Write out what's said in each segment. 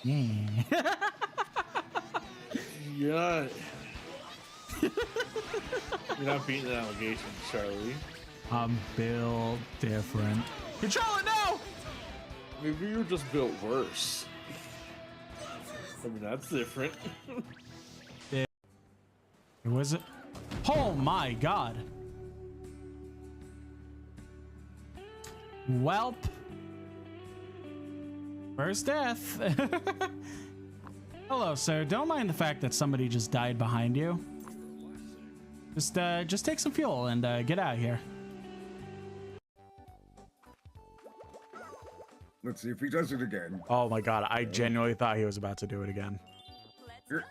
Yeah. You're not beating the allegation, Charlie. I'm built different. Control it now! Maybe you're just built worse. I mean, that's different. Was it? Oh my god. Welp. First death. Hello, sir. Don't mind the fact that somebody just died behind you. Just take some fuel and get out of here. Let's see if he does it again. Oh my god, I genuinely thought he was about to do it again. Here.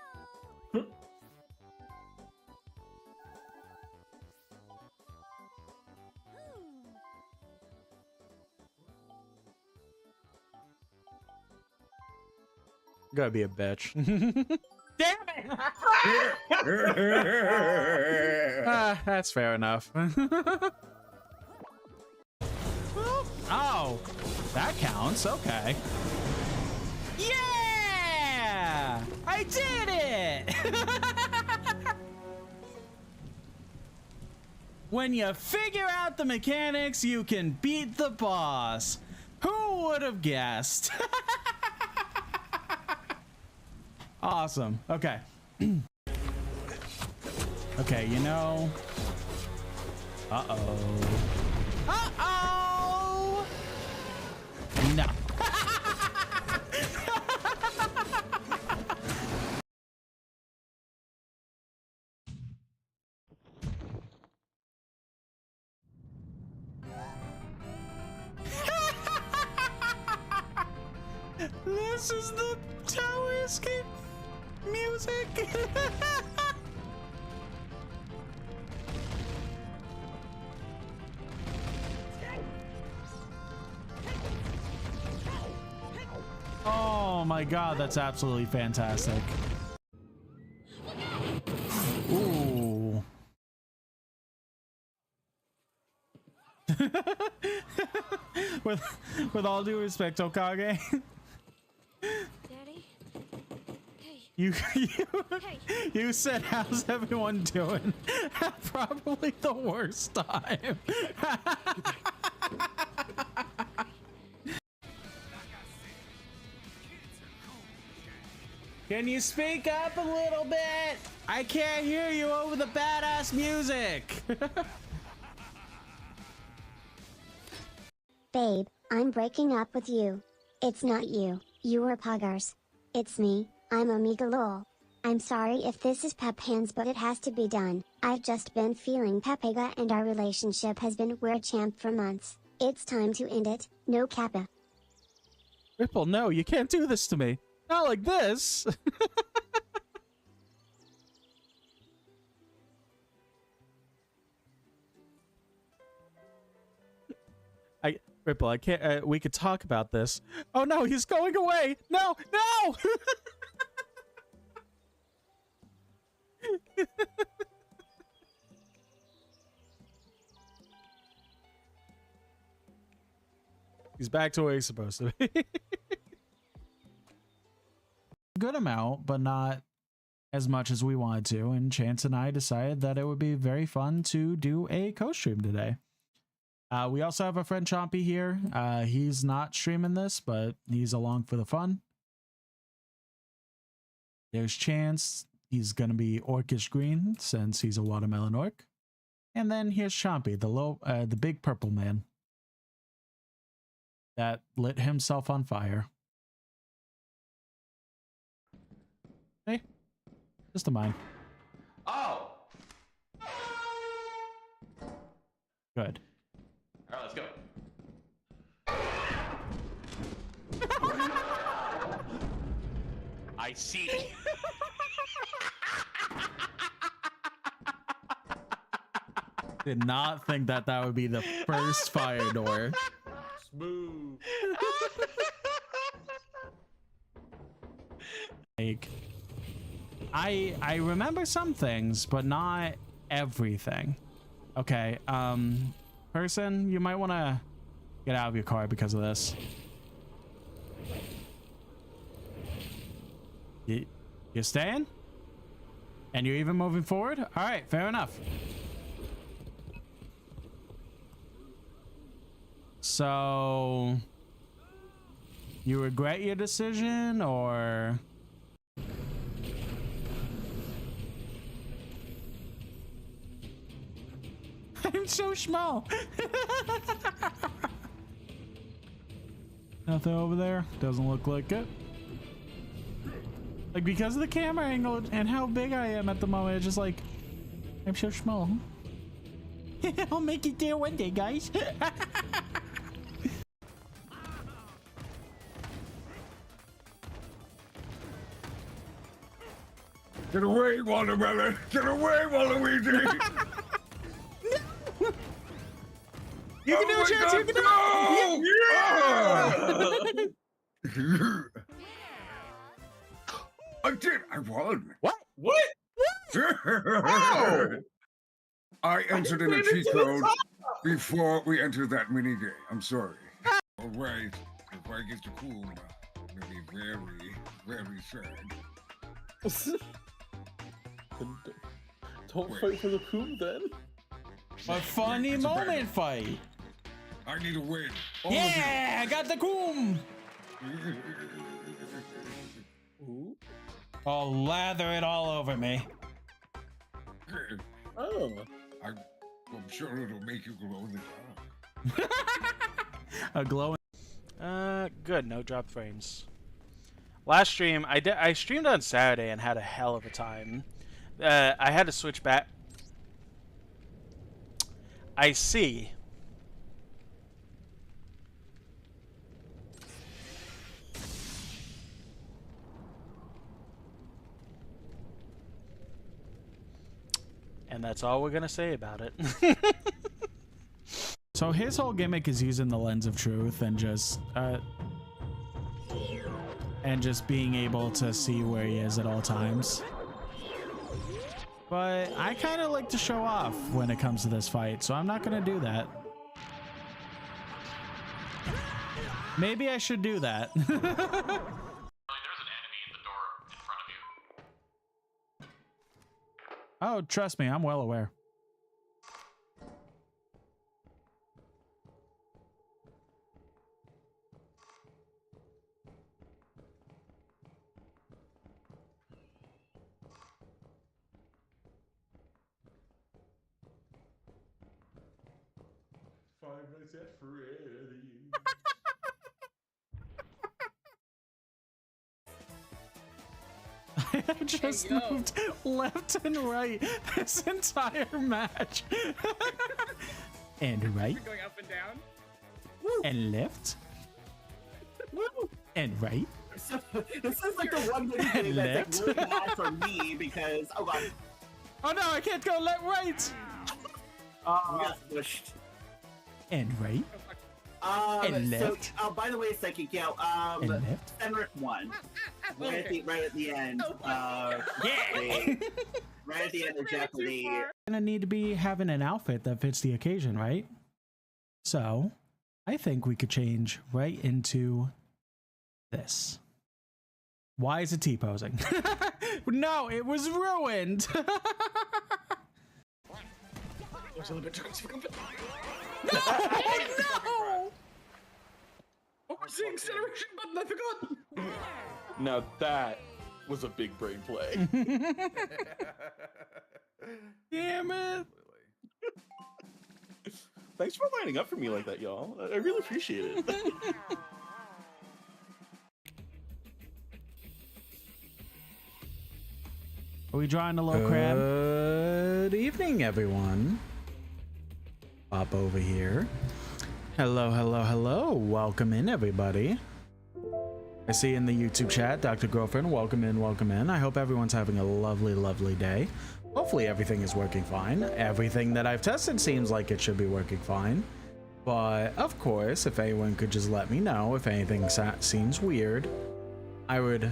Gotta be a bitch. Damn it! That's fair enough. Oh, that counts. Okay. Yeah! I did it! When you figure out the mechanics, you can beat the boss. Who would have guessed? Awesome. Okay. Okay, you know. Uh-oh. Uh-oh! No. This is the Tower Escape music. Oh my god, that's absolutely fantastic. Ooh. with all due respect, Okage. Daddy? Hey. You said, how's everyone doing? Probably the worst time. Can you speak up a little bit? I can't hear you over the badass music. Babe, I'm breaking up with you. It's not you, you are Poggers. It's me, I'm Omega Lol. I'm sorry if this is Pep Hands, but it has to be done. I've just been feeling Pepega and our relationship has been weird champ for months. It's time to end it, no Kappa. Ripple, no, you can't do this to me. Not like this. Ripple, I can't. We could talk about this. Oh no, he's going away. No, no. He's back to where he's supposed to be. Good amount, but not as much as we wanted to. And Chance and I decided that it would be very fun to do a co-stream today. We also have a friend Chompy here. He's not streaming this, but he's along for the fun. There's Chance. He's gonna be Orcish Green since he's a watermelon orc. And then here's Chompy, the big purple man that lit himself on fire. Hey, just a mine. Oh! Good. Alright, let's go. I see. Did not think that that would be the first fire door. Smooth. Like, I remember some things, but not everything. Okay, person, you might want to get out of your car because of this. You're staying? And you're even moving forward? All right, fair enough. So, you regret your decision, or? I'm so small. Nothing over there. Doesn't look like it. Like, because of the camera angle and how big I am at the moment, it's just like, I'm so small. I'll make it there one day, guys. Get away, Watermelon! Get away, Waluigi! You can do it, Chance! You can do it! Yeah! I did! I won! What? What? Oh! I entered in a cheat code before we entered that mini game. I'm sorry. Alright, if I get to cool, I'm gonna be very, very sad. Don't fight for the poop then. A funny It's a bad moment fight. I need a win. All Yeah, I got the coom. of you. Ooh. I'll lather it all over me. Oh. I'm sure it'll make you glow in the dark. A glowing. Good. No drop frames. Last stream, I streamed on Saturday and had a hell of a time. I had to switch back. I see. And that's all we're gonna say about it. So his whole gimmick is using the lens of truth and just being able to see where he is at all times. But I kind of like to show off when it comes to this fight, so I'm not gonna do that. Maybe I should do that. There's an enemy in the door in front of you. Oh, trust me, I'm well aware. I have just moved left and right this entire match. And right. You're going up and down. And left. And right. This is like the one thing that's like really bad for me because oh god, Oh no, I can't go left, right. we got pushed. And right. And So, left. by the way, Psychic, yeah, And left. Fenric won. Right at the end. Yeah. Right at the end of Jeopardy. Gonna need to be having an outfit that fits the occasion, right? So, I think we could change right into this. Why is it T-posing? No, it was ruined. No! Oh, we're seeing acceleration button. I forgot. Now that was a big brain play. Damn it. Thanks for lining up for me like that, y'all. I really appreciate it. Are we drawing a low crab? Good evening, everyone. Pop over here. Hello, hello, hello. Welcome in, everybody. I see in the YouTube chat, Dr. Girlfriend, welcome in, welcome in. I hope everyone's having a lovely, lovely day. Hopefully everything is working fine. Everything that I've tested seems like it should be working fine. But, of course, if anyone could just let me know if anything seems weird, I would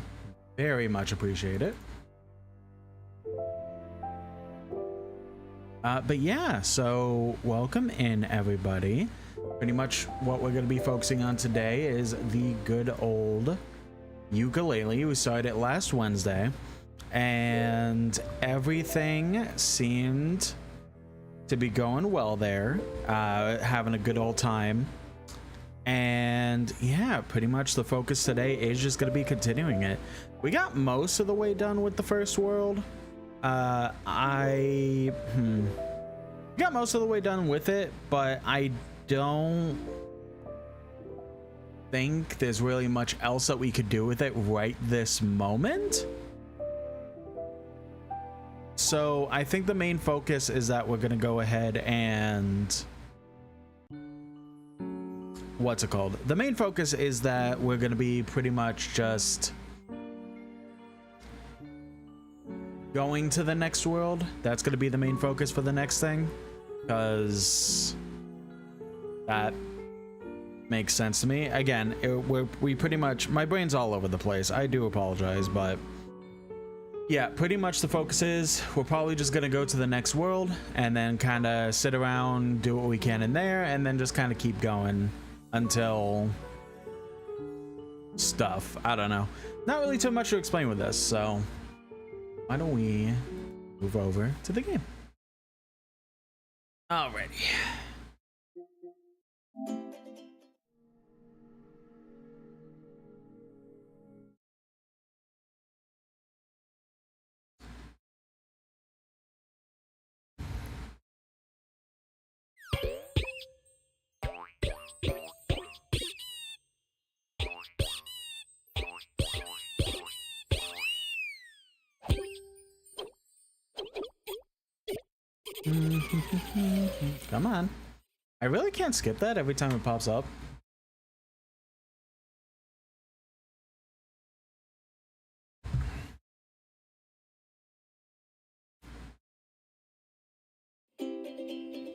very much appreciate it. But yeah, so welcome in, everybody. Pretty much what we're going to be focusing on today is the good old Yooka-Laylee. We started it last Wednesday, and everything seemed to be going well there. Having a good old time. And yeah, pretty much the focus today is just going to be continuing it. We got most of the way done with the first world. Got most of the way done with it, but I don't think there's really much else that we could do with it right this moment. So I think the main focus is that we're gonna go ahead and what's it called? The main focus is that we're gonna be pretty much just going to the next world. That's gonna be the main focus for the next thing, because that makes sense to me. Again, we pretty much, my brain's all over the place. I do apologize, but yeah, pretty much the focus is we're probably just gonna go to the next world and then kind of sit around, do what we can in there, and then just kind of keep going until stuff. I don't know. Not really too much to explain with this, so why don't we move over to the game? Alrighty. Come on. I really can't skip that every time it pops up.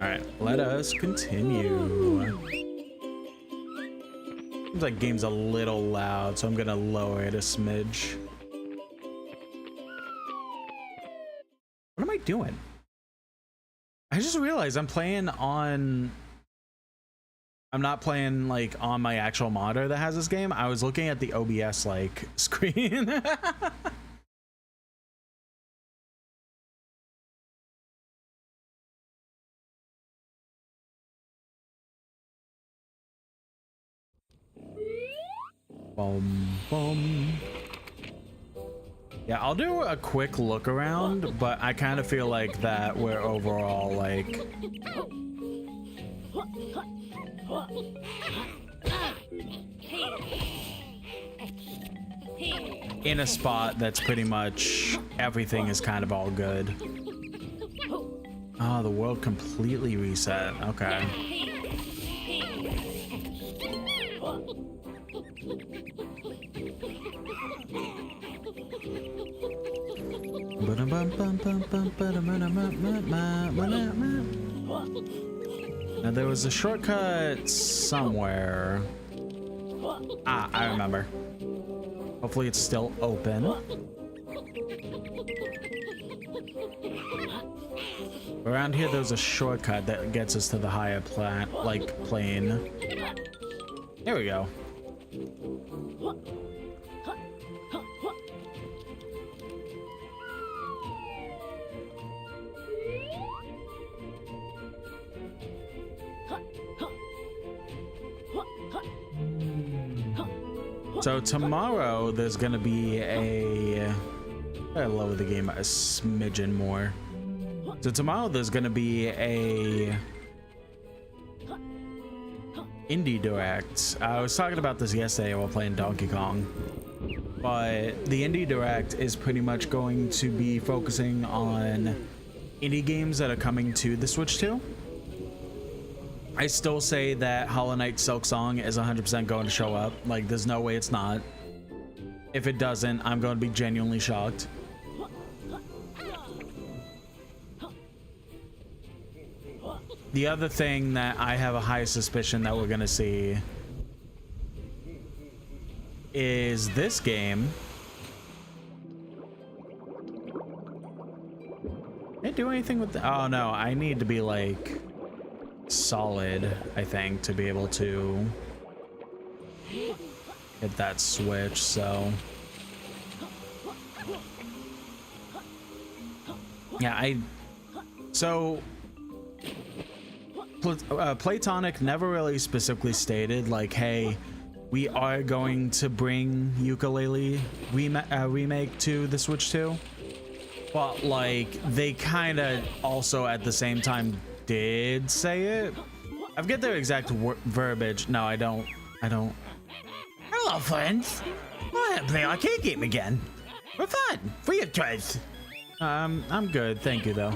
Alright, let us continue. Seems like game's a little loud, so I'm gonna lower it a smidge. What am I doing? I just realized I'm not playing like on my actual monitor that has this game. I was looking at the OBS like screen. Boom, boom. Yeah, I'll do a quick look around, but I kind of feel like that we're overall like in a spot that's pretty much everything is kind of all good. Oh, the world completely reset. Okay. Now there was a shortcut somewhere. Ah, I remember. Hopefully it's still open. Around here there's a shortcut that gets us to the higher plane. There we go. So tomorrow there's gonna be I gotta lower the game a smidgen more. So tomorrow there's gonna be a indie direct. I was talking about this yesterday while playing Donkey Kong, but the indie direct is pretty much going to be focusing on indie games that are coming to the Switch 2. I still say that Hollow Knight Silksong is 100% going to show up. Like, there's no way it's not. If it doesn't, I'm going to be genuinely shocked. The other thing that I have a high suspicion that we're going to see is this game. Can I do anything with the— oh no, I need to be like solid, I think, to be able to hit that switch, so yeah, Playtonic never really specifically stated like, hey, we are going to bring Yooka-Laylee remake to the Switch 2, but like they kind of also at the same time did say it. I forget their exact verbiage. No, I don't. Hello, friends. I want to play arcade game again. For fun, free of charge. I'm good, thank you though.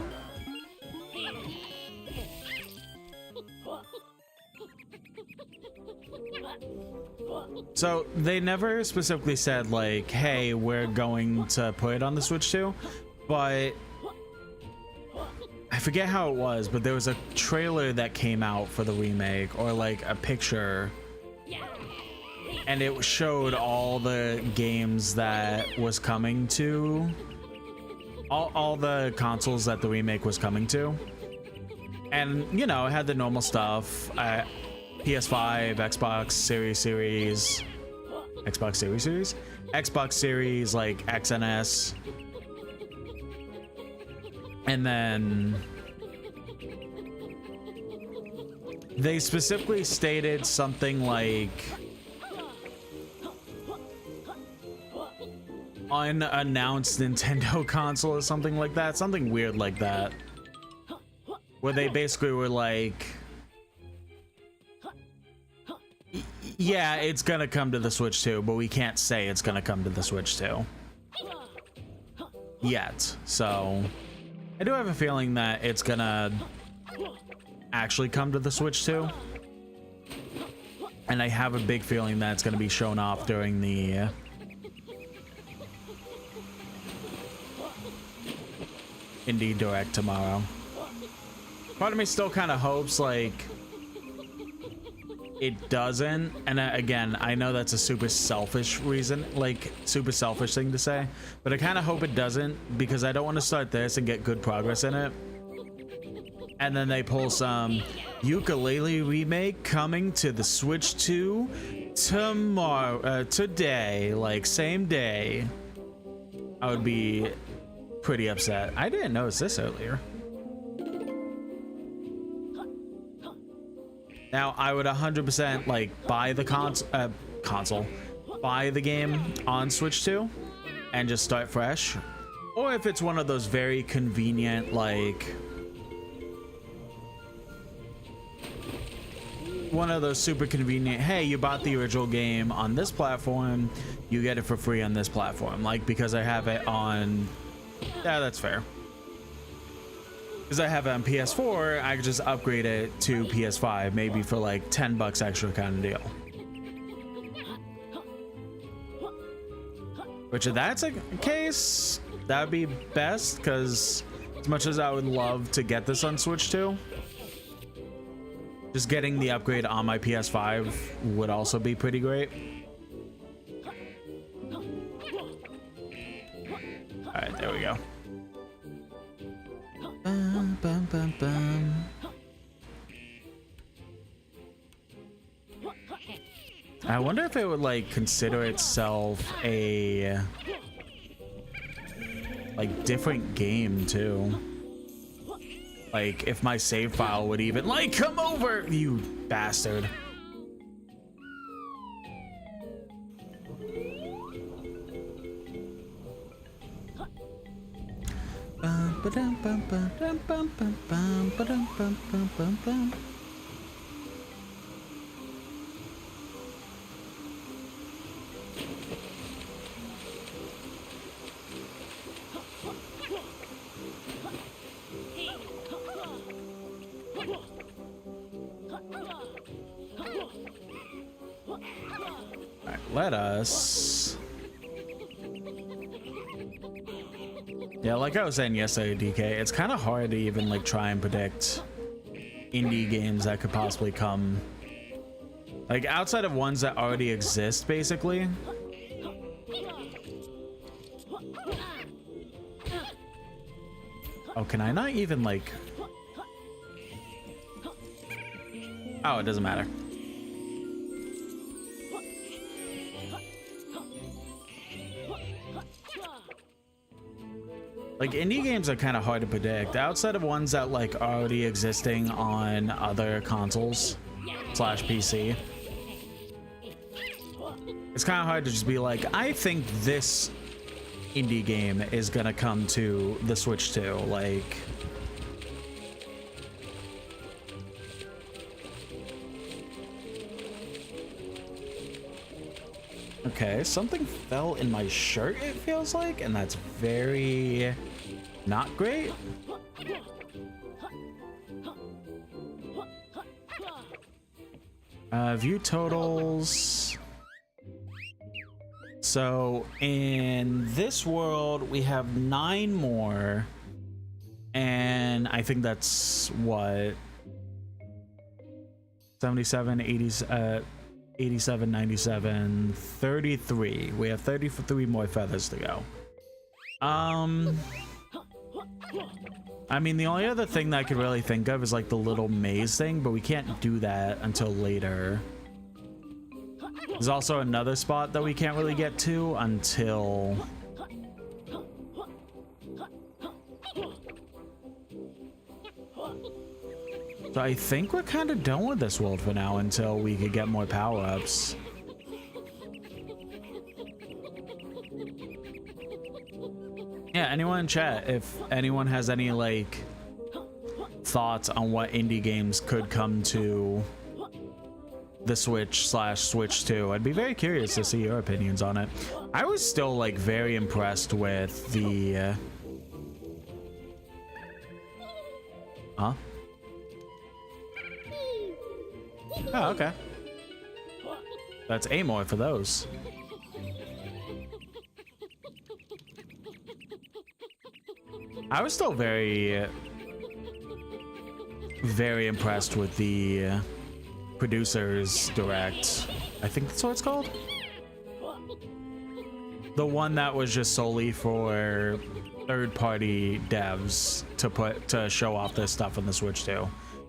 So they never specifically said like, hey, we're going to put it on the Switch 2, but I forget how it was, but there was a trailer that came out for the remake, or like a picture, and it showed all the games that was coming to, all the consoles that the remake was coming to. And you know, it had the normal stuff, PS5, Xbox Series, Xbox Series like XNS, and then they specifically stated something like unannounced Nintendo console or something like that, something weird like that, where they basically were like, yeah, it's gonna come to the Switch 2, but we can't say it's gonna come to the Switch 2 yet. So I do have a feeling that it's gonna actually come to the Switch 2, and I have a big feeling that it's gonna be shown off during the Indie Direct tomorrow. Part of me still kind of hopes like it doesn't, and again, I know that's a super selfish reason, like super selfish thing to say, but I kind of hope it doesn't, because I don't want to start this and get good progress in it, and then they pull some Yooka-Laylee remake coming to the Switch 2 tomorrow, today, like same day. I would be pretty upset. I didn't notice this earlier. Now, I would 100% like buy the console, buy the game on Switch 2 and just start fresh. Or if it's one of those very convenient, like one of those super convenient, hey, you bought the original game on this platform, you get it for free on this platform. Like, because I have it on, yeah, that's fair. Because I have it on PS4, I could just upgrade it to PS5, maybe for like $10 extra kind of deal. Which if that's a case, that would be best, because as much as I would love to get this on Switch 2, just getting the upgrade on my PS5 would also be pretty great. Alright, there we go. Bum, bum, bum, bum. I wonder if it would like consider itself a like different game too. Like if my save file would even like come over, you bastard. Alright, let us. Yeah, like I was saying yesterday, DK, it's kind of hard to even like try and predict indie games that could possibly come, like outside of ones that already exist, basically. Oh, can I not even like? Oh, it doesn't matter. Like, indie games are kind of hard to predict outside of ones that like are already existing on other consoles slash PC. It's kind of hard to just be like, I think this indie game is gonna come to the Switch too. Like, okay, something fell in my shirt, it feels like, and that's very not great. View totals. So in this world, we have 9 more, and I think that's what, 77, 80, 87, 97, 33. We have 33 more feathers to go. I mean, the only other thing that I could really think of is like the little maze thing, but we can't do that until later. There's also another spot that we can't really get to until... So I think we're kind of done with this world for now until we could get more power-ups. Yeah, anyone in chat, if anyone has any like thoughts on what indie games could come to the Switch slash Switch 2, I'd be very curious to see your opinions on it. I was still like very impressed with the huh? Oh, okay. That's Amor for those. I was still very impressed with the producers direct. I think that's what it's called. The one that was just solely for third-party devs to show off this stuff on the Switch 2.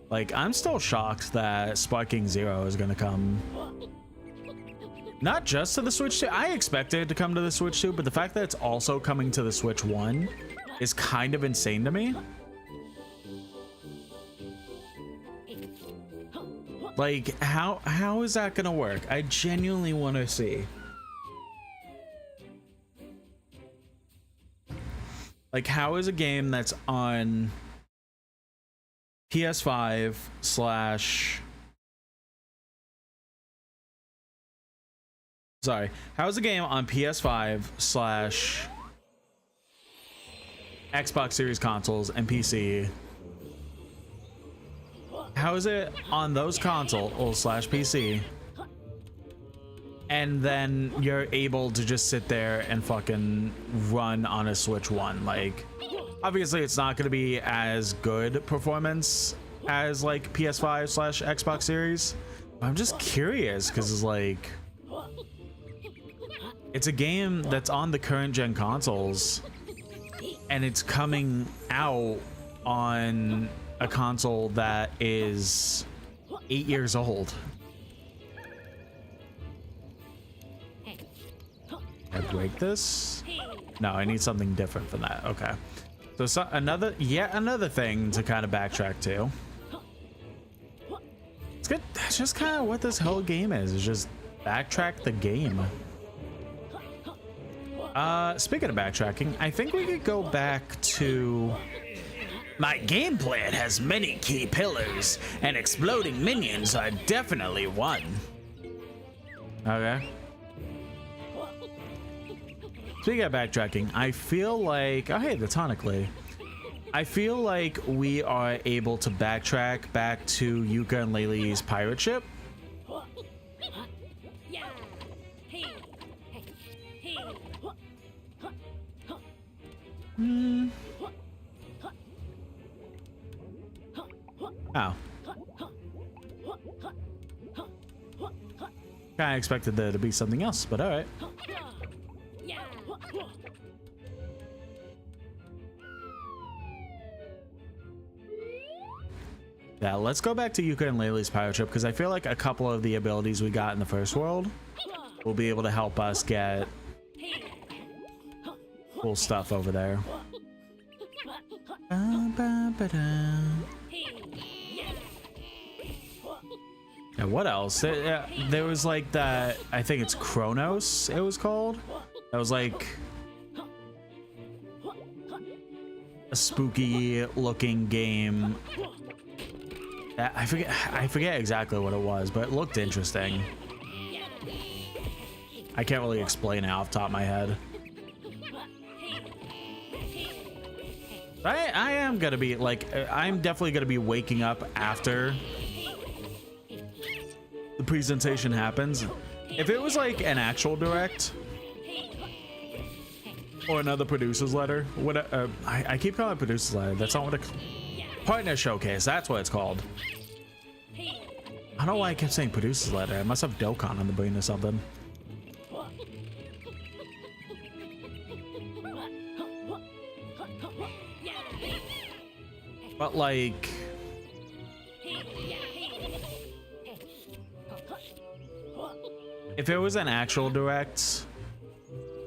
Like, I'm still shocked that Sparking Zero is gonna come. Not just to the Switch 2. I expected it to come to the Switch 2, but the fact that it's also coming to the Switch 1 is kind of insane to me. Like, how is that gonna work? I genuinely want to see. Like, how is a game that's on PS5 slash... Sorry. How is a game on PS5 slash Xbox Series consoles and PC? How is it on those consoles slash PC? And then you're able to just sit there and fucking run on a Switch 1. Like, obviously it's not going to be as good performance as like PS5 slash Xbox Series. I'm just curious because it's like, it's a game that's on the current gen consoles and it's coming out on a console that is 8 years old. Can I break this? No, I need something different from that. Okay. So yet another thing to kind of backtrack to. It's good. That's just kind of what this whole game is. It's just backtrack the game. Speaking of backtracking, I think we could go back to... My game plan has many key pillars, and exploding minions are definitely one. Okay. Speaking of backtracking, I feel like... Oh, hey, the tonic lady. I feel like we are able to backtrack back to Yuka and Laylee's pirate ship. Oh. Kinda expected there to be something else, but alright. Yeah, let's go back to Yuka and Laylee's pirate ship because I feel like a couple of the abilities we got in the first world will be able to help us get cool stuff over there. Yeah, what else? There was like that, I think it's Chronos, it was called. That was like a spooky looking game. I forget exactly what it was, but it looked interesting. I can't really explain it off the top of my head. I am gonna be like, I'm definitely gonna be waking up after the presentation happens. If it was like an actual direct or another producer's letter, what I keep calling it producer's letter. That's not what a partner showcase. That's what it's called. I don't know why I kept saying producer's letter. I must have Dokkan on the brain or something. But like, if it was an actual direct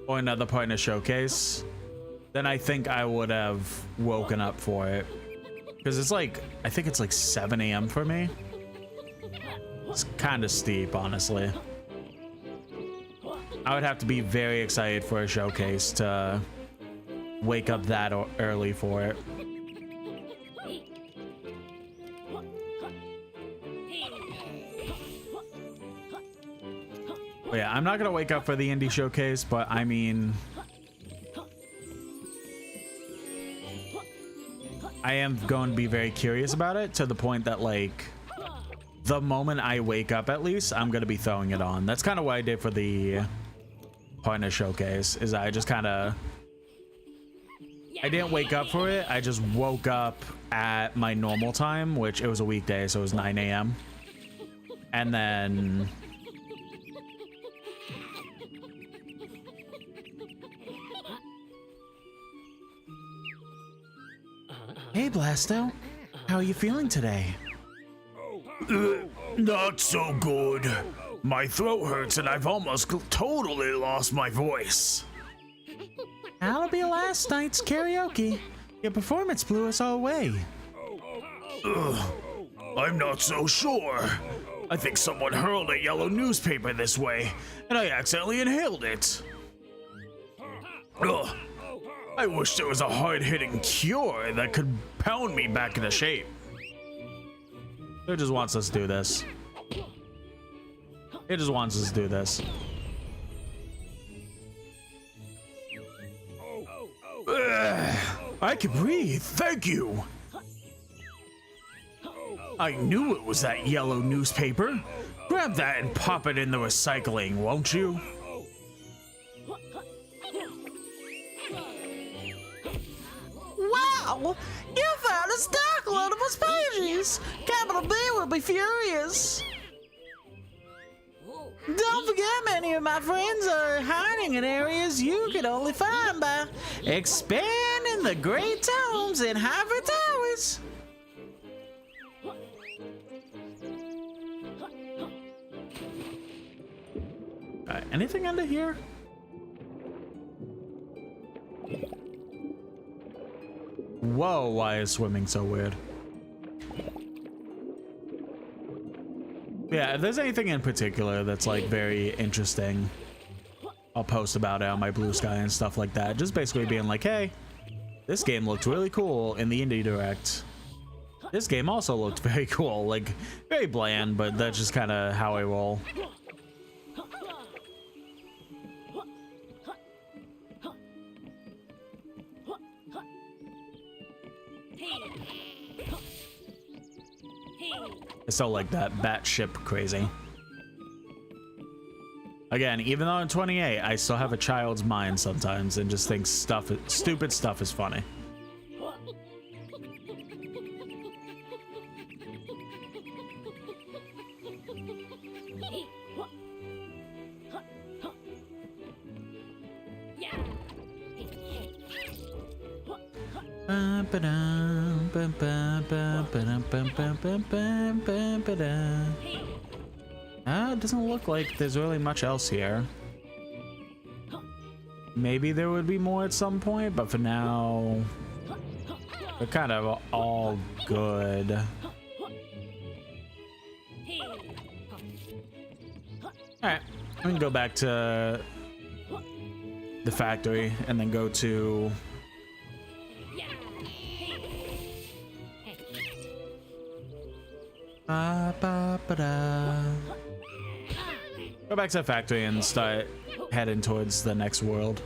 or another partner showcase, then I think I would have woken up for it. Because it's like, I think it's like 7 a.m. for me. It's kind of steep, honestly. I would have to be very excited for a showcase to wake up that early for it. But yeah, I'm not gonna wake up for the indie showcase, but I mean, I am going to be very curious about it to the point that like the moment I wake up, at least I'm gonna be throwing it on. That's kind of what I did for the partner showcase, is I just kind of, I didn't wake up for it. I just woke up at my normal time, which it was a weekday, so it was 9 a.m. And then hey Blasto, how are you feeling today? Not so good. My throat hurts and I've almost totally lost my voice. That'll be last night's karaoke. Your performance blew us all away. I'm not so sure. I think someone hurled a yellow newspaper this way, and I accidentally inhaled it. Ugh. I wish there was a hard-hitting cure that could pound me back into shape. It just wants us to do this. It just wants us to do this. I can breathe, thank you. I knew it was that yellow newspaper. Grab that and pop it in the recycling, won't you? Wow! You found a stock load of pages! Capital B will be furious! Don't forget, many of my friends are hiding in areas you can only find by expanding the Great Tomes and Hyper Towers. Anything under here? Whoa, why is swimming so weird? Yeah, if there's anything in particular that's like very interesting, I'll post about it on my Blue Sky and stuff like that. Just basically being like, hey, this game looked really cool in the Indie Direct. This game also looked very cool, like very bland, but that's just kind of how I roll. I still like that batship crazy. Again, even though I'm 28, I still have a child's mind sometimes and just think stupid stuff is funny. It doesn't look like there's really much else here. Maybe there would be more at some point, but for now, They're kind of all good. Alright, I'm gonna go back to the factory and then go to go back to the factory and start heading towards the next world.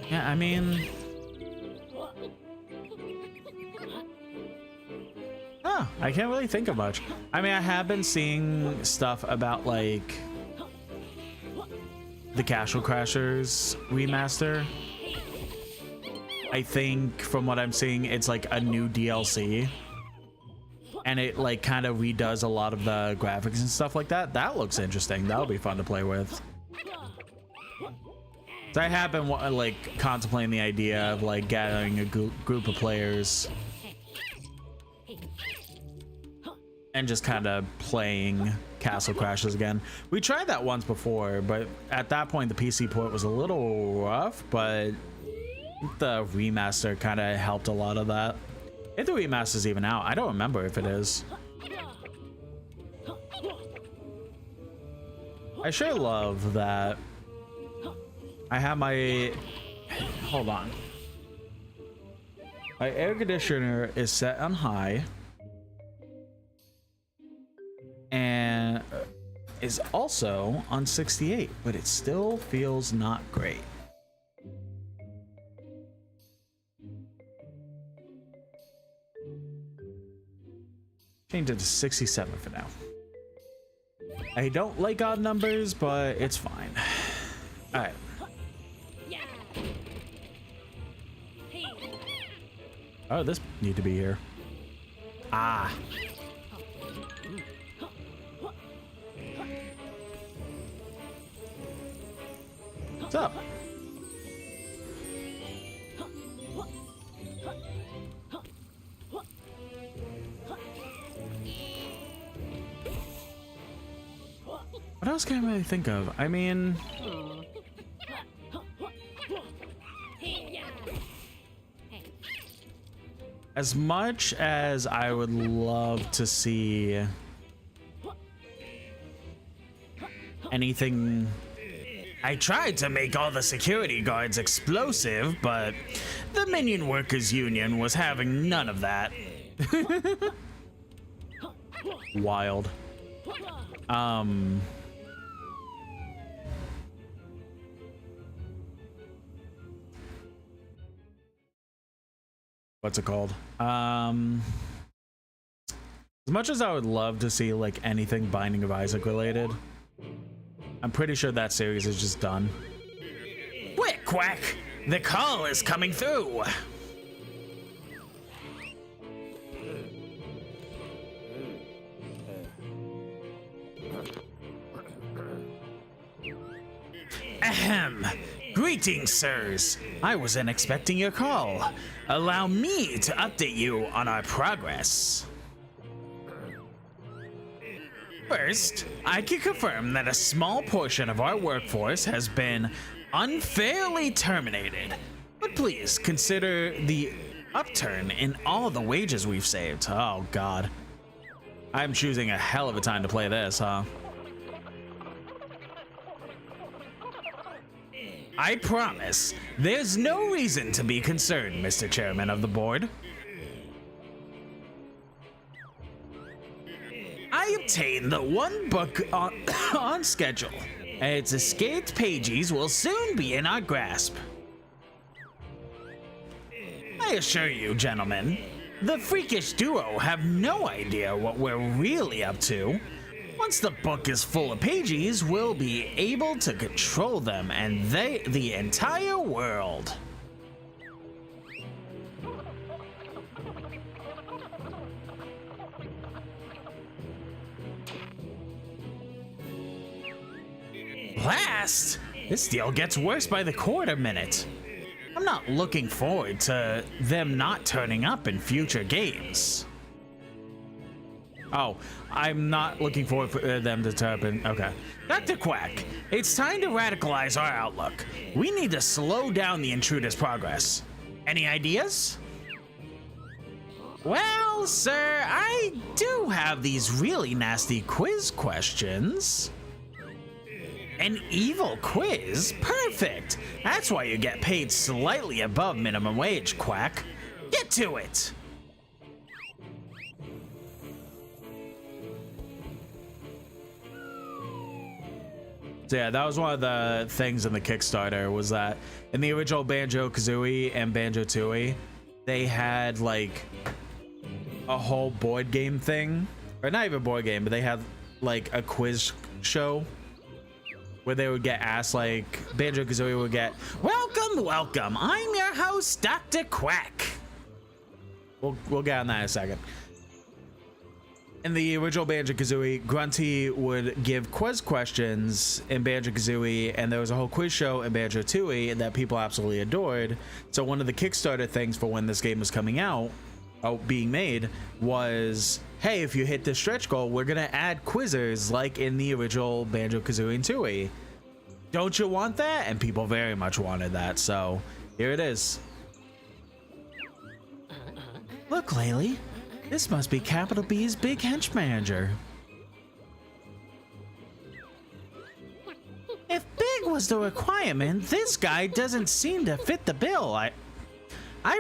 Yeah, I mean, I can't really think of much. I mean, I have been seeing stuff about like the Castle Crashers remaster. I think from what I'm seeing, it's like a new DLC, and it like kind of redoes a lot of the graphics and stuff like that. That looks interesting. That'll be fun to play with. So I have been like contemplating the idea of like gathering a group of players and just kind of playing Castle Crashers again. We tried that once before, but at that point the PC port was a little rough, but the remaster kind of helped a lot of that. If the remaster's even out, I don't remember if it is. I sure love that I have my, hold on. My air conditioner is set on high and is also on 68, but it still feels not great. Change it to 67 for now. I don't like odd numbers, but it's fine. All right. Oh, this need to be here. Ah. What's up? What else can I really think of? I mean, as much as I would love to see anything, I tried to make all the security guards explosive, but the Minion Workers Union was having none of that. Wild. What's it called? As much as I would love to see like anything Binding of Isaac related, I'm pretty sure that series is just done. Quick, quack! The call is coming through! Ahem! Greetings, sirs. I wasn't expecting your call. Allow me to update you on our progress. First, I can confirm that a small portion of our workforce has been unfairly terminated. But please consider the upturn in all the wages we've saved. Oh, God. I'm choosing a hell of a time to play this, huh? I promise, there's no reason to be concerned, Mr. Chairman of the board. I obtained the one book on schedule, and its escaped pages will soon be in our grasp. I assure you, gentlemen, the freakish duo have no idea what we're really up to. Once the book is full of pages, we'll be able to control them and the entire world. Last? This deal gets worse by the quarter minute. I'm not looking forward to them not turning up in future games. Oh, I'm not looking forward for them to type in. Okay. Dr. Quack, it's time to radicalize our outlook. We need to slow down the intruder's progress. Any ideas? Well, sir, I do have these really nasty quiz questions. An evil quiz? Perfect. That's why you get paid slightly above minimum wage, Quack. Get to it. So yeah, that was one of the things in the Kickstarter, was that in the original Banjo-Kazooie and Banjo-Tooie, they had like a whole board game thing, or not even board game, but they had like a quiz show where they would get asked, like Banjo-Kazooie would get, welcome, I'm your host, Dr. Quack. We'll get on that in a second. In the original Banjo-Kazooie, Grunty would give quiz questions in Banjo-Kazooie, and there was a whole quiz show in Banjo-Tooie that people absolutely adored. So one of the Kickstarter things for when this game was coming out, being made, was, hey, if you hit this stretch goal, we're gonna add quizzers like in the original Banjo-Kazooie and Tooie. Don't you want that? And people very much wanted that, so here it is. Look, Laylee. This must be Capital B's big hench manager. If big was the requirement, this guy doesn't seem to fit the bill. I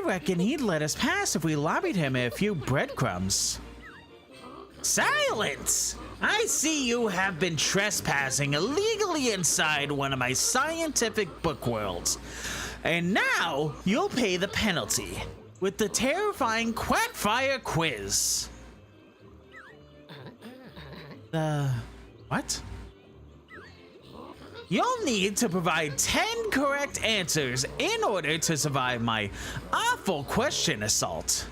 reckon he'd let us pass if we lobbied him a few breadcrumbs. Silence! I see you have been trespassing illegally inside one of my scientific book worlds. And now you'll pay the penalty with the terrifying Quackfire quiz. What? You'll need to provide 10 correct answers in order to survive my awful question assault.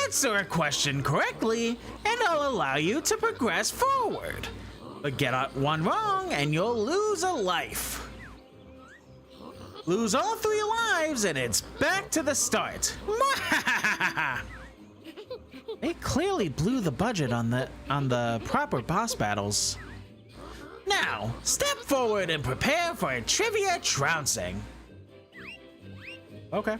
Answer a question correctly, and I'll allow you to progress forward. But get one wrong, and you'll lose a life. Lose all 3 lives, and it's back to the start. They clearly blew the budget on the proper boss battles. Now, step forward and prepare for a trivia trouncing. Okay.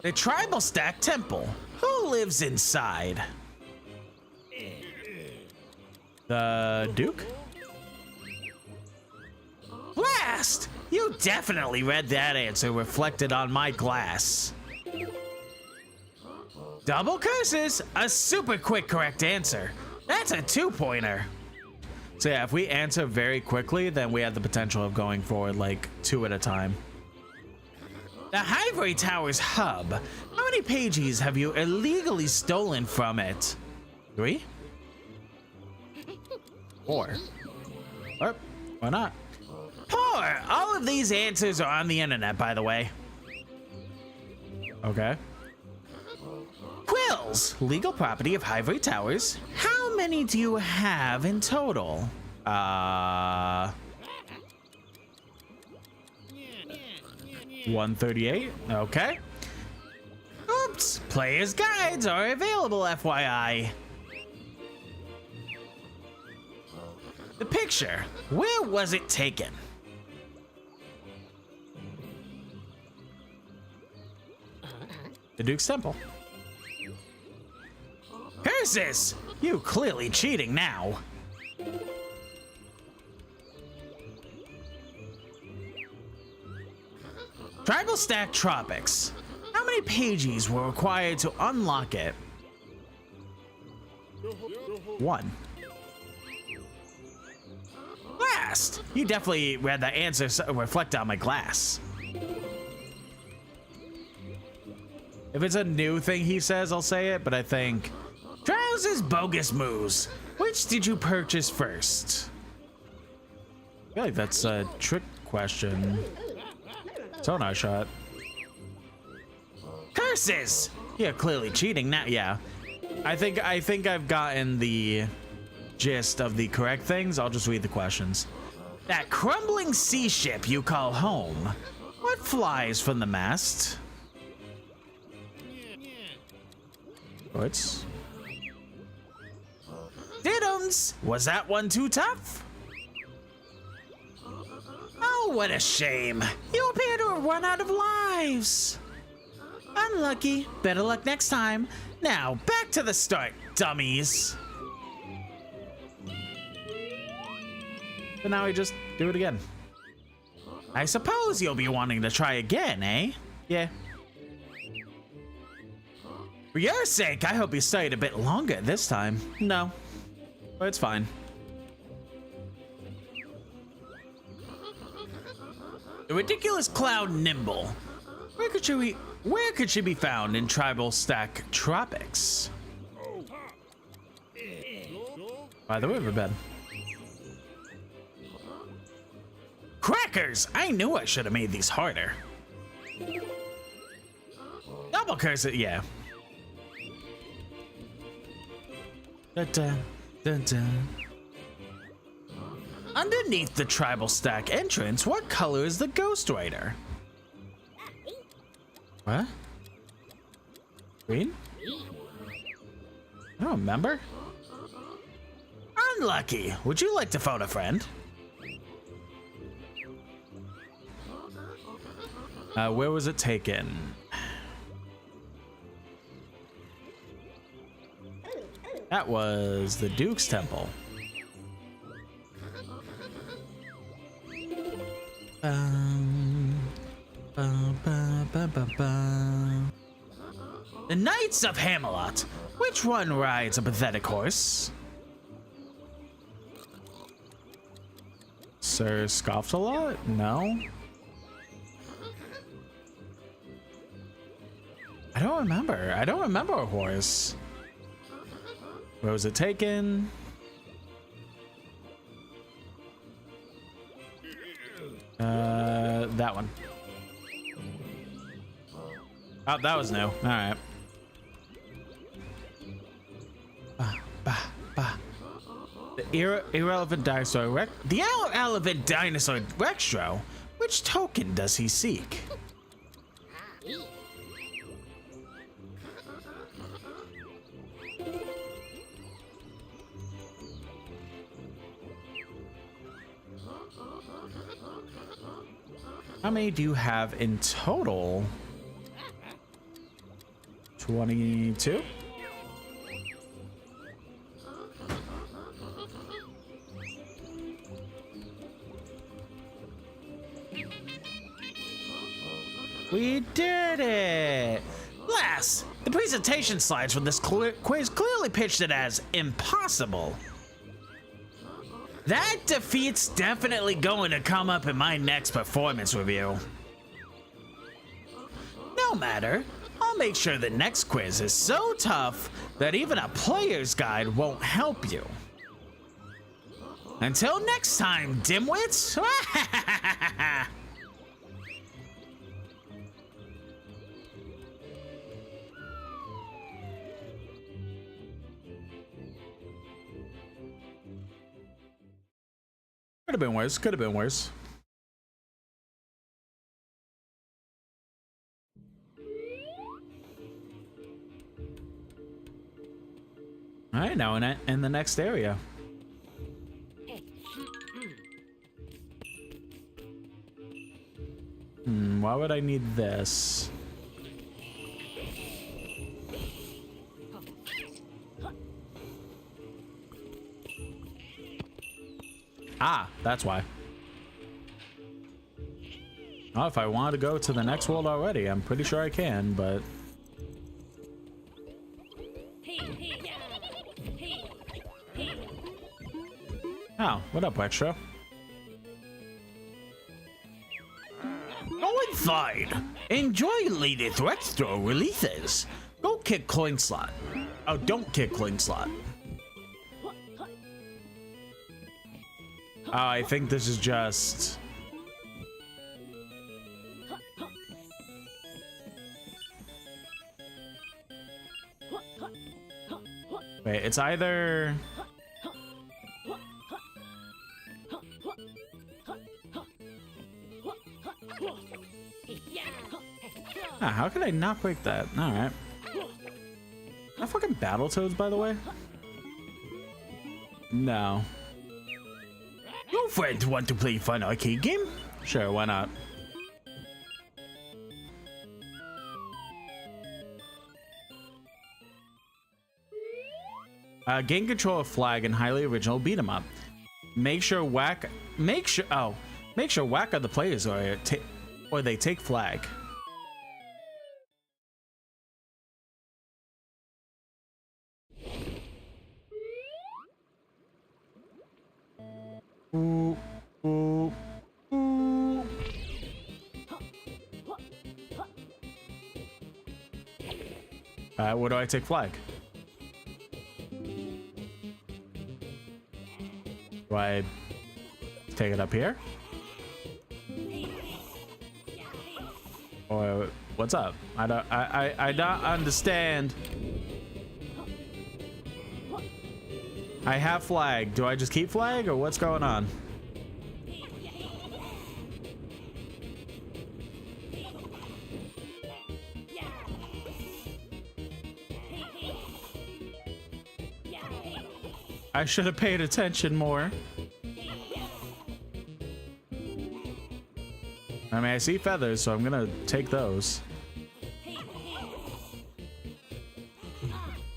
The Tribal Stack Temple. Who lives inside? The Duke? Blast! You definitely read that answer reflected on my glass. Double curses, a super quick correct answer. That's a 2-pointer. So yeah, if we answer very quickly, then we have the potential of going forward like 2 at a time. The Ivory Tower's hub. How many pages have you illegally stolen from it? 3? 4. Oh, why not? 4! All of these answers are on the internet, by the way. Okay. Quills, legal property of Ivory Towers. How many do you have in total? 138. Okay. Oops, player's guides are available, FYI. The picture, where was it taken? The Duke's Temple. Curses! You clearly cheating now. Tribal Stack Tropics. How many pages were required to unlock it? 1. Blast! You definitely read the answer reflect on my glass. If it's a new thing he says, I'll say it, but I think... Trousers Bogus Moves. Which did you purchase first? I feel like that's a trick question. Sonar shot. Curses! You're clearly cheating now. Yeah. I think I've gotten the gist of the correct things. I'll just read the questions. That crumbling sea ship you call home. What flies from the mast. What's... Diddums! Was that one too tough? Oh, what a shame. You appear to have run out of lives. Unlucky. Better luck next time. Now, back to the start, dummies. So now we just do it again. I suppose you'll be wanting to try again, eh? Yeah. For your sake, I hope you studied a bit longer this time. No. But it's fine. The ridiculous clown Nimble. Where could she be found in Tribal Stack Tropics? By the riverbed. Crackers! I knew I should have made these harder. Double curse it, yeah. Dun, dun, dun, dun. Underneath the Tribal Stack entrance, what color is the Ghost Rider? What? Green? I don't remember. Unlucky. Would you like to phone a friend? Where was it taken? That was the Duke's Temple. The Knights of Hamelot. Which one rides a pathetic horse? Sir Scoffed-a-Lot? No. I don't remember. I don't remember a horse. Where was it taken? That one. Oh, that was new. All right. The irrelevant dinosaur the irrelevant dinosaur Rextro. Which token does he seek? How many do you have in total? 22? We did it! Lass, the presentation slides from this quiz clearly pitched it as impossible. That defeat's definitely going to come up in my next performance review. No matter, I'll make sure the next quiz is so tough that even a player's guide won't help you. Until next time, dimwits! Could have been worse, could have been worse. All right, now in the next area. Why would I need this? Ah, that's why. Oh, if I want to go to the next world already, I'm pretty sure I can, but... Oh, what up, Extra? Go inside! Enjoy Lady Threatstro releases! Go kick Coinslot. Oh, don't kick Coinslot. Oh, I think this is just... Wait, it's either... Ah, how could I not break that? All right. Are fucking Battletoads, by the way? No. Your friends want to play fun arcade game? Sure, why not? Gain control of Flag and highly original beat 'em up. Make sure whack are the players or they take Flag. Ooh, ooh, ooh. Where do I take Flag? Do I take it up here? Or what's up? I don't understand. I have Flag. Do I just keep Flag or what's going on? I should have paid attention more. I mean, I see feathers, so I'm gonna take those.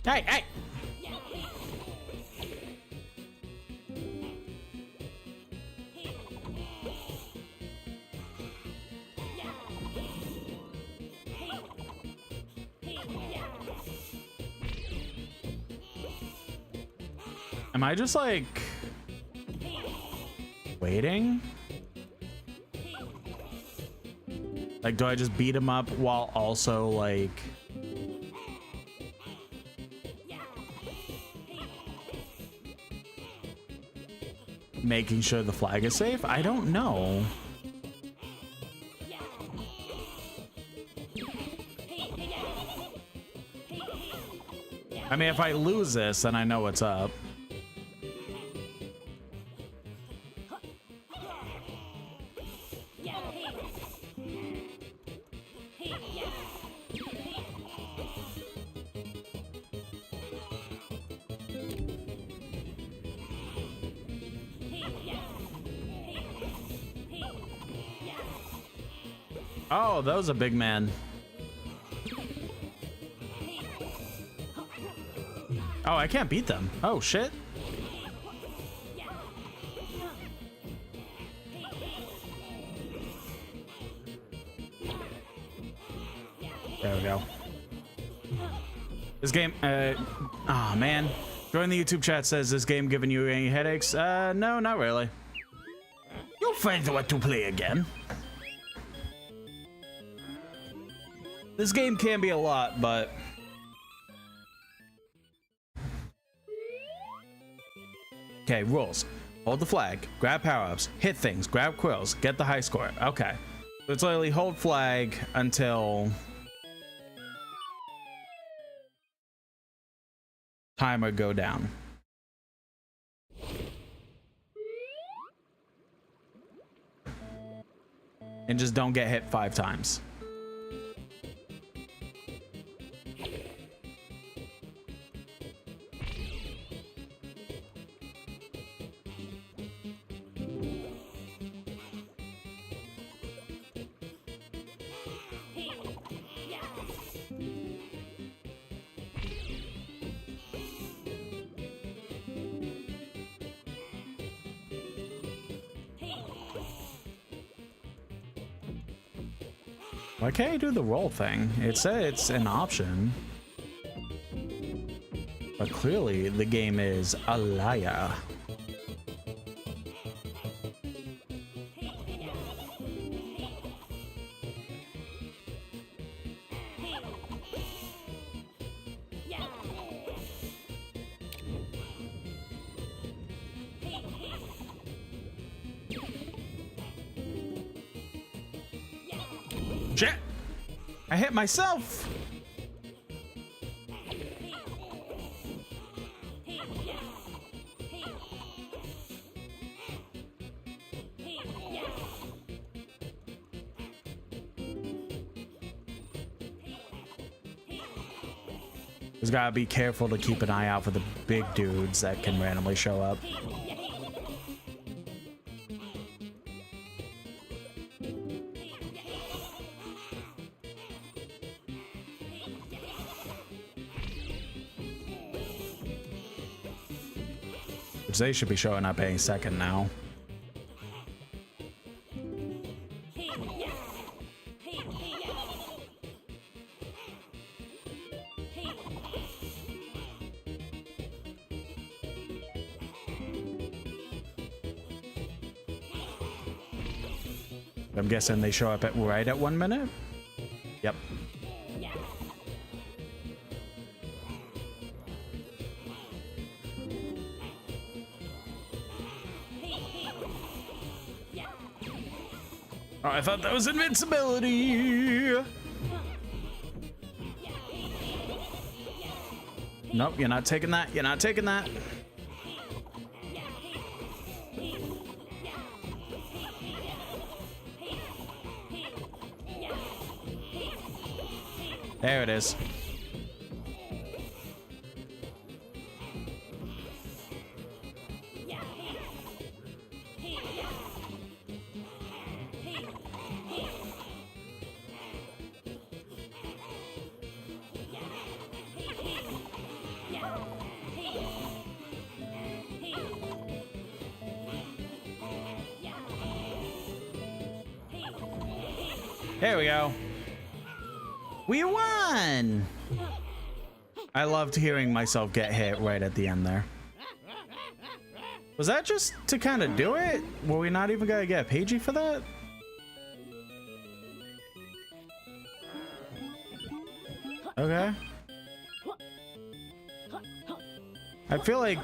Hey, hey! Am I just like waiting? Like, do I just beat him up while also like making sure the flag is safe? I don't know. I mean, if I lose this, then I know what's up. Oh, that was a big man. Oh, I can't beat them. Oh, shit. There we go. This game, oh man. Join the YouTube chat says this game giving you any headaches? No, not really. Your friends want to play again? This game can be a lot, but okay, rules. Hold the flag, grab power-ups, hit things, grab quills, get the high score. Okay. So it's literally hold flag until timer go down. And just don't get hit 5 times. Why can't I do the roll thing? It said it's an option. But clearly the game is a liar. Shit! I hit myself! Just gotta be careful to keep an eye out for the big dudes that can randomly show up. Which they should be showing up any second now. I'm guessing they show up right at 1 minute? Yep. Oh, I thought that was invincibility! Nope, you're not taking that. You're not taking that. There it is. There we go. We won! I loved hearing myself get hit right at the end there. Was that just to kind of do it? Were we not even gonna get a Pagey for that? Okay. I feel like...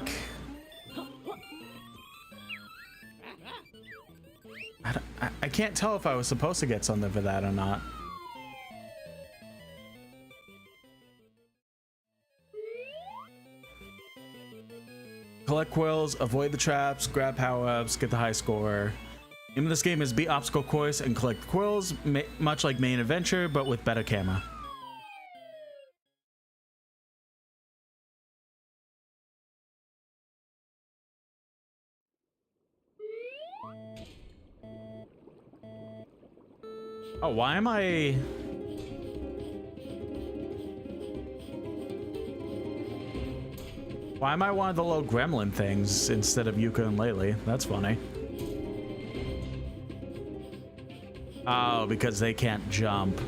I can't tell if I was supposed to get something for that or not. Collect quills, avoid the traps, grab power-ups, get the high score. The aim of this game is beat obstacle course and collect quills, much like main adventure, but with better camera. Oh, why am I... Why am I one of the little gremlin things instead of Yuka and Laylee? That's funny. Oh, because they can't jump.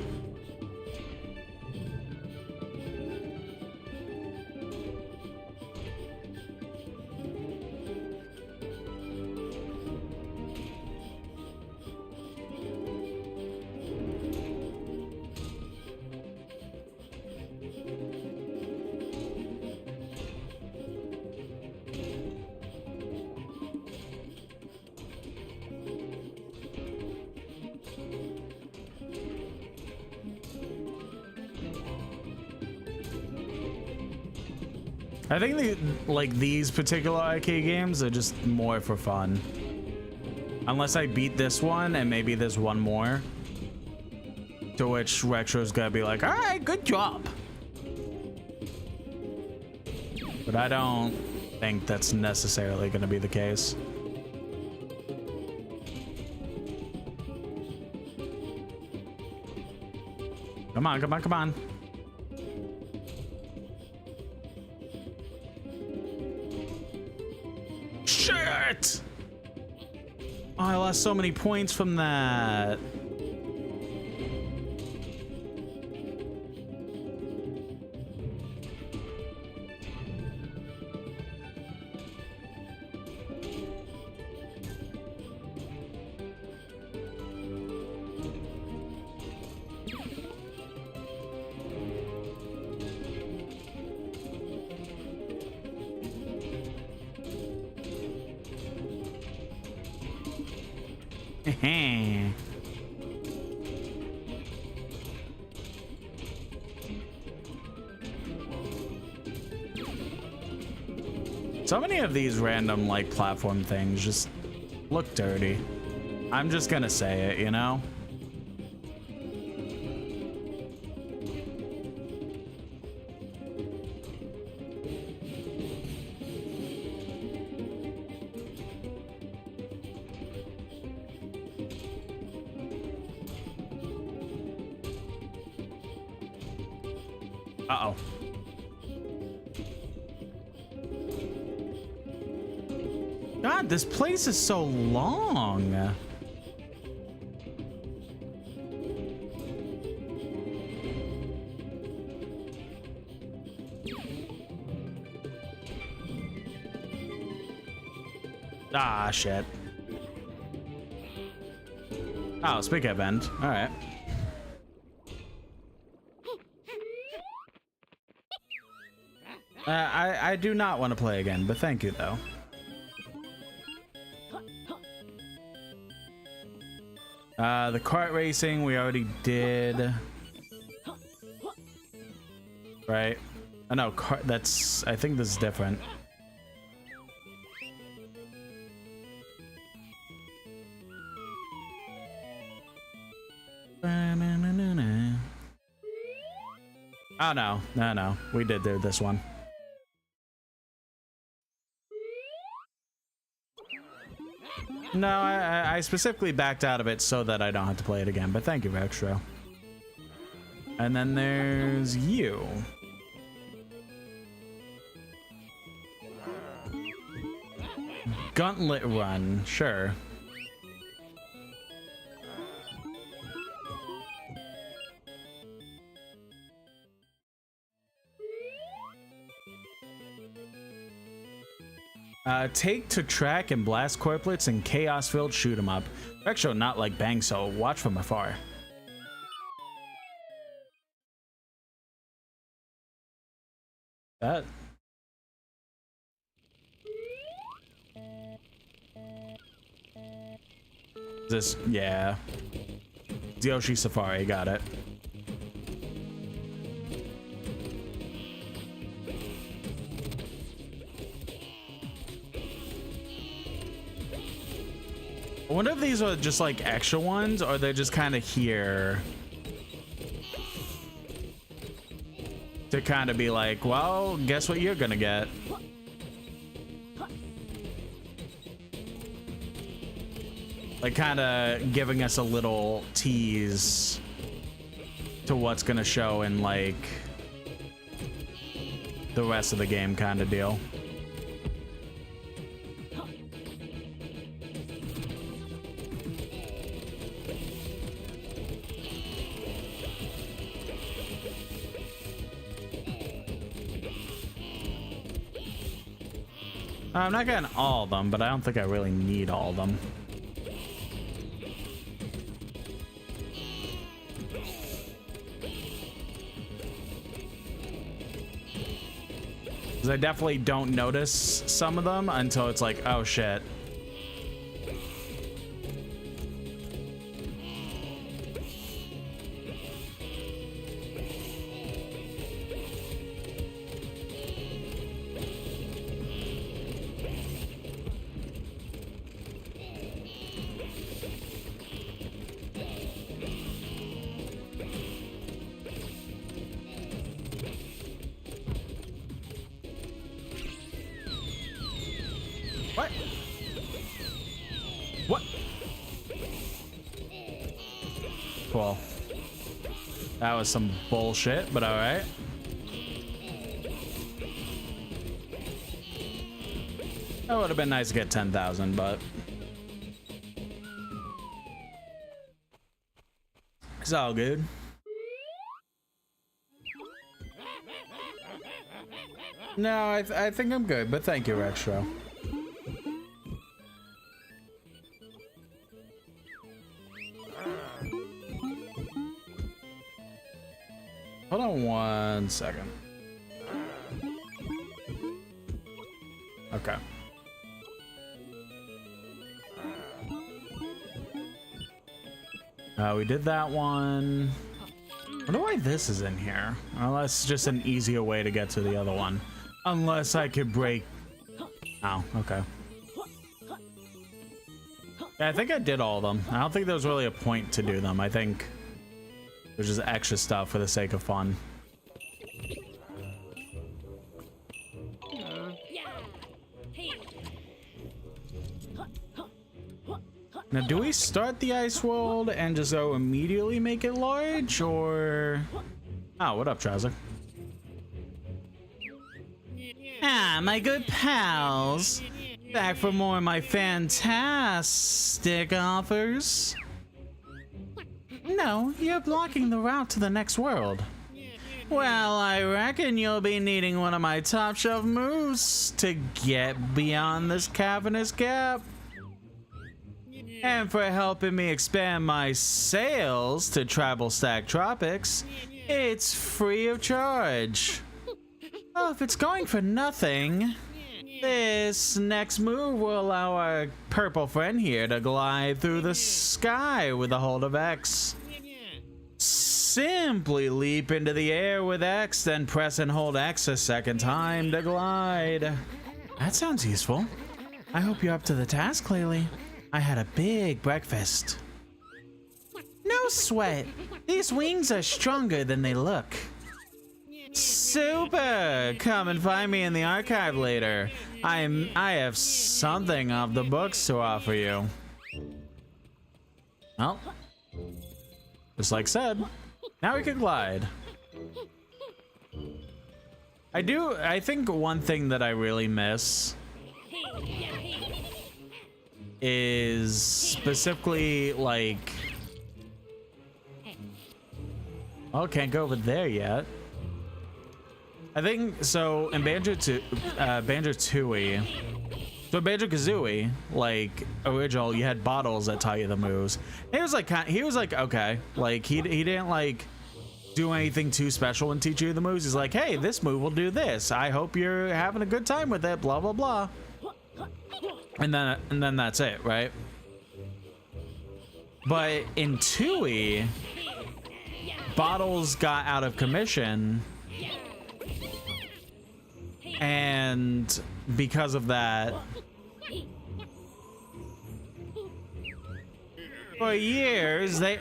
I think these particular arcade games are just more for fun. Unless I beat this one and maybe there's one more. To which Retro's gonna be like, alright, good job. But I don't think that's necessarily gonna be the case. Come on, come on, come on. Shit! Oh, I lost so many points from that. So many of these random like platform things just look dirty. I'm just gonna say it, you know? Uh-oh. God, this place is so long. Ah, shit. Oh, speak of end. All right. I do not want to play again, but thank you, though. The kart racing we already did. Right? Oh, no, that's... I think this is different. Oh, no. We did do this one. No, I specifically backed out of it so that I don't have to play it again, but thank you, Rextro. And then there's you. Gauntlet run, sure. Take to track and blast corplets and chaos-filled shoot 'em up. Rextro not like bang, so watch from afar. That. This, yeah. Yoshi Safari, got it. I wonder if these are just like extra ones or they're just kind of here to kind of be like, well, guess what you're gonna get. Like kind of giving us a little tease to what's gonna show in like the rest of the game kind of deal. I'm not getting all of them, but I don't think I really need all of them. Because I definitely don't notice some of them until it's like, oh shit. What? What? Cool. That was some bullshit, but all right. That would have been nice to get 10,000, but it's all good. No, I think I'm good, but thank you, Rextro. Hold on 1 second. Okay. We did that one. I wonder why this is in here. Unless it's just an easier way to get to the other one. Unless I could break... Oh, okay. Yeah, I think I did all of them. I don't think there was really a point to do them. I think there's just extra stuff for the sake of fun. Now, do we start the ice world and just go immediately make it large, or... Oh, what up, Trouser? Ah, my good pals. Back for more of my fantastic offers. No, you're blocking the route to the next world. Well, I reckon you'll be needing one of my top shelf moves to get beyond this cavernous gap. And for helping me expand my sales to Tribal Stack Tropics, it's free of charge. Oh, if it's going for nothing, this next move will allow our purple friend here to glide through the sky with a hold of X. Simply leap into the air with X, then press and hold X a second time to glide. That sounds useful. I hope you're up to the task, Claylee. I had a big breakfast. No sweat. These wings are stronger than they look. Super! Come and find me in the archive later. I have something off the books to offer you. Well, just like said, now we can glide. I think one thing that I really miss is specifically like, oh, can't go over there yet. I think so in Banjo-Tooie, so Banjo-Kazooie, like original, you had bottles that taught you the moves. He was like okay, like he didn't like do anything too special and teach you the moves. He's like, hey, this move will do this. I hope you're having a good time with it. Blah blah blah. And then that's it, right? But in Tooie, bottles got out of commission. And because of that, for years they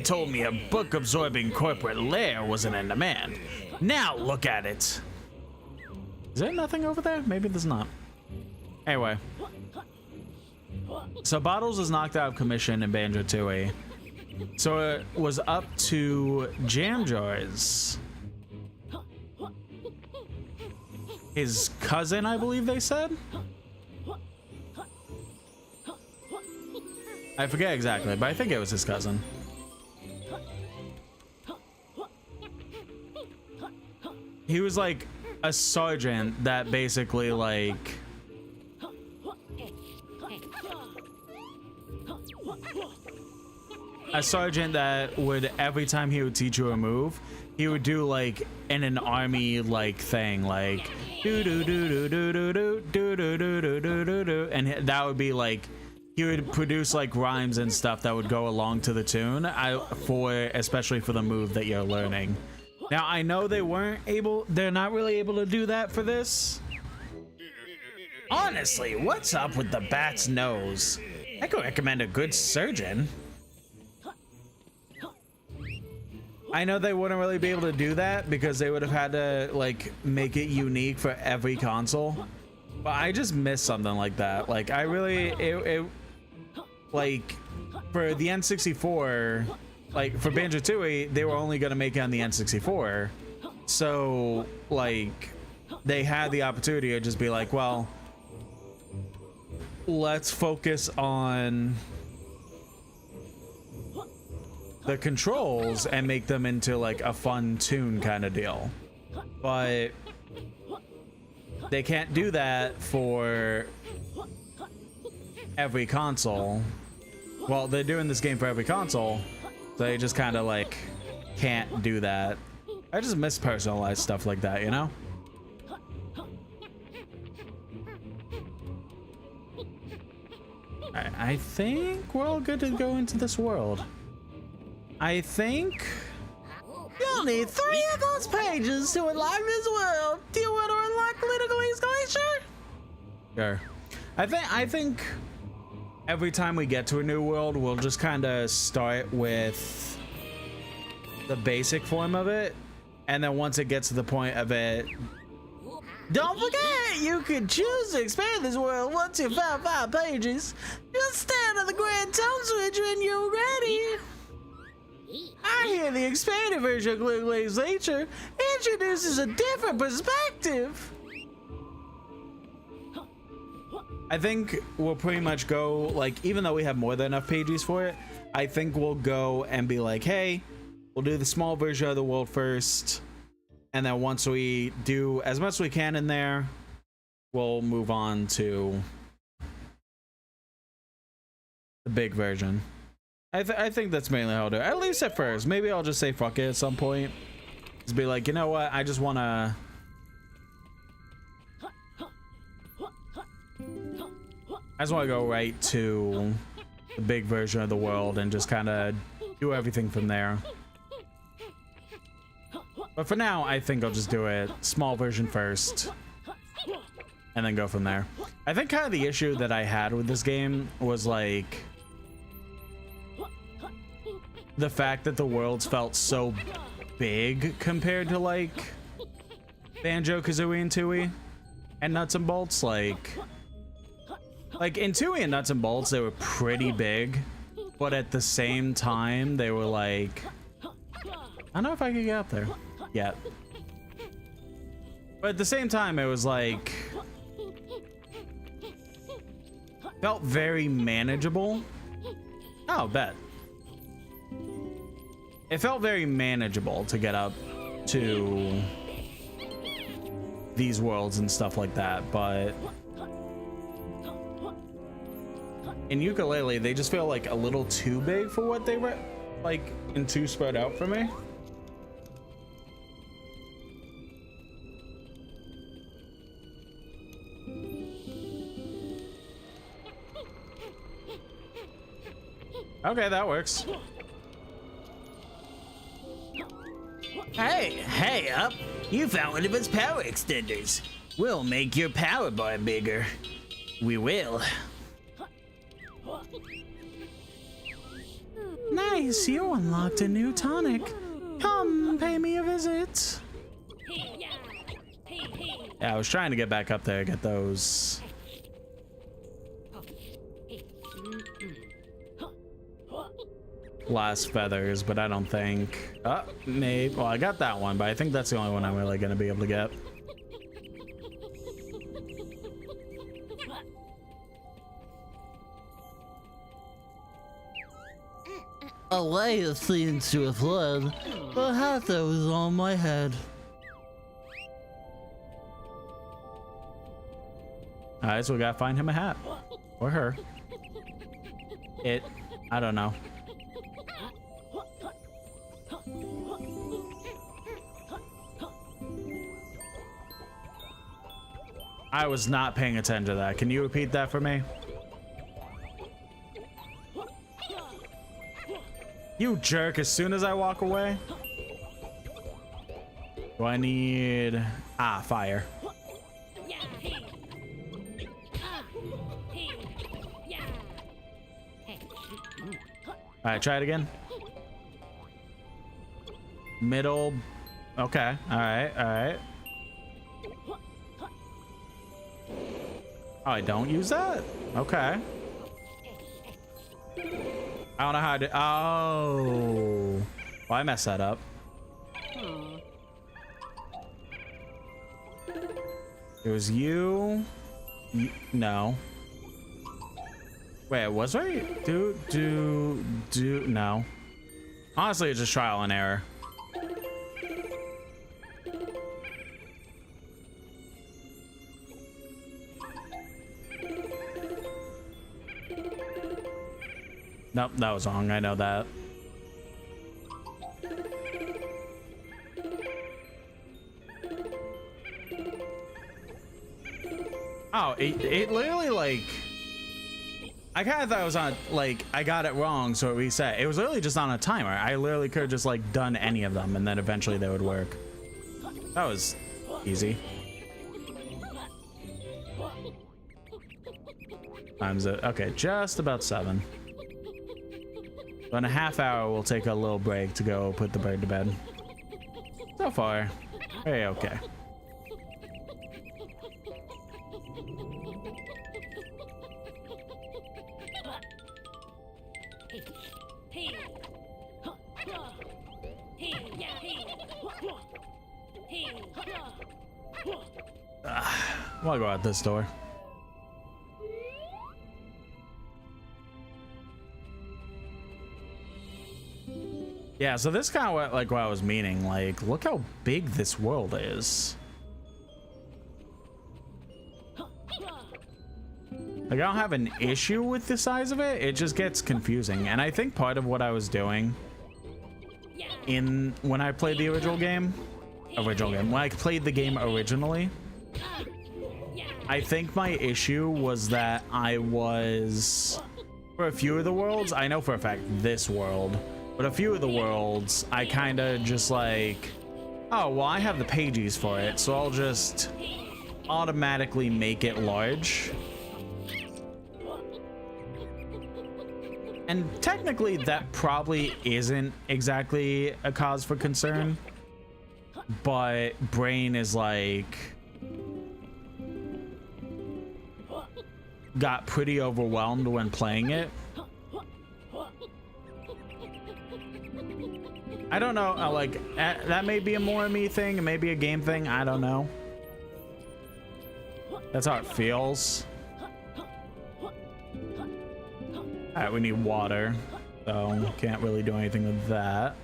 told me a book-absorbing corporate lair wasn't in demand. Now look at it. Is there nothing over there? Maybe there's not. Anyway, so bottles was knocked out of commission in Banjo-Tooie, so it was up to Jamjoys. His cousin, I believe they said? I forget exactly, but I think it was his cousin. He was like a sergeant that basically like a sergeant that would, every time he would teach you a move, he would do like in an army like thing, like do do do do do do do do do do do do do, and that would be like he would produce like rhymes and stuff that would go along to the tune, especially for the move that you're learning. Now I know they're not really able to do that for this. Honestly, what's up with the bat's nose? I could recommend a good surgeon. I know they wouldn't really be able to do that because they would have had to like make it unique for every console, but I just miss something like that. Like I really, like for the N64, like for Banjo-Tooie, they were only gonna make it on the N64, so like they had the opportunity to just be like, well, let's focus on the controls and make them into like a fun tune kind of deal. But they can't do that for every console. Well, they're doing this game for every console, so they just kind of like can't do that. I just miss personalized stuff like that, you know? I think we're all good to go into this world. I think you'll need 3 of those pages to unlock this world. Do you want to unlock political escalation? Sure. I think every time we get to a new world, we'll just kind of start with the basic form of it, and then once it gets to the point of it, don't forget, you can choose to expand this world once you've found 5 pages. Just stand on the Grand Town Switch when you're ready. I hear the expanded version of Glitch Nature introduces a different perspective. I think we'll pretty much go, like, even though we have more than enough pages for it, I think we'll go and be like, hey, we'll do the small version of the world first, and then once we do as much as we can in there, we'll move on to the big version. I think that's mainly how I'll do it. At least at first. Maybe I'll just say fuck it at some point. Just be like, you know what? I just want to... go right to the big version of the world and just kind of do everything from there. But for now, I think I'll just do it small version first and then go from there. I think kind of the issue that I had with this game was like the fact that the worlds felt so big compared to like Banjo-Kazooie and Tooie and Nuts and Bolts. Like in Tooie and Nuts and Bolts, they were pretty big, but at the same time, they were like, I don't know if I could get up there yet. But at the same time, it was like, felt very manageable. Oh, bet. It felt very manageable to get up to these worlds and stuff like that, but in Yooka-Laylee, they just feel like a little too big for what they were like and too spread out for me. Okay, that works. Hey up! You found one of its power extenders. We'll make your power bar bigger. We will. Nice, you unlocked a new tonic. Come pay me a visit. Yeah, I was trying to get back up there, get those. Last feathers, but I don't think. Maybe. Well, I got that one, but I think that's the only one I'm really going to be able to get. A light seems to have fled. The hat that was on my head. Alright, so we gotta find him a hat. Or her. It. I don't know. I was not paying attention to that. Can you repeat that for me? You jerk, as soon as I walk away. Do I need... fire. Alright, try it again. Middle. Okay, alright. Oh, I don't use that? Okay. I don't know how to. Oh. Well, I messed that up. It was you. No. Wait, was I? No. Honestly, it's just trial and error. Nope, that was wrong. I know that. Oh, it literally, like... I kind of thought it was on, like, I got it wrong, so it reset. It was literally just on a timer. I literally could have just, like, done any of them, and then eventually they would work. That was easy. Times it. Okay, just about 7. So in a half hour, we'll take a little break to go put the bird to bed. So far, very okay. I'll go out this door. Yeah, so this is kind of what I was meaning. Like, look how big this world is. Like, I don't have an issue with the size of it. It just gets confusing. And I think part of what I was doing when I played the when I played the game originally, I think my issue was that I was, for a few of the worlds, I know for a fact this world, but a few of the worlds, I kind of just like, oh, well, I have the pages for it, so I'll just automatically make it large. And technically, that probably isn't exactly a cause for concern, but Brain is like, got pretty overwhelmed when playing it. I don't know, like, that may be a more me thing, it may be a game thing, I don't know. That's how it feels. Alright, we need water, so can't really do anything with that.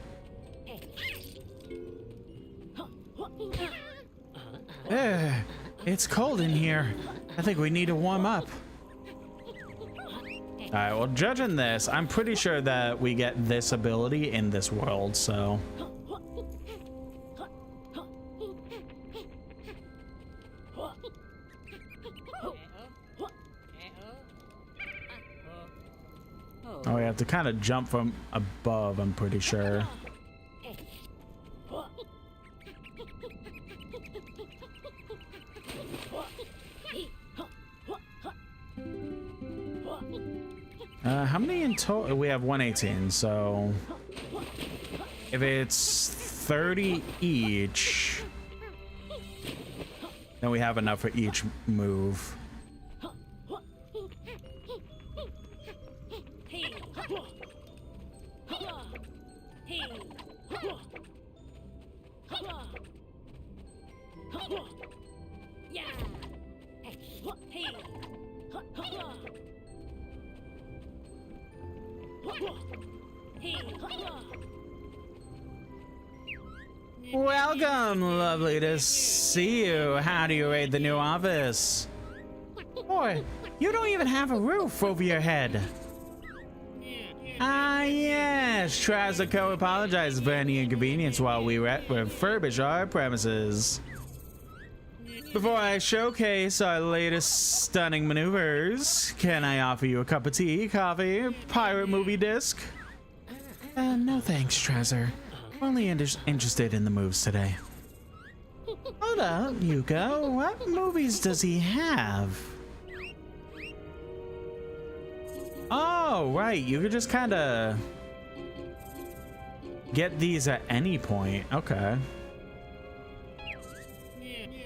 It's cold in here. I think we need to warm up. Alright, well, judging this, I'm pretty sure that we get this ability in this world, so... Oh, we have to kind of jump from above, I'm pretty sure. How many in total? We have 118, so if it's 30 each, then we have enough for each move. Welcome, lovely to see you. How do you rate the new office? Boy, you don't even have a roof over your head. Ah, yes. Trazaco apologizes for any inconvenience while we refurbish our premises. Before I showcase our latest stunning maneuvers, can I offer you a cup of tea, coffee, pirate movie disc? No thanks, Trazer. Only interested in the moves today. Hold up, Yuko. What movies does he have? Oh, right. You could just kind of get these at any point. Okay.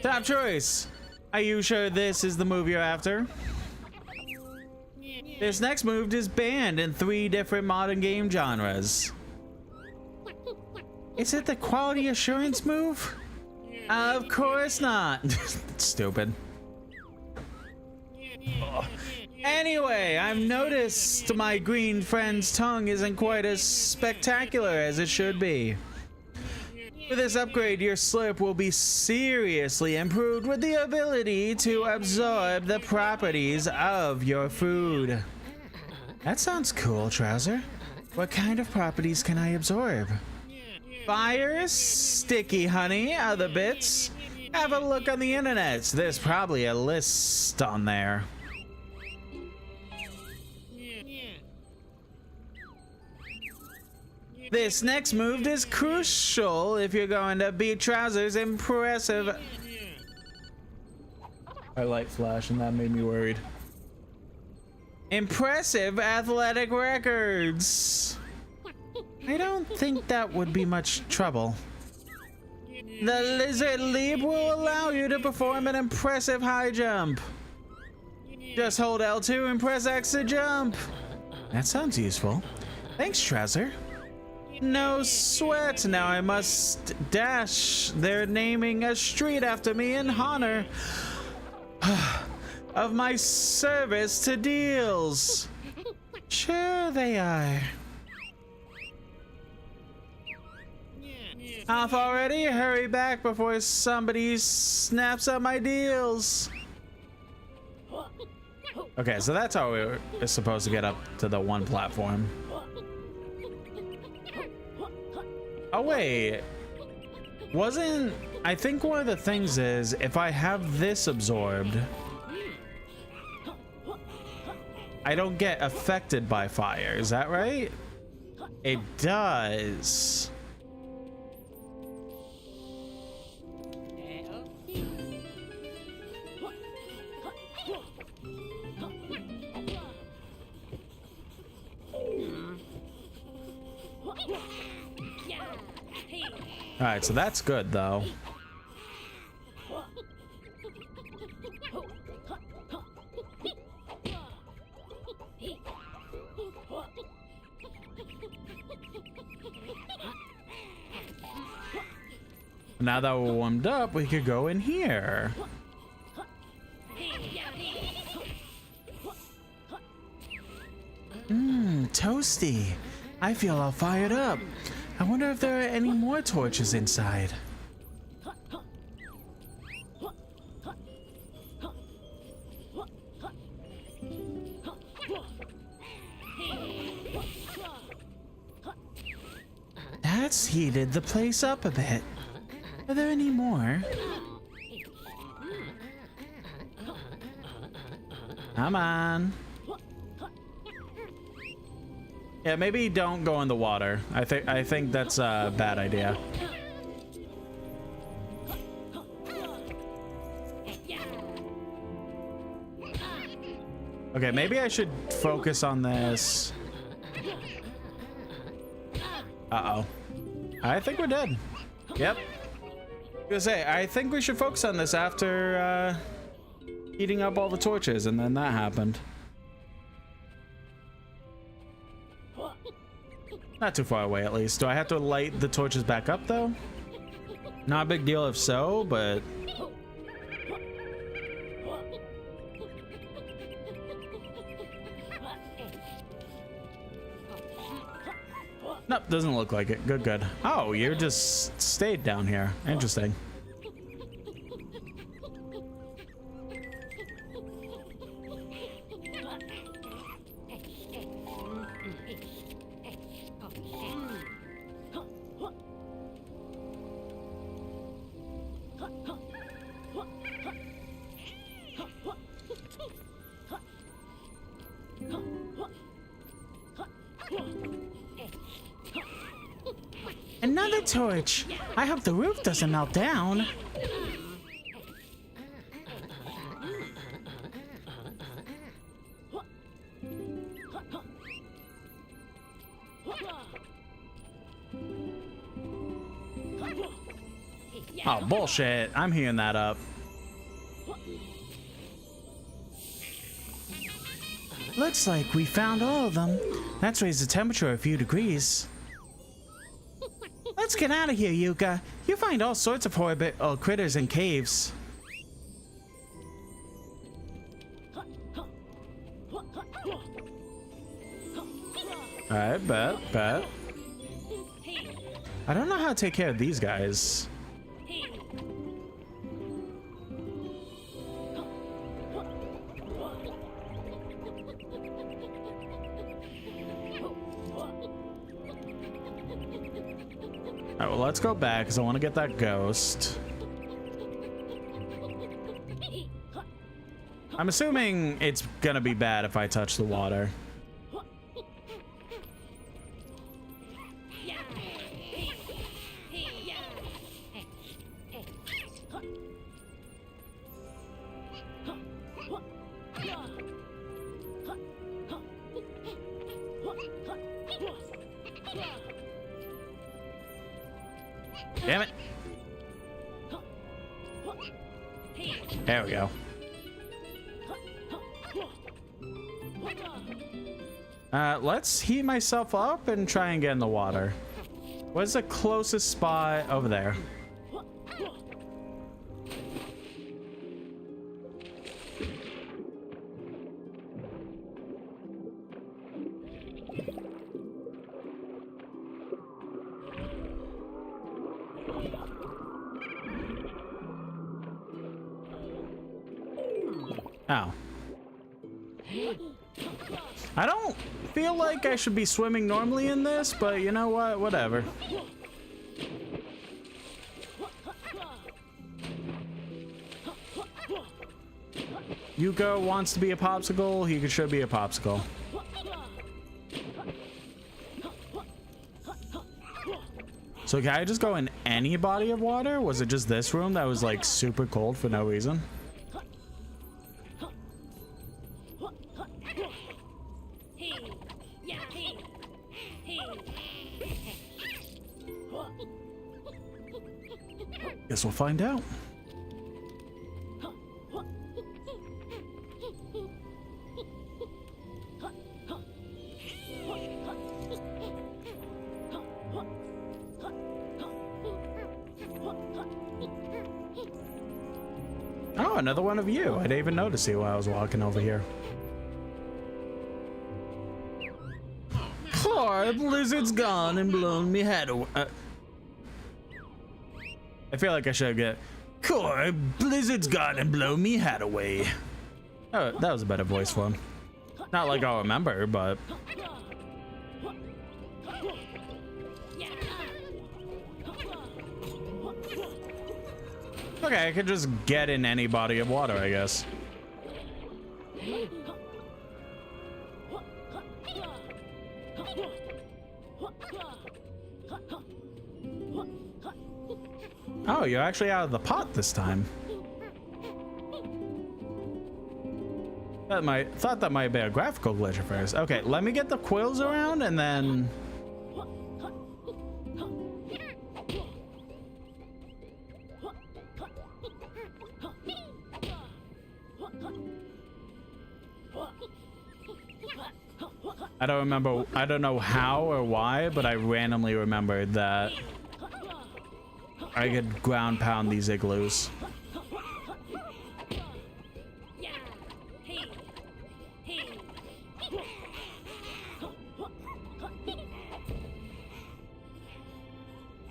Top choice. Are you sure this is the move you're after? This next move is banned in 3 different modern game genres. Is it the quality assurance move? Of course not. Stupid. Anyway, I've noticed my green friend's tongue isn't quite as spectacular as it should be. With this upgrade, your slurp will be seriously improved with the ability to absorb the properties of your food. That sounds cool, Trouser. What kind of properties can I absorb? Fire, sticky honey, other bits. Have a look on the internet. There's probably a list on there. This next move is crucial if you're going to beat Trousers' impressive... I like Flash and that made me worried. Impressive athletic records. I don't think that would be much trouble. The Lizard Leap will allow you to perform an impressive high jump. Just hold L2 and press X to jump. That sounds useful. Thanks, Trouser. No sweat. Now I must dash. They're naming a street after me in honor of my service to Deals. Sure they are. Off already? Hurry back before somebody snaps up my deals. Okay, so that's how we're supposed to get up to the one platform. Oh wait, I think one of the things is if I have this absorbed, I don't get affected by fire. Is that right? It does. All right, so that's good though. Now that we're warmed up, we could go in here. Toasty. I feel all fired up. I wonder if there are any more torches inside. That's heated the place up a bit. Are there any more? Come on. Yeah, maybe don't go in the water. I think that's a bad idea. Okay, maybe I should focus on this. Uh-oh. I think we're dead. Yep. I was gonna say, I think we should focus on this after heating up all the torches, and then that happened. Not too far away, at least. Do I have to light the torches back up, though? Not a big deal if so, but... Nope, doesn't look like it. Good, good. Oh, you just stayed down here. Interesting. Another torch. I hope the roof doesn't melt down. Oh, bullshit. I'm heating that up. Looks like we found all of them. That's raised the temperature a few degrees. Let's get out of here, Yuka. You find all sorts of horrible critters in caves. Alright, bet. I don't know how to take care of these guys. Alright, well, let's go back because I want to get that ghost. I'm assuming it's gonna be bad if I touch the water. Damn it. There we go. Let's heat myself up and try and get in the water. What's the closest spot over there? Oh. I don't feel like I should be swimming normally in this, but you know what? Whatever. Yuko wants to be a popsicle. He should be a popsicle. So can I just go in any body of water? Was it just this room that was like super cold for no reason? Guess we'll find out. Oh, another one of you. I didn't even notice you while I was walking over here. Poor blizzard's gone and blown me head away. I feel like I should get Core blizzard's gone and blown me head away. Oh, that was a better voice for him. Not like I'll remember, but okay, I could just get in any body of water, I guess. Oh, you're actually out of the pot this time. Thought that might be a graphical glitch at first. Okay, let me get the quills around and then. I don't remember. I don't know how or why, but I randomly remembered that I could ground pound these igloos.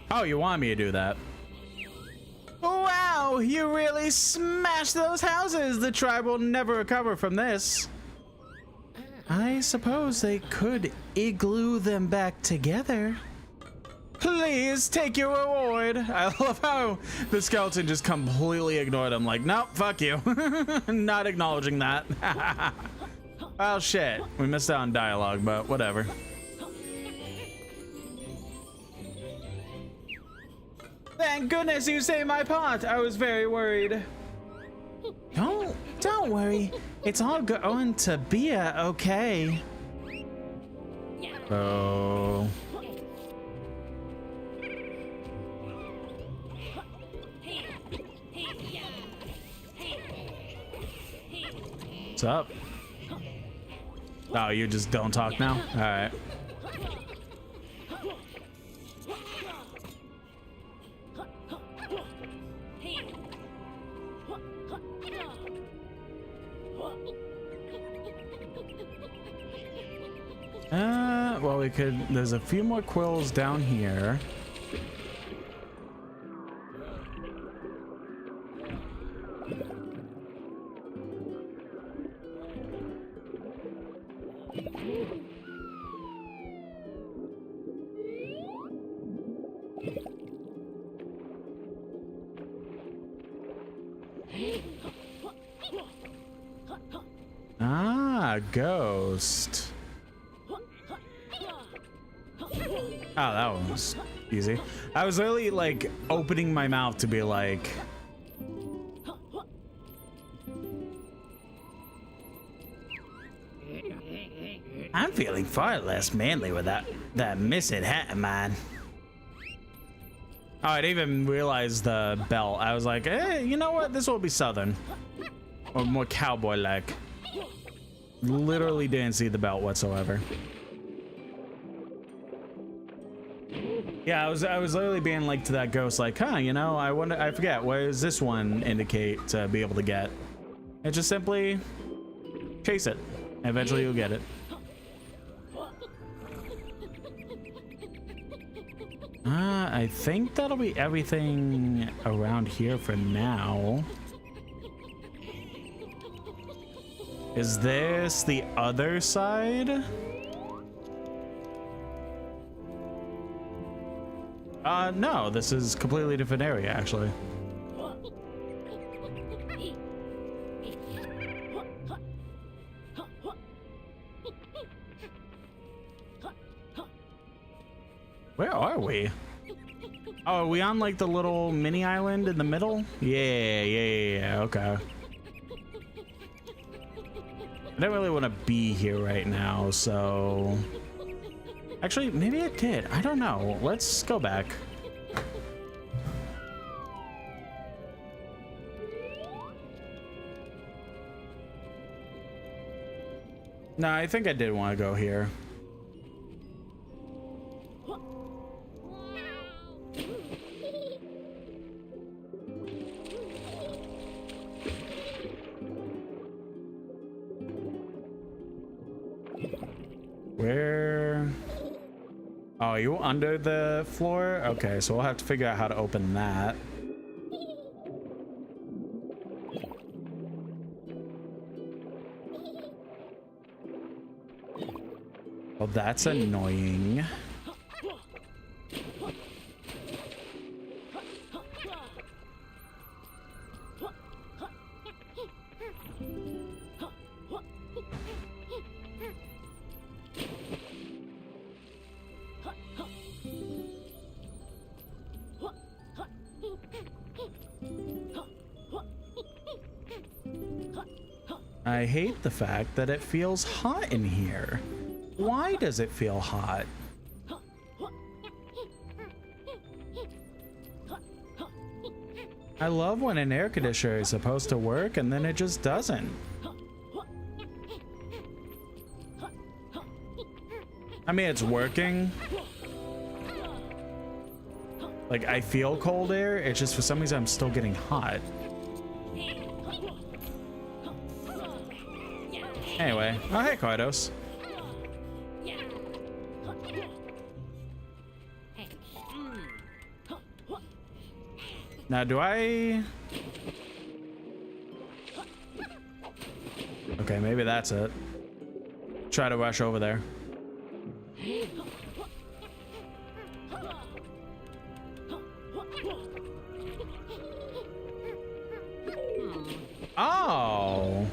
Oh, you want me to do that? Wow, you really smashed those houses. The tribe will never recover from this. I suppose they could igloo them back together. Please take your reward. I love how the skeleton just completely ignored him. Like, nope, fuck you. Not acknowledging that. Oh shit, we missed out on dialogue, but whatever. Thank goodness you saved my pot. I was very worried. Don't worry. It's all going to be okay. Oh. What's up? Oh, you just don't talk now? All right. Well, we could. There's a few more quills down here. Ah, ghost. Oh, that one was easy. I was literally like opening my mouth to be like, I'm feeling far less manly with that missing hat of mine. Oh, I didn't even realize the belt. I was like, hey, you know what? This will be southern or more cowboy-like. Literally didn't see the belt whatsoever. Yeah, I was literally being like to that ghost, like, huh, you know, I forget, what does this one indicate to be able to get? And just simply chase it. Eventually you'll get it. I think that'll be everything around here for now. Is this the other side? No, this is a completely different area, actually. Where are we? Oh, are we on like the little mini island in the middle? Yeah, okay. I don't really want to be here right now, so... Actually, maybe it did. I don't know. Let's go back. No, I think I did want to go here. Where? Oh, are you under the floor? Okay, so we'll have to figure out how to open that. Oh, that's annoying. I hate the fact that it feels hot in here. Why does it feel hot? I love when an air conditioner is supposed to work and then it just doesn't. I mean, it's working. Like, I feel cold air, it's just for some reason I'm still getting hot. Anyway, oh hey Cardos. Now do I... Okay, maybe that's it. Try to rush over there. Oh!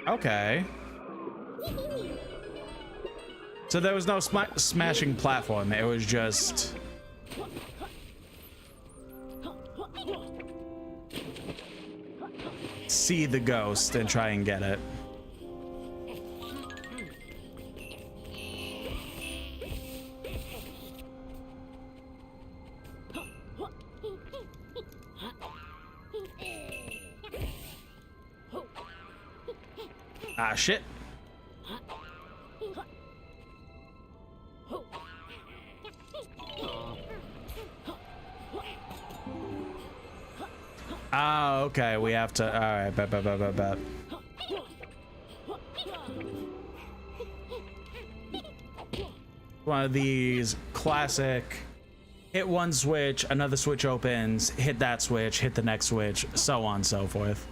Okay. So there was no smashing platform, it was just... see the ghost and try and get it. Ah, shit. Ah, okay, we have to... Alright, bet. One of these classic... Hit one switch, another switch opens, hit that switch, hit the next switch, so on and so forth.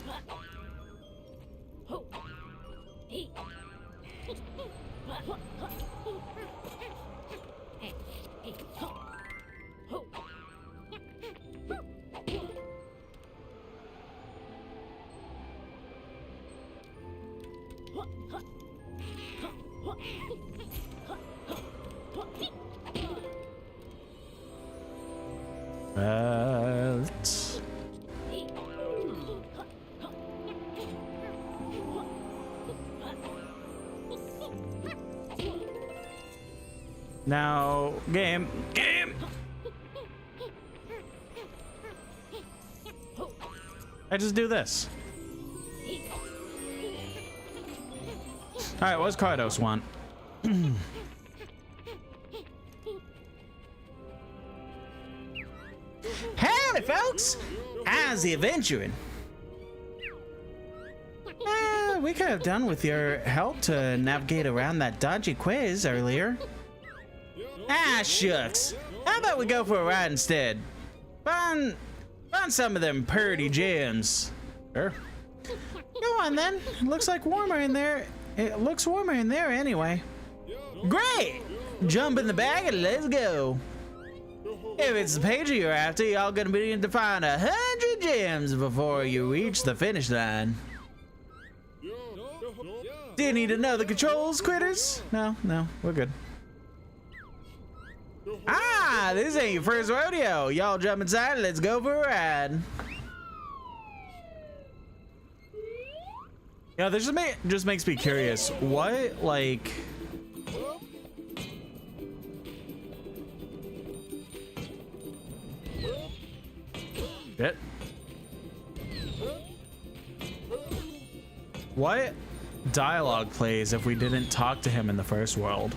Now, game. I just do this. All right, what's Cardos want? Howdy, folks. How's the adventuring? We could have done with your help to navigate around that dodgy quiz earlier. Ah, shucks. How about we go for a ride instead? Fun Found some of them purty gems. Sure. Go on then. Looks like warmer in there. It looks warmer in there anyway. Great! Jump in the bag and let's go. If it's the pager you're after, y'all gonna be needing to find 100 gems before you reach the finish line. Do you need to know the controls, critters? No, we're good. Ah, this ain't your first rodeo. Y'all jump inside and let's go for a ride. Yeah, this just makes me curious. What, like... Shit. What dialogue plays if we didn't talk to him in the first world?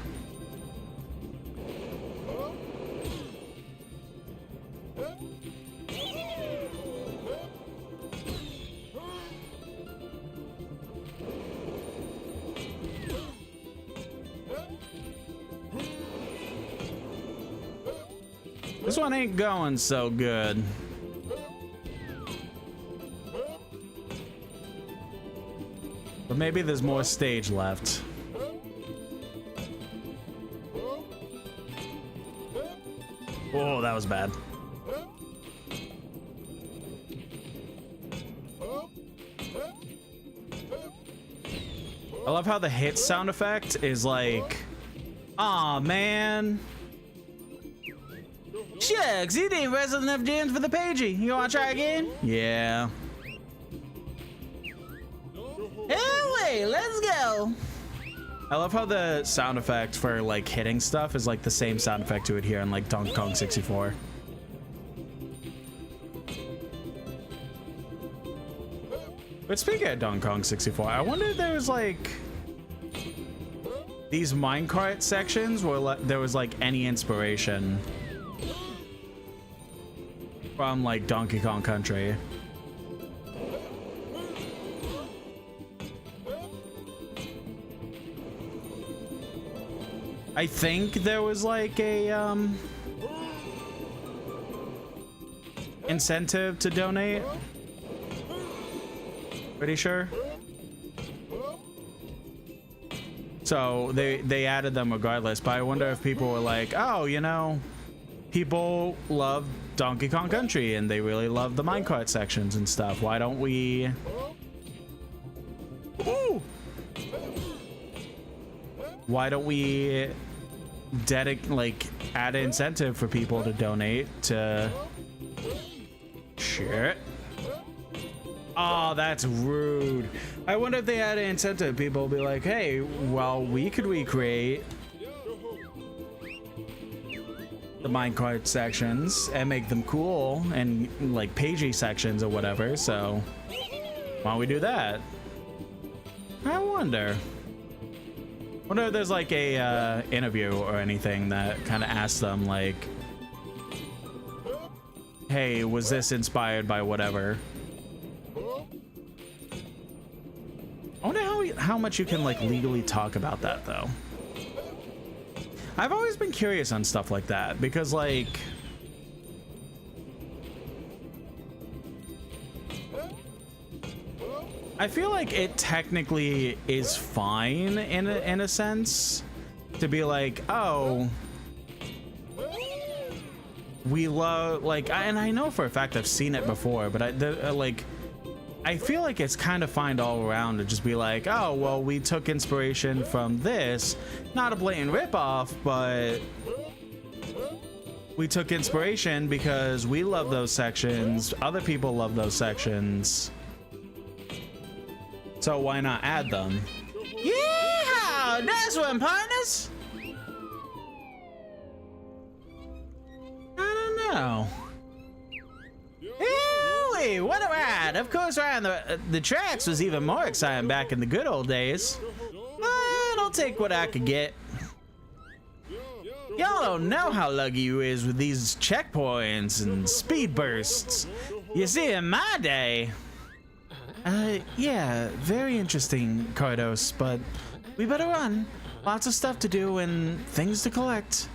This one ain't going so good. But maybe there's more stage left. Oh, that was bad. I love how the hit sound effect is like, aw, man. Shucks, you didn't wrestle enough gems for the pagey. You wanna try again? Yeah. Anyway, let's go. I love how the sound effect for like hitting stuff is like the same sound effect you would hear on like Donkey Kong 64. But speaking of Donkey Kong 64, I wonder if there was like these minecart sections where there was like any inspiration from like Donkey Kong Country. I think there was like a incentive to donate. Pretty sure. So they added them regardless, but I wonder if people were like, oh, you know, people love Donkey Kong Country and they really love the minecart sections and stuff. Why don't we... Ooh! Why don't we add an incentive for people to donate to... Shit. Oh, that's rude. I wonder if they had an incentive. People will be like, hey, well, we could recreate the minecart sections and make them cool and like pagey sections or whatever. So why don't we do that? I wonder if there's like a interview or anything that kind of asks them like, hey, was this inspired by whatever? I wonder how much you can like legally talk about that though. I've always been curious on stuff like that because like I feel like it technically is fine in a sense to be like, oh, we love like, and I know for a fact I've seen it before, but I feel like it's kind of fine all around to just be like, oh, well, we took inspiration from this, not a blatant ripoff, but we took inspiration because we love those sections, other people love those sections, so why not add them? Yeah, nice one, partners. I don't know. Hey, what a ride! Of course, riding the tracks was even more exciting back in the good old days. But I'll take what I could get. Y'all don't know how lucky you is with these checkpoints and speed bursts. You see, in my day... Yeah, very interesting, Cardos, but we better run. Lots of stuff to do and things to collect.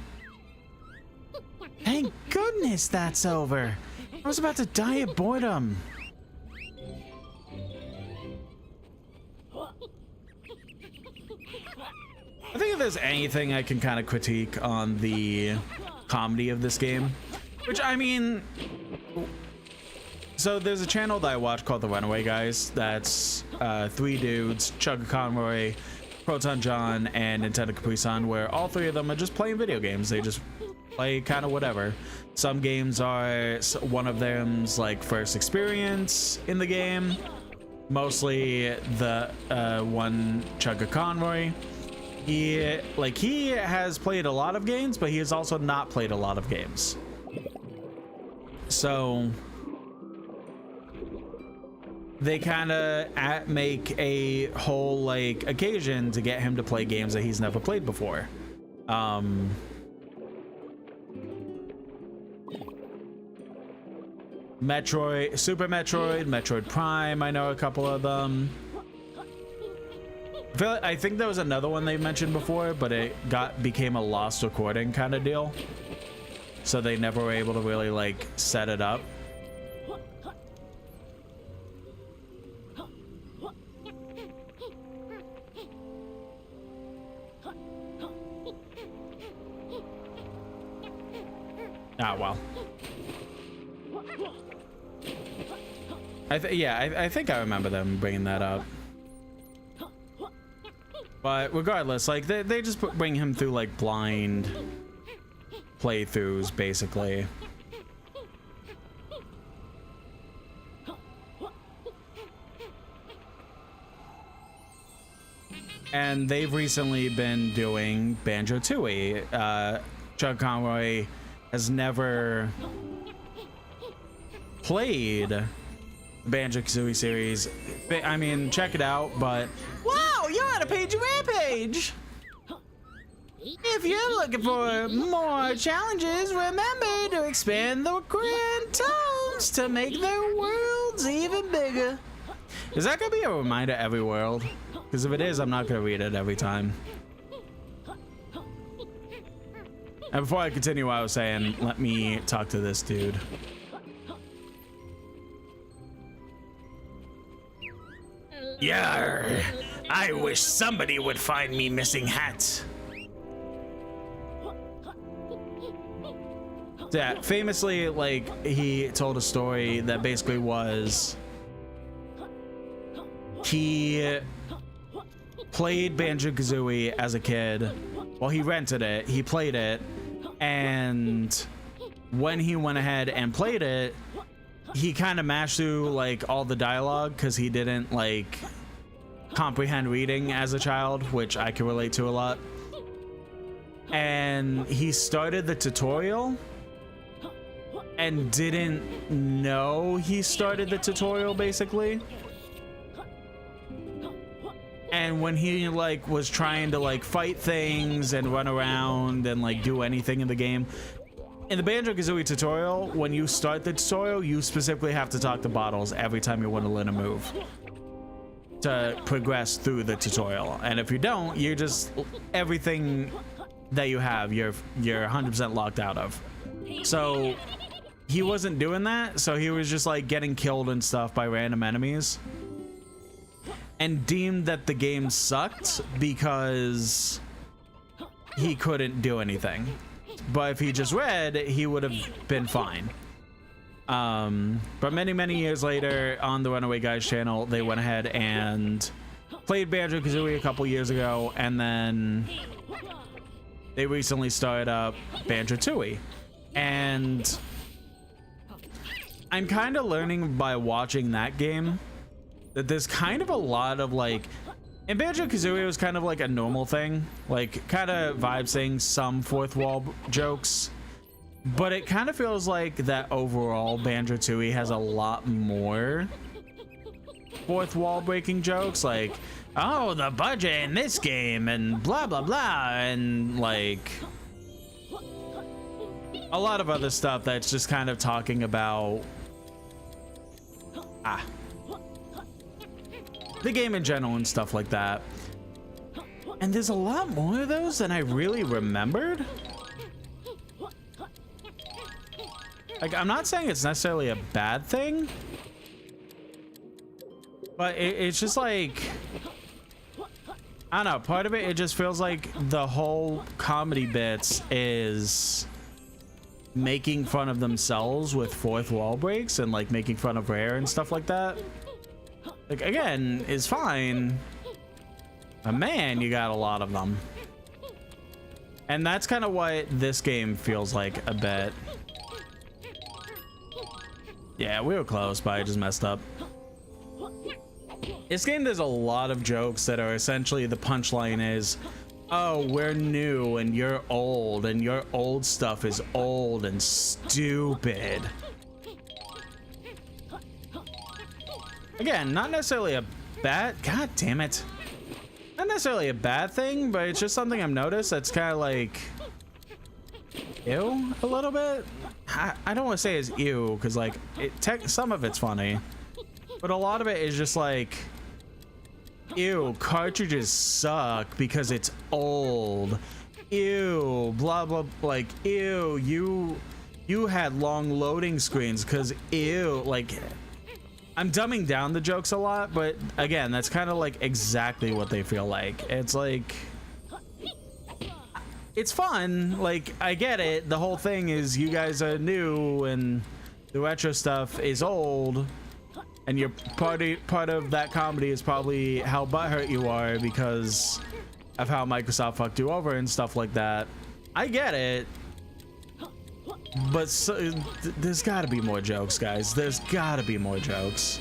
Thank goodness that's over. I was about to die of boredom. I think if there's anything I can kind of critique on the comedy of this game, which I mean, so there's a channel that I watch called The Runaway Guys. That's 3 dudes, Chugga Conroy, Proton John, and Nintendo Capri-san, where all 3 of them are just playing video games. They just play kind of whatever. Some games are, one of them's like first experience in the game. Mostly the one, Chugga Conroy. He has played a lot of games, but he has also not played a lot of games. So they kind of make a whole like occasion to get him to play games that he's never played before. Metroid, Super Metroid, Metroid Prime, I know a couple of them. I think there was another one they mentioned before, but it became a lost recording kind of deal. So they never were able to really like set it up. Ah, well. I think I remember them bringing that up. But regardless, like they just bring him through like blind playthroughs, basically. And they've recently been doing Banjo-Tooie. Chugga Conroy has never played Banjo-Kazooie series. I mean, check it out, but wow, you're on a page rampage. If you're looking for more challenges, remember to expand the grand tones to make their worlds even bigger. Is that gonna be a reminder every world? Because if it is, I'm not gonna read it every time. And before I continue what I was saying, let me talk to this dude. Yarr! I wish somebody would find me missing hats. Yeah, famously, like, he told a story that basically was he played Banjo-Kazooie as a kid. Well, he rented it, he played it, and when he went ahead and played it, he kind of mashed through like all the dialogue because he didn't like comprehend reading as a child, which I can relate to a lot. And he started the tutorial and didn't know he started the tutorial, basically. And when he like was trying to like fight things and run around and like do anything in the game, in the Banjo-Kazooie tutorial, when you start the tutorial, you specifically have to talk to Bottles every time you want to learn a move to progress through the tutorial. And if you don't, you're just, everything that you have, you're 100% locked out of. So he wasn't doing that, so he was just like getting killed and stuff by random enemies, and deemed that the game sucked because he couldn't do anything. But if he just read, he would have been fine. But many years later, on the Runaway Guys channel, they went ahead and played Banjo-Kazooie a couple years ago, and then they recently started up Banjo-Tooie. And I'm kind of learning by watching that game that there's kind of a lot of like, in Banjo-Kazooie, it was kind of like a normal thing, like kind of vibe saying some fourth wall jokes, but it kind of feels like that overall Banjo-Tooie has a lot more fourth wall breaking jokes, like, oh, the budget in this game and blah blah blah, and like a lot of other stuff that's just kind of talking about the game in general and stuff like that. And there's a lot more of those than I really remembered. like, I'm not saying it's necessarily a bad thing, but it's just like, I don't know, part of it just feels like the whole comedy bits is making fun of themselves with fourth wall breaks and like making fun of Rare and stuff like that. Like, again, is fine, but man, you got a lot of them. And that's kind of what this game feels like a bit. Yeah, we were close, but I just messed up. This game, there's a lot of jokes that are essentially the punchline is, oh, we're new and you're old and your old stuff is old and stupid. Again, not necessarily a bad, god damn it. Not necessarily a bad thing, but it's just something I've noticed that's kind of like, ew, a little bit. I don't want to say it's ew, because like, some of it's funny, but a lot of it is just like, ew, cartridges suck because it's old. Ew, blah, blah, like, ew, you had long loading screens because ew, like, I'm dumbing down the jokes a lot, but again, that's kind of like exactly what they feel like. It's like, it's fun. Like, I get it. The whole thing is you guys are new and the retro stuff is old. And your part of that comedy is probably how butthurt you are because of how Microsoft fucked you over and stuff like that. I get it. But there's got to be more jokes, guys. There's got to be more jokes.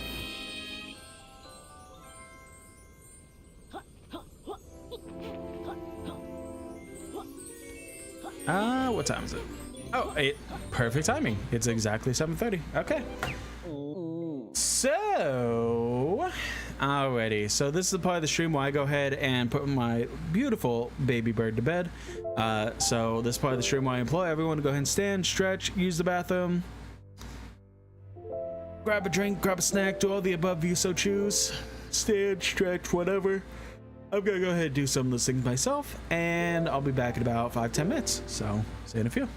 What time is it? Oh, perfect timing. It's exactly 7:30. Okay. So, alrighty. So this is the part of the stream where I go ahead and put my beautiful baby bird to bed. So this part of the stream where I implore everyone to go ahead and stand, stretch, use the bathroom, grab a drink, grab a snack, do all the above if you so choose. Stand, stretch, whatever. I'm gonna go ahead and do some of those things myself, and I'll be back in about 5-10 minutes. So, see you in a few.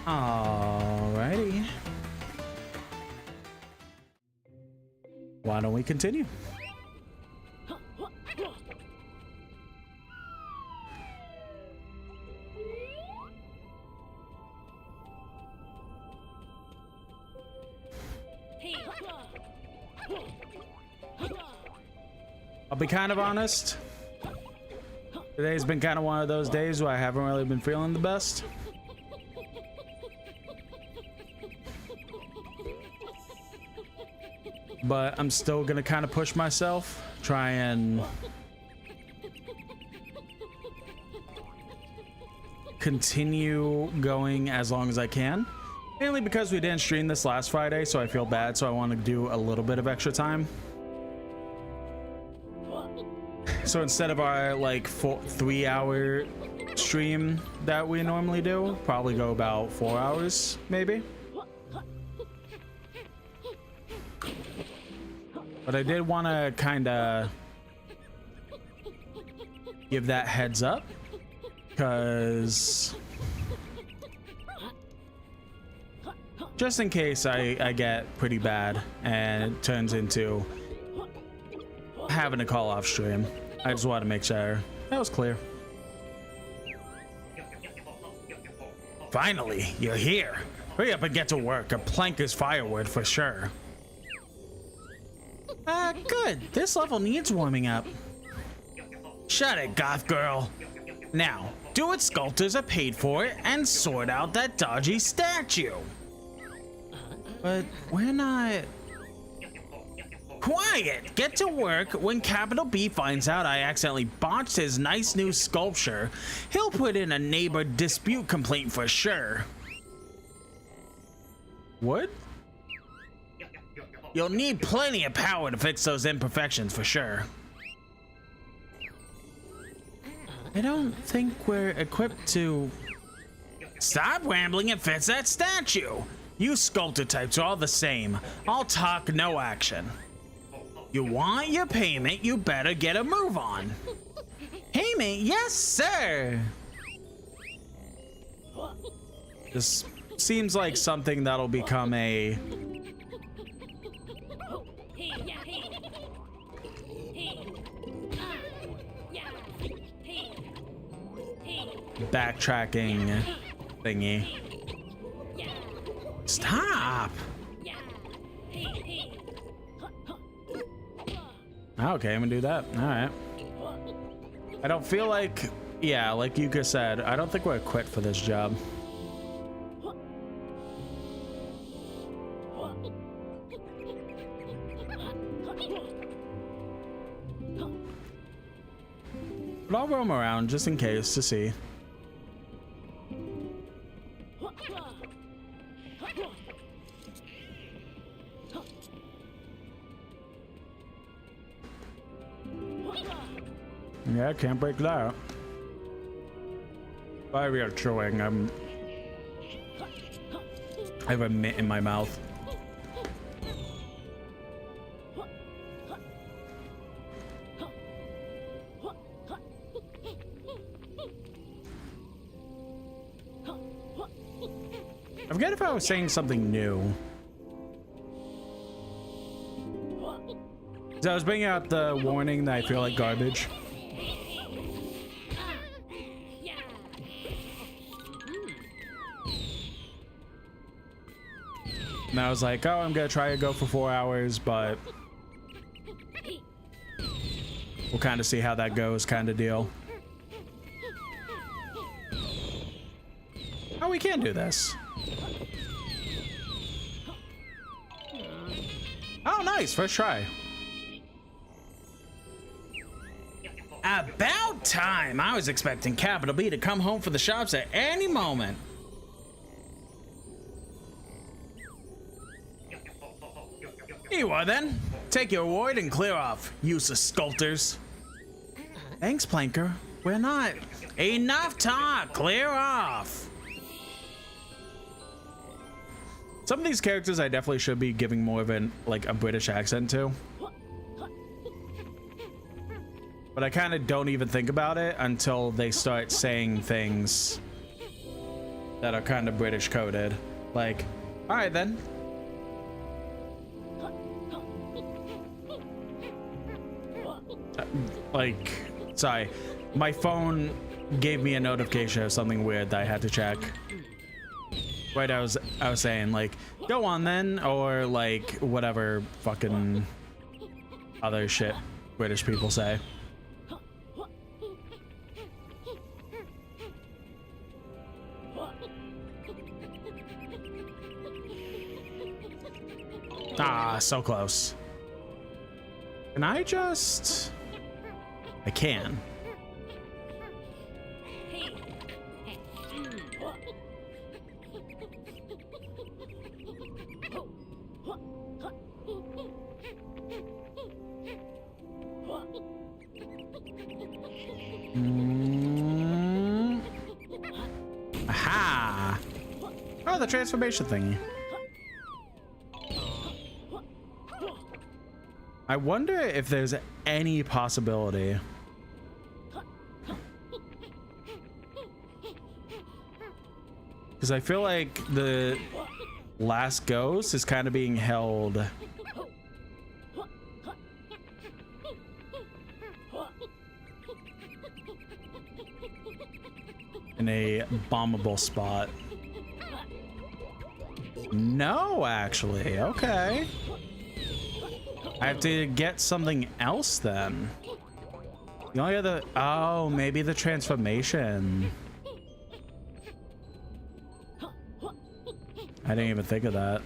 Alrighty. Why don't we continue? I'll be kind of honest. Today's been kind of one of those days where I haven't really been feeling the best. But I'm still gonna kind of push myself, try and continue going as long as I can. Mainly because we didn't stream this last Friday, so I feel bad, so I want to do a little bit of extra time. So instead of our like 3-hour stream that we normally do, probably go about 4 hours, maybe. But I did want to kind of give that heads up, because just in case I get pretty bad and it turns into having to call off stream, I just want to make sure that was clear. Finally, you're here. Hurry up and get to work. A plank is firewood for sure. Good. This level needs warming up. Shut it, goth girl. Now, do what sculptors are paid for and sort out that dodgy statue. But we're not... Quiet! Get to work. When Capital B finds out I accidentally botched his nice new sculpture, he'll put in a neighbor dispute complaint for sure. What? You'll need plenty of power to fix those imperfections for sure. I don't think we're equipped to... Stop rambling and fix that statue. You sculptor types are all the same. All talk, no action. You want your payment, you better get a move on. Payment? Yes, sir! This seems like something that'll become a backtracking thingy. Stop! Okay, I'm gonna do that. All right. I don't feel like, yeah, like Yuka said, I don't think we're equipped for this job. But I'll roam around just in case to see. Yeah, can't break that. I we are chewing. I have a mitt in my mouth. I forget if I was saying something new. So I was bringing out the warning that I feel like garbage. And I was like, oh, I'm gonna try to go for 4 hours, but we'll kind of see how that goes, kind of deal. Oh, we can do this. Oh, nice, first try. About time! I was expecting Capital B to come home for the shops at any moment. Here you are then. Take your award and clear off, useless sculptors. Thanks, Planker. We're not... Enough talk! Clear off! Some of these characters I definitely should be giving more of an, like, a British accent to. But I kind of don't even think about it until they start saying things that are kind of British coded. Like, all right then. Like, sorry, my phone gave me a notification of something weird that I had to check. Right, I was saying, like, go on then, or like whatever fucking other shit British people say. Ah, so close. Can I just... I can. Aha! Oh, the transformation thingy. I wonder if there's any possibility. Because I feel like the last ghost is kind of being held in a bombable spot. No, actually. Okay. I have to get something else then. The only other... Oh, maybe the transformation. I didn't even think of that.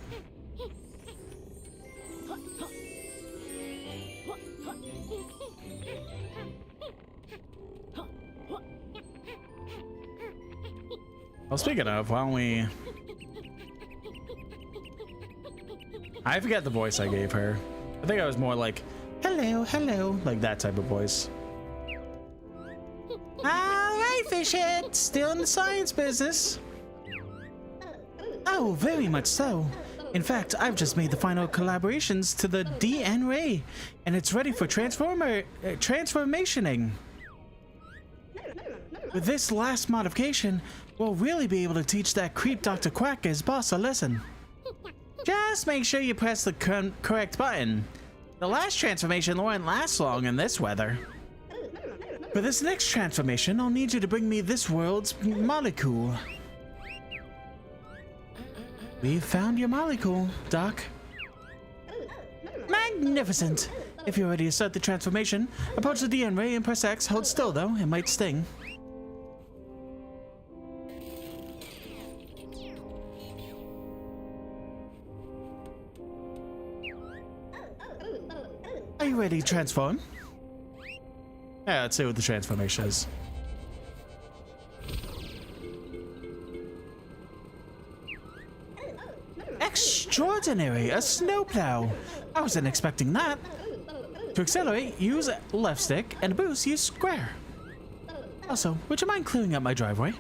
Well, speaking of, why don't we... I forget the voice I gave her. I think I was more like, hello, hello, like that type of voice. All right, Fishhead, still in the science business. Oh, very much so. In fact, I've just made the final collaborations to the DN Ray, and it's ready for transformationing. With this last modification, we'll really be able to teach that creep Dr. Quacker's boss a lesson. Just make sure you press the correct button. The last transformation won't last long in this weather. For this next transformation, I'll need you to bring me this world's molecule. We've found your molecule, Doc. Magnificent! If you're ready to start the transformation, approach the DN Ray and press X. Hold still, though. It might sting. Are you ready to transform? Yeah, let's see what the transformation is. Extraordinary! A snowplow! I wasn't expecting that. To accelerate, use left stick, and to boost, use square. Also, would you mind clearing up my driveway?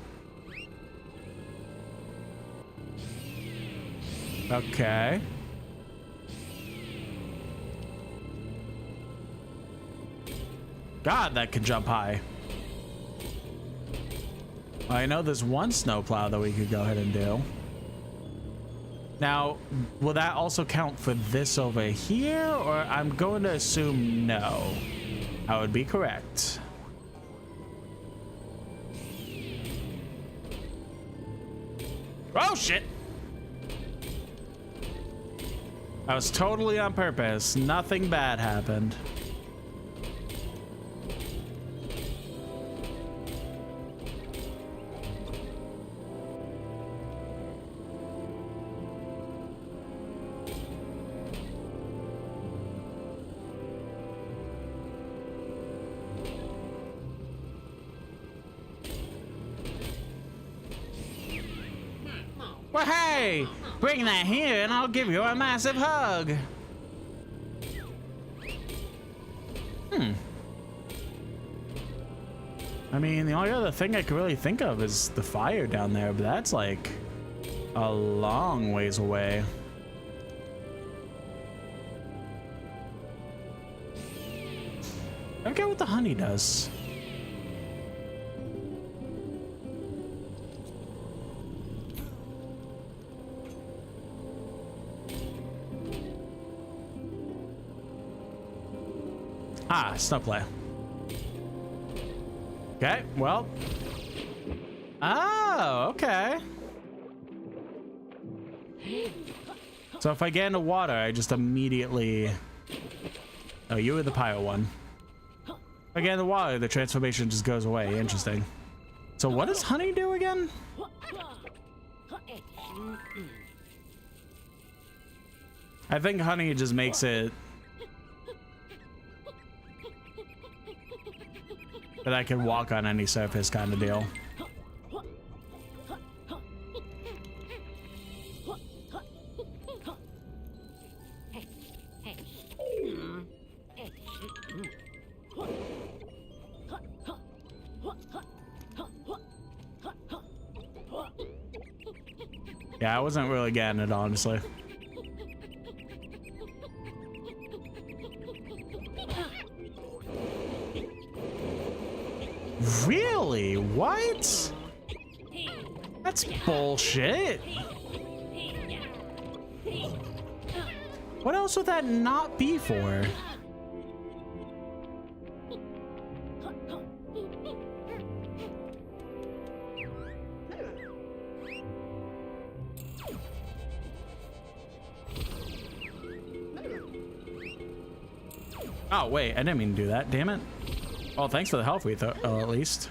Okay. God, that can jump high. I know there's one snowplow that we could go ahead and do. Now, will that also count for this over here, or I'm going to assume no? I would be correct. Oh, shit! That was totally on purpose. Nothing bad happened. Well, hey, bring that here and I'll give you a massive hug. I mean, the only other thing I could really think of is the fire down there, but that's like a long ways away. I forget what the honey does. Ah, snowplow. Okay, well. Oh, okay. So if I get into water, I just immediately... Oh, you were the pyro one. If I get in the water, the transformation just goes away. Interesting. So what does honey do again? I think honey just makes it that I can walk on any surface kind of deal. Yeah, I wasn't really getting it, honestly. Really? What? That's bullshit. What else would that not be for? Oh, wait, I didn't mean to do that. Damn it. Well, thanks for the health, at least.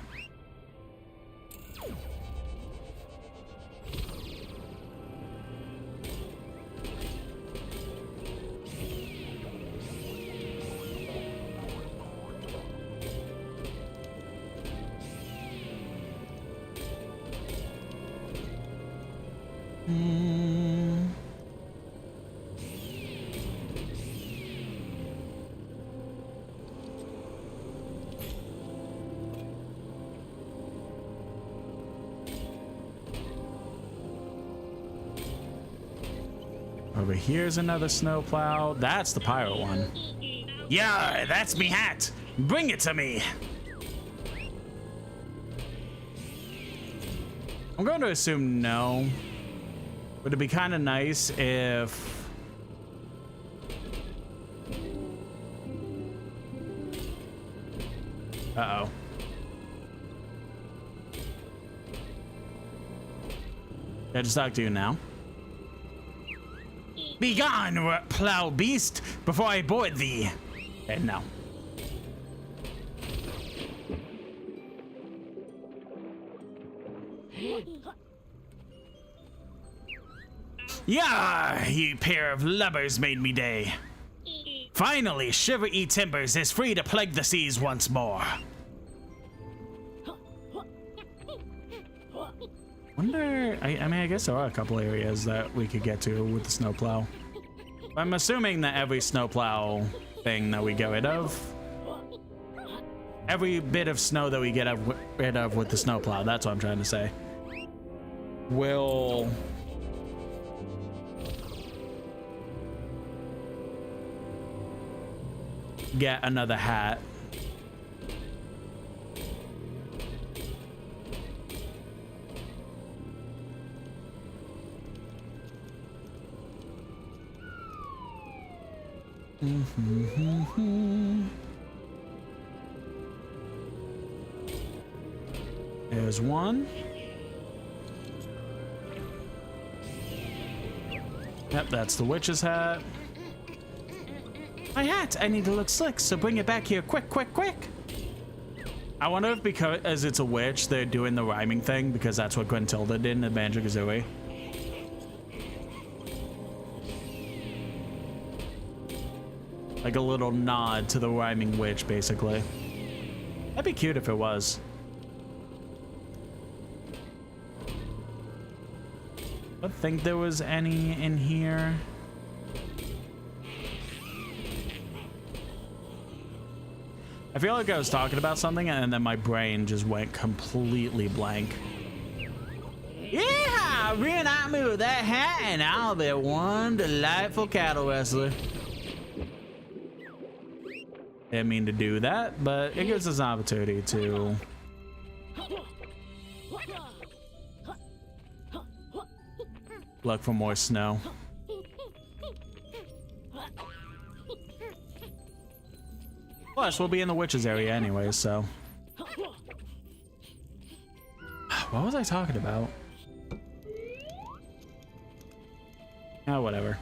Over here's another snowplow. That's the pirate one. Yeah, that's me hat. Bring it to me. I'm going to assume no. Would it be kind of nice if... Uh-oh. Can I just talk to you now? Be gone, plow beast, before I board thee. And no. Yah, you pair of lubbers made me day. Finally, Shiver E Timbers is free to plague the seas once more. Wonder, I mean, I guess there are a couple areas that we could get to with the snowplow. I'm assuming that every snowplow thing that we get rid of, every bit of snow that we get rid of with the snowplow, that's what I'm trying to say, will get another hat. There's one. Yep, that's the witch's hat. My hat! I need to look slick, so bring it back here quick, quick, quick! I wonder if because it's a witch, they're doing the rhyming thing, because that's what Gwentilda did in Banjo-Kazooie. Like a little nod to the rhyming witch, basically. That'd be cute if it was. I don't think there was any in here. I feel like I was talking about something and then my brain just went completely blank. Yeah, reunite me with that hat and I'll be one delightful cattle wrestler. Didn't mean to do that, but it gives us an opportunity to look for more snow. Plus, we'll be in the witch's area anyway, so. What was I talking about? Oh, whatever.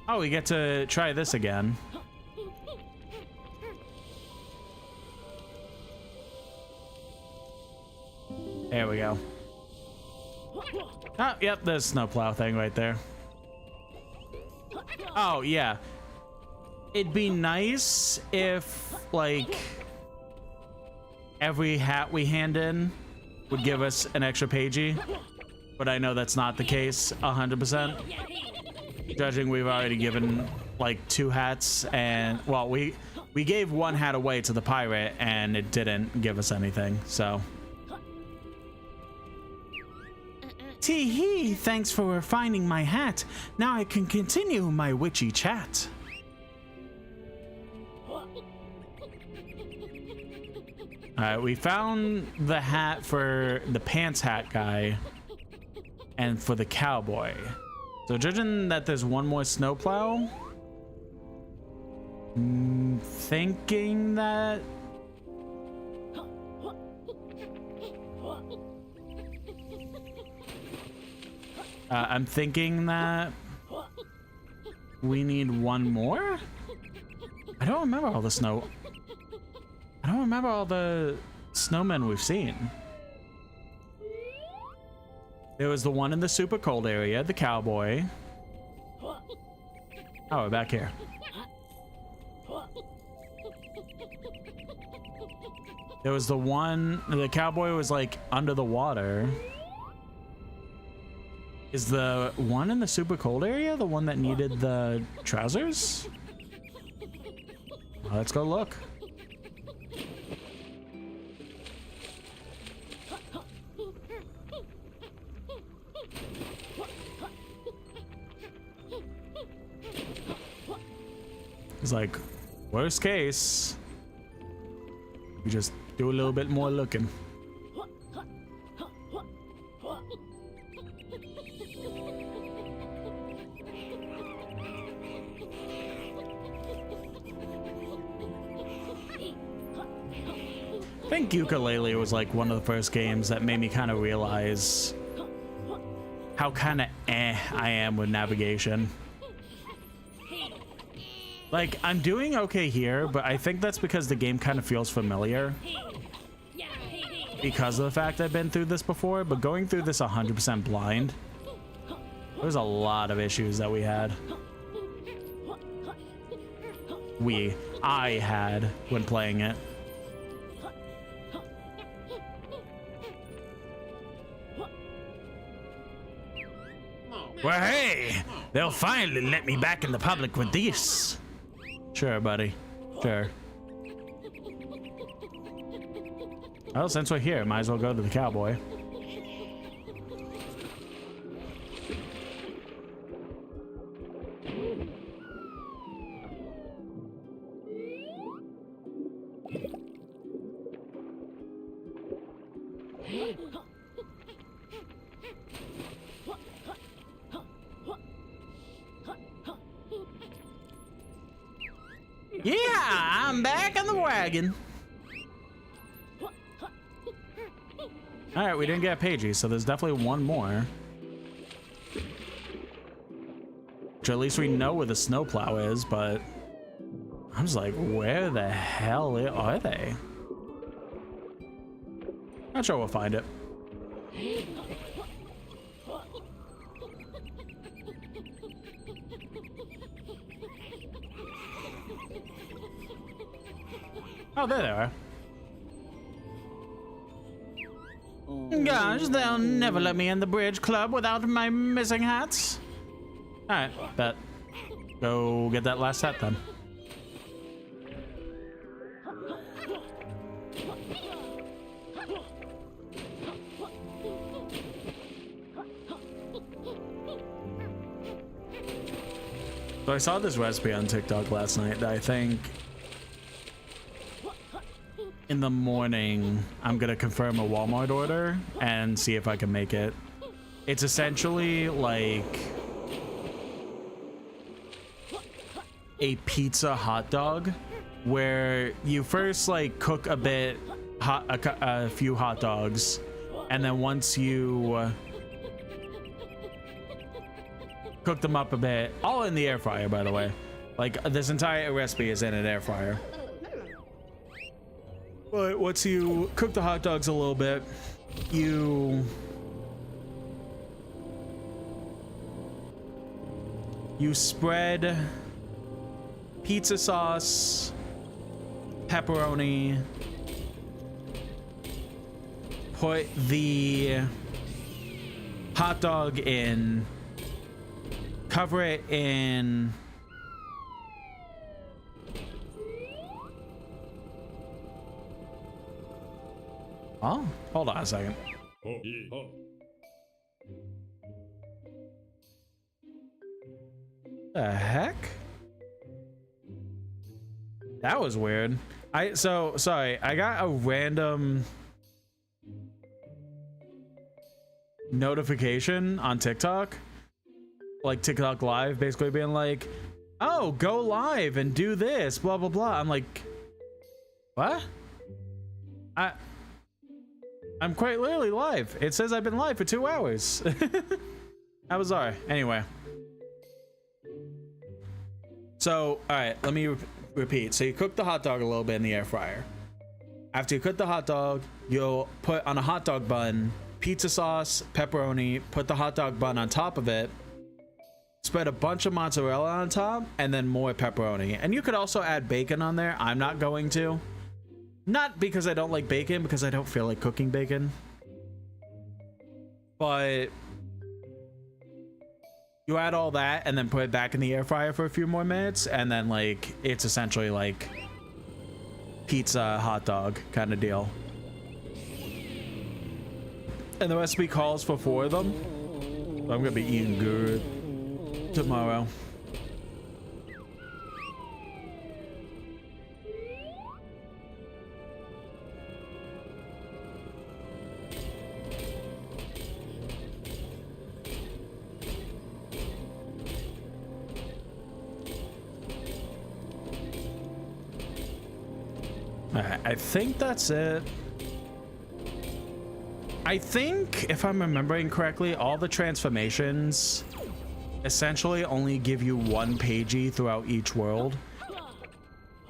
Oh, we get to try this again. There we go. Oh, yep, there's snowplow thing right there. Oh, yeah. It'd be nice if, like, every hat we hand in would give us an extra pagey, but I know that's not the case 100%. Judging, we've already given, like, 2 hats, and, well, we gave 1 hat away to the pirate, and it didn't give us anything, so. Tee-hee, thanks for finding my hat. Now I can continue my witchy chat. Alright, we found the hat for the pants hat guy and for the cowboy. So judging that there's 1 more snowplow, thinking that I'm thinking that we need 1 more. I don't remember all the snow. I don't remember all the snowmen we've seen. There was the one in the super cold area, the cowboy. Oh, we're back here. There was the one, the cowboy was like under the water. Is the one in the super cold area the one that needed the trousers? Well, let's go look. It's like, worst case, we just do a little bit more looking. I think Yooka-Laylee was like one of the first games that made me kind of realize how kind of I am with navigation. Like, I'm doing okay here, but I think that's because the game kind of feels familiar because of the fact I've been through this before, but going through this 100% blind, there's a lot of issues that we had. I had when playing it. Well, hey, they'll finally let me back in the public with this. Sure, buddy. Sure. Well, since we're here, might as well go to the cowboy. Yeah, I'm back on the wagon. All right, we didn't get Pagey, so there's definitely 1 more. Which at least we know where the snowplow is, but I'm just like, where the hell are they? Not sure we'll find it. Oh, there they are. Gosh, they'll never let me in the bridge club without my missing hats. Alright, bet. Go get that last hat then. So I saw this recipe on TikTok last night that I think in the morning I'm gonna confirm a Walmart order and see if I can make it. It's essentially like a pizza hot dog where you first like cook a bit a few hot dogs, and then once you cook them up a bit, all in the air fryer, by the way. Like, this entire recipe is in an air fryer. But once you cook the hot dogs a little bit, you you spread pizza sauce, pepperoni, put the hot dog in, cover it in oh, hold on a second. The heck? That was weird. Sorry, I got a random notification on TikTok, like TikTok live, basically being like, oh, go live and do this, blah blah blah. I'm like, what? I'm quite literally live. It says I've been live for 2 hours. How bizarre. Anyway, so all right, let me repeat. So you cook the hot dog a little bit in the air fryer. After you cook the hot dog, you'll put on a hot dog bun pizza sauce, pepperoni, put the hot dog bun on top of it, spread a bunch of mozzarella on top, and then more pepperoni. And you could also add bacon on there. I'm not going to. Not because I don't like bacon, because I don't feel like cooking bacon. But you add all that and then put it back in the air fryer for a few more minutes, and then like it's essentially like pizza hot dog kind of deal. And the recipe calls for 4 of them. So I'm gonna be eating good tomorrow. I think that's it. I think, if I'm remembering correctly, all the transformations essentially only give you 1 pagey throughout each world.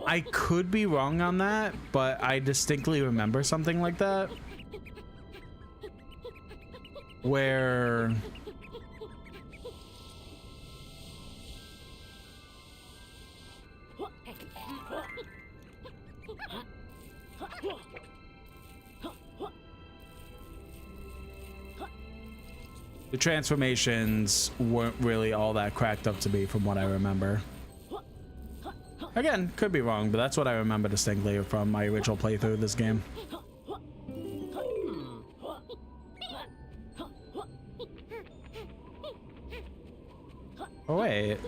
I could be wrong on that, but I distinctly remember something like that. Where the transformations weren't really all that cracked up to be, from what I remember. Again, could be wrong, but that's what I remember distinctly from my original playthrough of this game. Oh wait.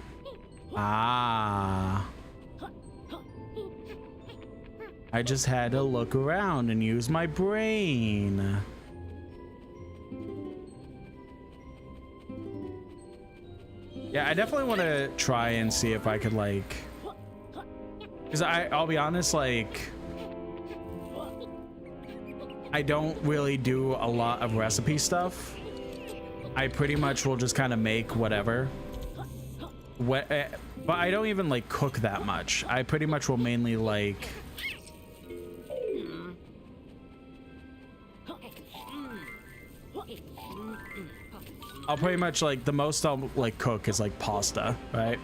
Ah. I just had to look around and use my brain. Yeah, I definitely want to try and see if I could like, because I'll be honest, like I don't really do a lot of recipe stuff. I pretty much will just kind of make whatever. But I don't even like cook that much. I pretty much will mainly like I'll pretty much like the most I'll like cook is like pasta, right?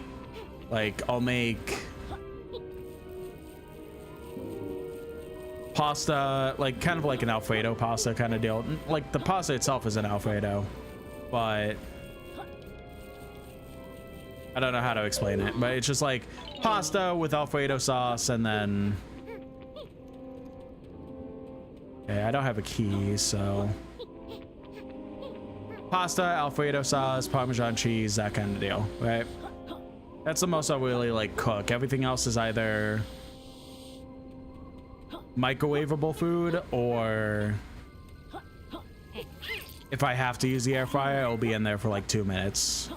Like I'll make pasta, like kind of like an Alfredo pasta kind of deal. Like the pasta itself is an Alfredo, but I don't know how to explain it, but it's just like pasta with Alfredo sauce, and then okay, I don't have a key, so pasta, Alfredo sauce, Parmesan cheese, that kind of deal, right? That's the most I really like cook. Everything else is either microwavable food, or if I have to use the air fryer, it'll be in there for like 2 minutes.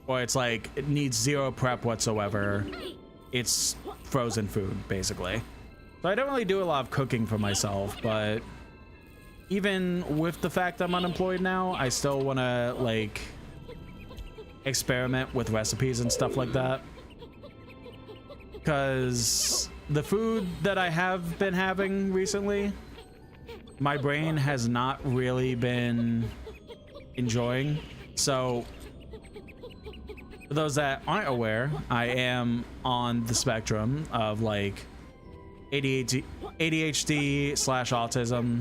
Or it's like, it needs 0 prep whatsoever. It's frozen food, basically. So I don't really do a lot of cooking for myself, but even with the fact I'm unemployed now, I still want to like experiment with recipes and stuff like that, because the food that I have been having recently, my brain has not really been enjoying. So For those that aren't aware, I am on the spectrum of like ADHD slash autism,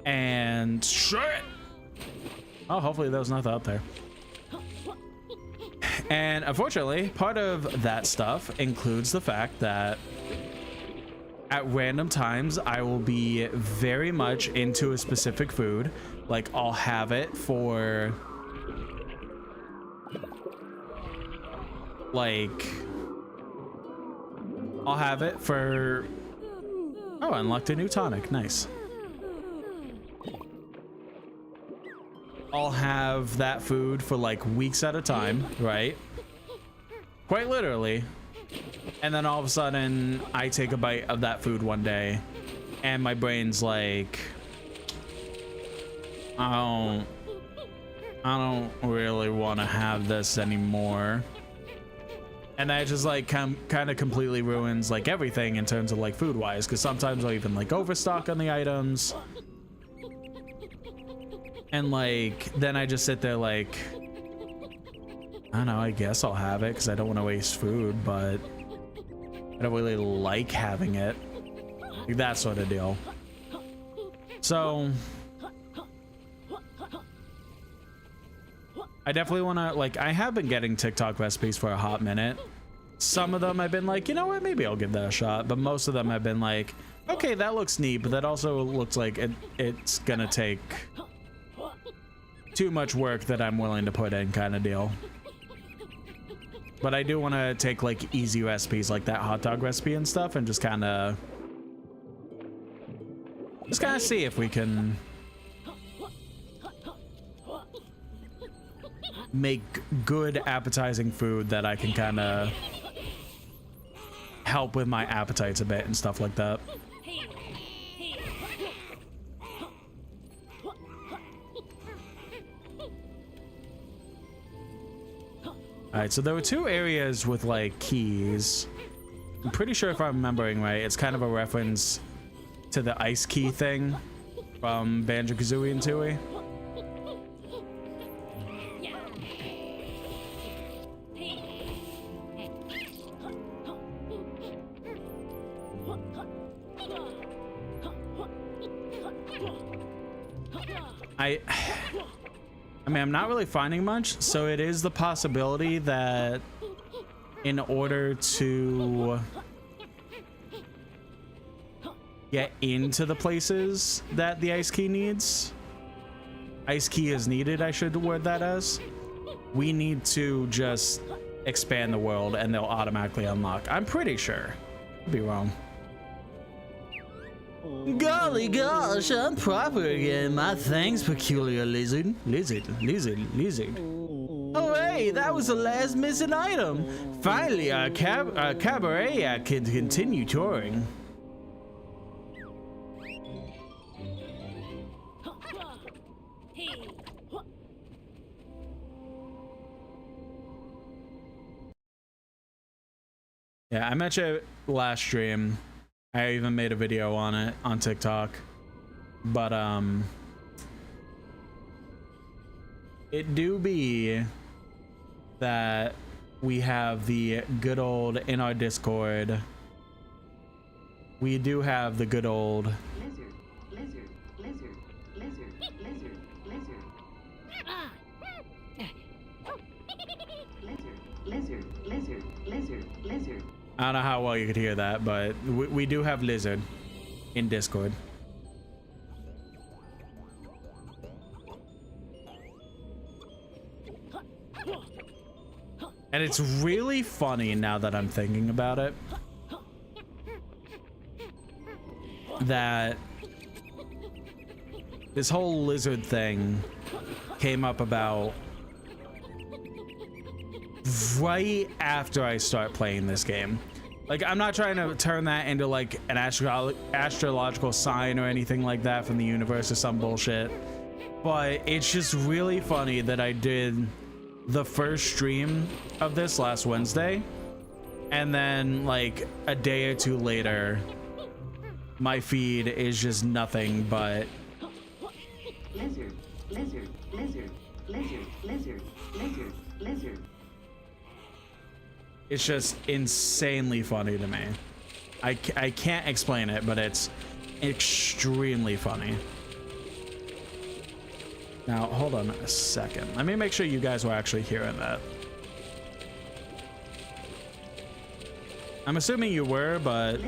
and shit. Oh, hopefully there was nothing up there. And unfortunately, part of that stuff includes the fact that at random times I will be very much into a specific food. Like I'll have it for oh, I unlocked a new tonic. Nice. I'll have that food for like weeks at a time, right? Quite literally. And then all of a sudden I take a bite of that food one day and my brain's like, I don't really want to have this anymore. And that just like kind of completely ruins like everything in terms of like food wise, because sometimes I'll even like overstock on the items. And like then I just sit there like, I don't know, I guess I'll have it because I don't want to waste food, but I don't really like having it, like that sort of deal. So I definitely want to, like, I have been getting TikTok recipes for a hot minute. Some of them I've been like, you know what, maybe I'll give that a shot, but most of them I've been like, okay, that looks neat, but that also looks like it's gonna take too much work that I'm willing to put in, kind of deal. But I do want to take like easy recipes like that hot dog recipe and stuff and just kind of see if we can make good appetizing food that I can kind of help with my appetites a bit and stuff like that. All right, so there were two areas with like keys. I'm pretty sure if I'm remembering right, it's kind of a reference to the ice key thing from Banjo-Kazooie and Tooie. I mean, I'm not really finding much, so it is the possibility that in order to get into the places that the ice key needs, ice key is needed, I should word that as, we need to just expand the world and they'll automatically unlock. I'm pretty sure. I'd be wrong. Golly gosh, I'm proper again. My thanks, peculiar lizard. Lizard. Oh hey, that was the last missing item. Finally, our cabaret act can continue touring. Yeah, I mentioned last stream. I even made a video on it on TikTok, but it do be that we have the good old in our Discord. We do have the good old lizard. I don't know how well you could hear that, but we do have Lizard in Discord. And it's really funny now that I'm thinking about it, that this whole Lizard thing came up about right after I start playing this game. Like, I'm not trying to turn that into like an astrological sign or anything like that from the universe or some bullshit, but it's just really funny that I did the first stream of this last Wednesday, and then like a day or two later my feed is just nothing but lizard. It's just insanely funny to me. I can't explain it, but it's extremely funny. Now, hold on a second. Let me make sure you guys were actually hearing that. I'm assuming you were, but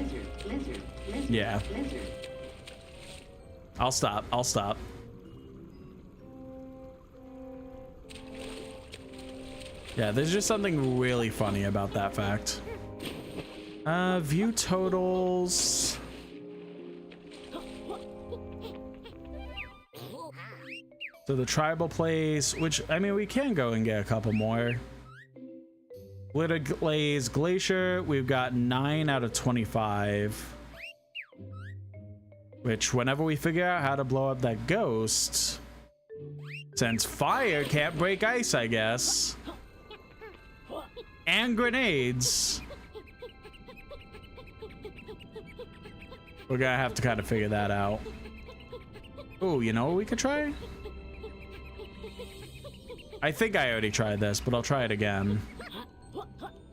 yeah. I'll stop. I'll stop. Yeah, there's just something really funny about that fact. View totals. So the tribal place, which, I mean, we can go and get a couple more. Glitter Glaze Glacier, we've got 9 out of 25. Which, whenever we figure out how to blow up that ghost, since fire can't break ice, I guess, and grenades, we're gonna have to kind of figure that out. Oh, you know what we could try? I think I already tried this, but I'll try it again.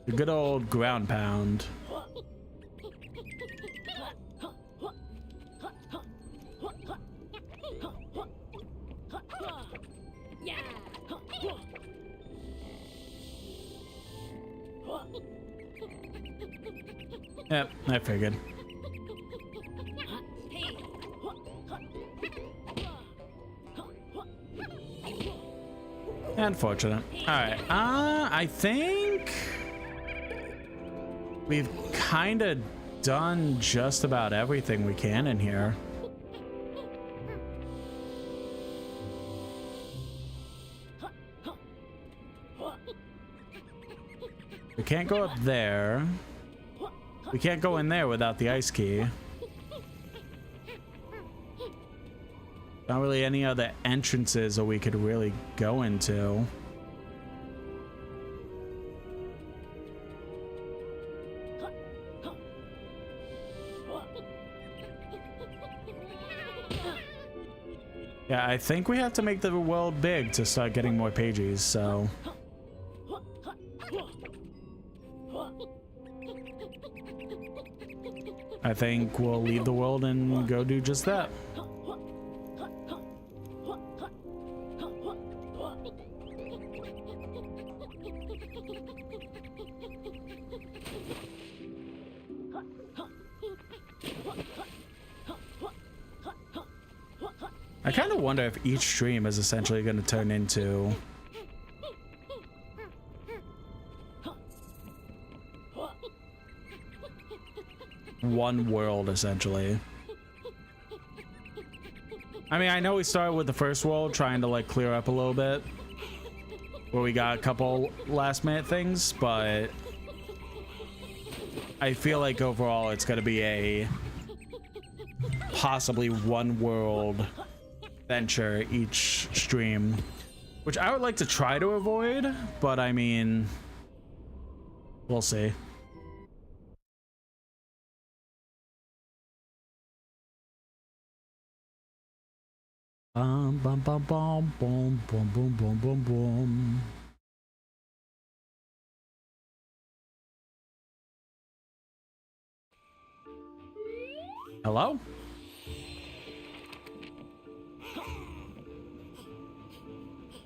The good old ground pound. Yep, I figured. Unfortunate. All right. I think we've kind of done just about everything we can in here. We can't go up there. We can't go in there without the ice key. Not really any other entrances that we could really go into. Yeah, I think we have to make the world big to start getting more pages, so. I think we'll leave the world and go do just that. I kind of wonder if each stream is essentially going to turn into one world, essentially. I mean, I know we started with the first world trying to like clear up a little bit where we got a couple last minute things, but I feel like overall it's going to be a possibly one world venture each stream, which I would like to try to avoid, but I mean, we'll see. Bum bum bum bum bum bum bum bum bum bum. Hello?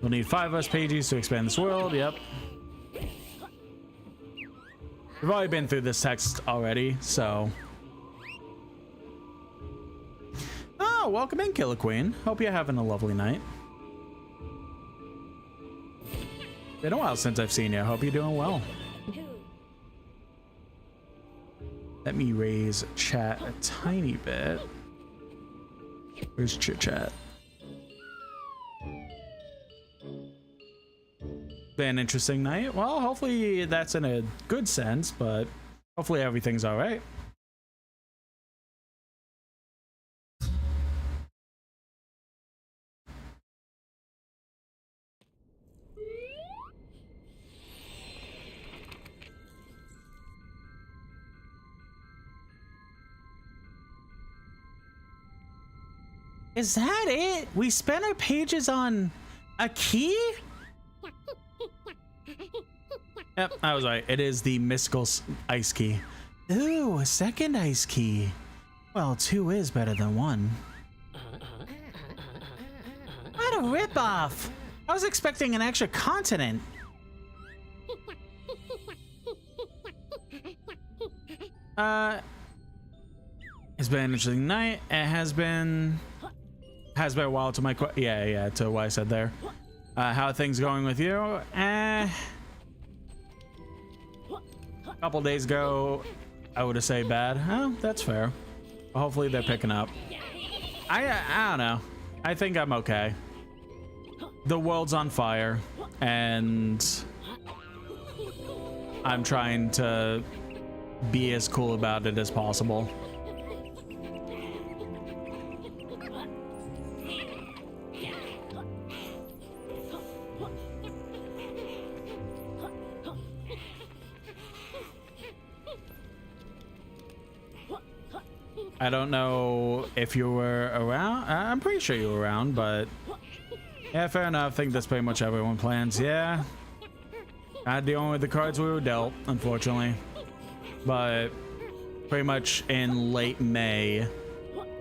We'll need 5 less pages to expand this world. Yep. We've already been through this text already, so. Oh, welcome in, Killer Queen. Hope you're having a lovely night. Been a while since I've seen you. Hope you're doing well. Let me raise chat a tiny bit. Where's chit chat? Been an interesting night. Well, hopefully that's in a good sense, but hopefully everything's all right. Is that it? We spent our pages on a key? Yep, I was right. It is the mystical ice key. Ooh, a second ice key. Well, 2 is better than 1. What a ripoff! I was expecting an extra continent. It's been an interesting night. It has been a while to my to what I said there. How are things going with you? A couple days ago, I would have said bad. Oh, that's fair. But hopefully they're picking up. I don't know. I think I'm okay. The world's on fire, and I'm trying to be as cool about it as possible. I don't know if you were around. I'm pretty sure you were around, but yeah, fair enough. I think that's pretty much everyone plans. Yeah, not dealing with the cards we were dealt, unfortunately. But pretty much in late May,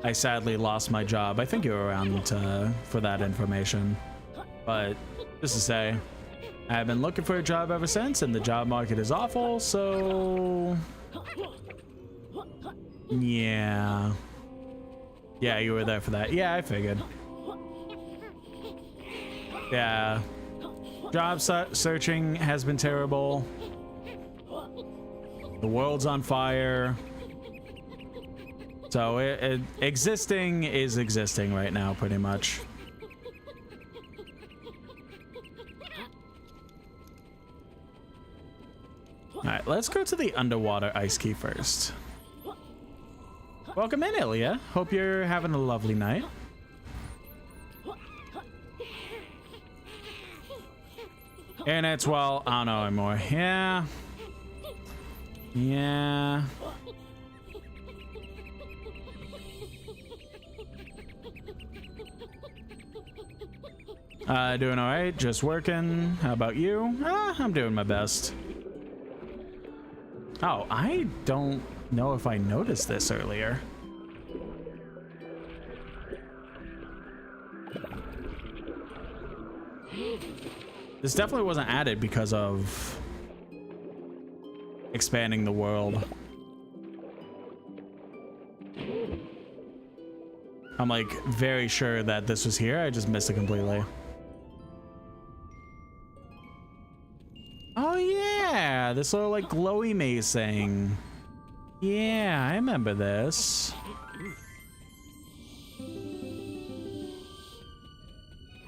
I sadly lost my job. I think you were around for that information. But just to say, I've been looking for a job ever since, and the job market is awful, so... Yeah, you were there for that. Yeah, I figured. Yeah, job searching has been terrible. The world's on fire. So existing is existing right now, pretty much. All right, let's go to the underwater ice key first. Welcome in, Ilya. Hope you're having a lovely night. And it's, well, I don't know anymore. Yeah. Doing all right, just working. How about you? I'm doing my best. Oh, I don't know if I noticed this earlier. This definitely wasn't added because of expanding the world. I'm like very sure that this was here. I just missed it completely. Oh yeah, this little like glowy maze thing. Yeah, I remember this.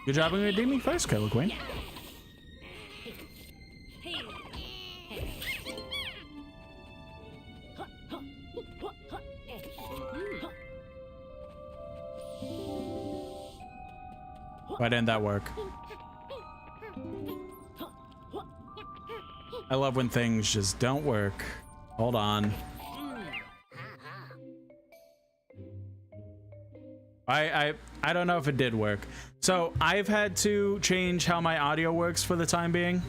Good job in redeeming first, Killer Queen. Why didn't that work? I love when things just don't work. Hold on. I don't know if it did work. So I've had to change how my audio works for the time being.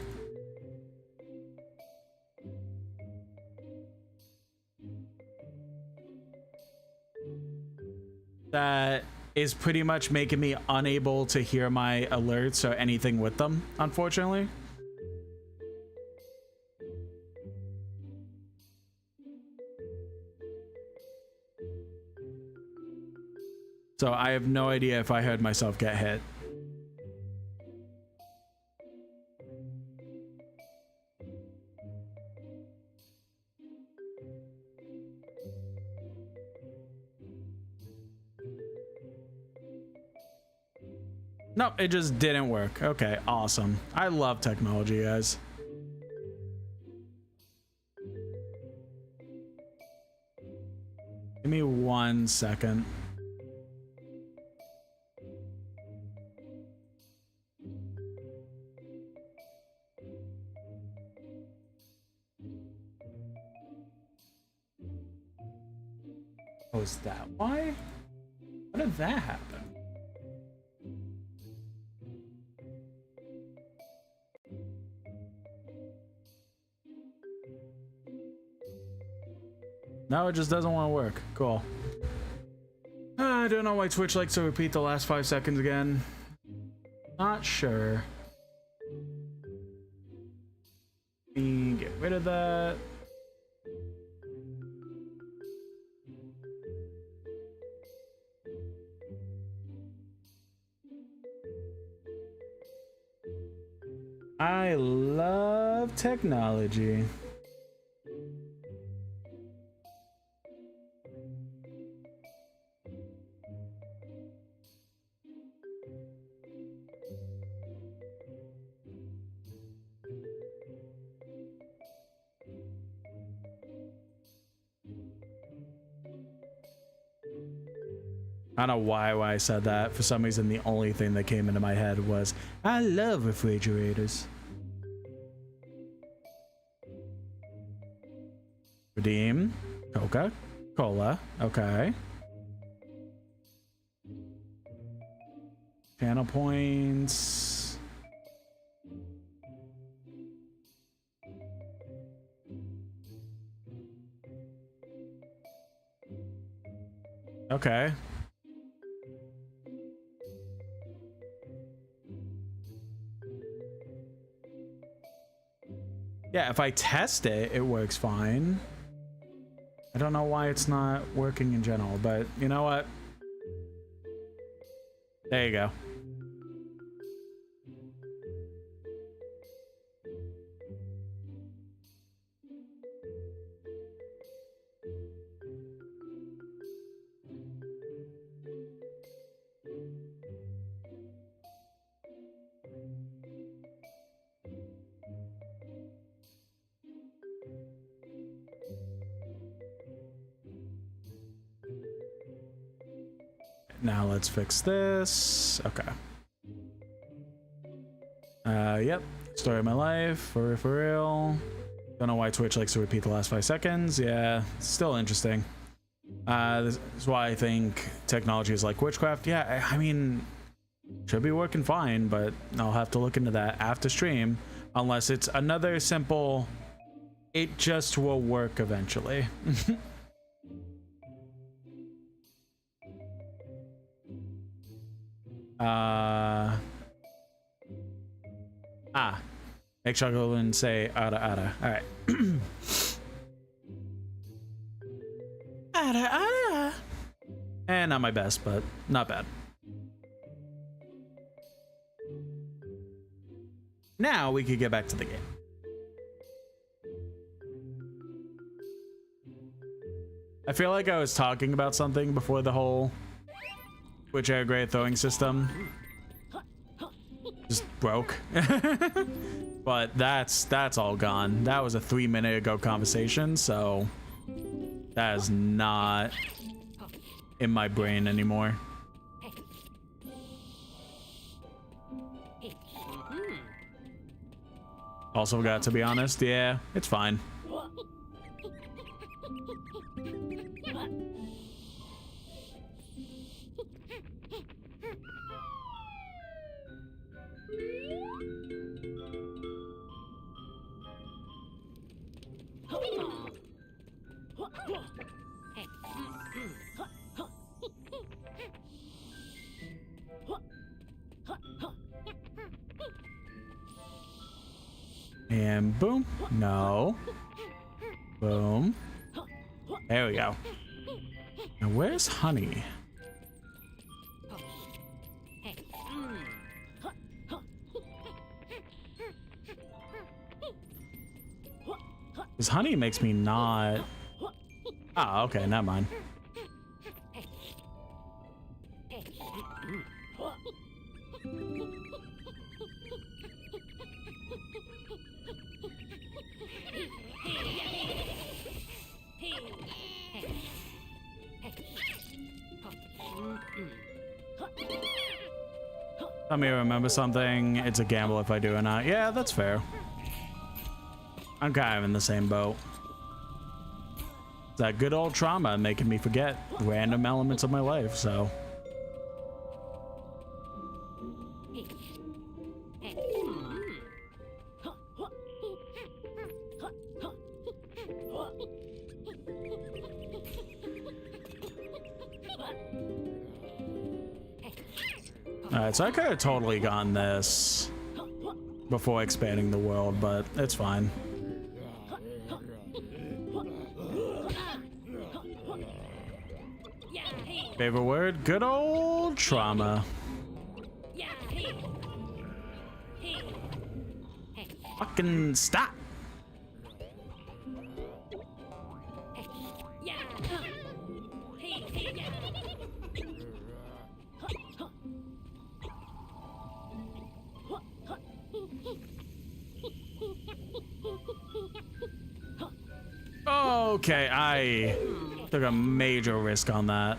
That is pretty much making me unable to hear my alerts or anything with them, unfortunately. So I have no idea if I heard myself get hit. Nope, it just didn't work. Okay, awesome. I love technology, guys. Give me 1 second. Oh, is that why? How did that happen? No, it just doesn't want to work. Cool. I don't know why Twitch likes to repeat the last 5 seconds again. Not sure. Let me get rid of that. I love technology. I don't know why I said that. For some reason, the only thing that came into my head was, I love refrigerators. Redeem. Coca-Cola. Okay. Channel points. Okay. Yeah, if I test it, it works fine. I don't know why it's not working in general, but you know what? There you go. Now let's fix this. Okay. Yep. Story of my life. For real. Don't know why Twitch likes to repeat the last 5 seconds. Yeah, still interesting. This is why I think technology is like witchcraft. Yeah, I mean, should be working fine, but I'll have to look into that after stream. Unless it's another simple, it just will work eventually. Make sure I go and say ada. All right. Ada. And not my best, but not bad. Now we could get back to the game. I feel like I was talking about something before the whole Twitch air grade throwing system just broke. But that's all gone. That was a 3 minute ago conversation, so that is not in my brain anymore. Also forgot to be honest. Yeah, it's fine. And boom. No. Boom. There we go. Now where's Honey? Because Honey makes me not... Ah, okay, never mind. Let me remember something. It's a gamble if I do or not. Yeah, that's fair. I'm kind of in the same boat. It's that good old trauma making me forget random elements of my life, so. Alright, so I could have totally gotten this before expanding the world, but it's fine. Favorite word? Good old trauma. Fucking stop. Okay, I took a major risk on that.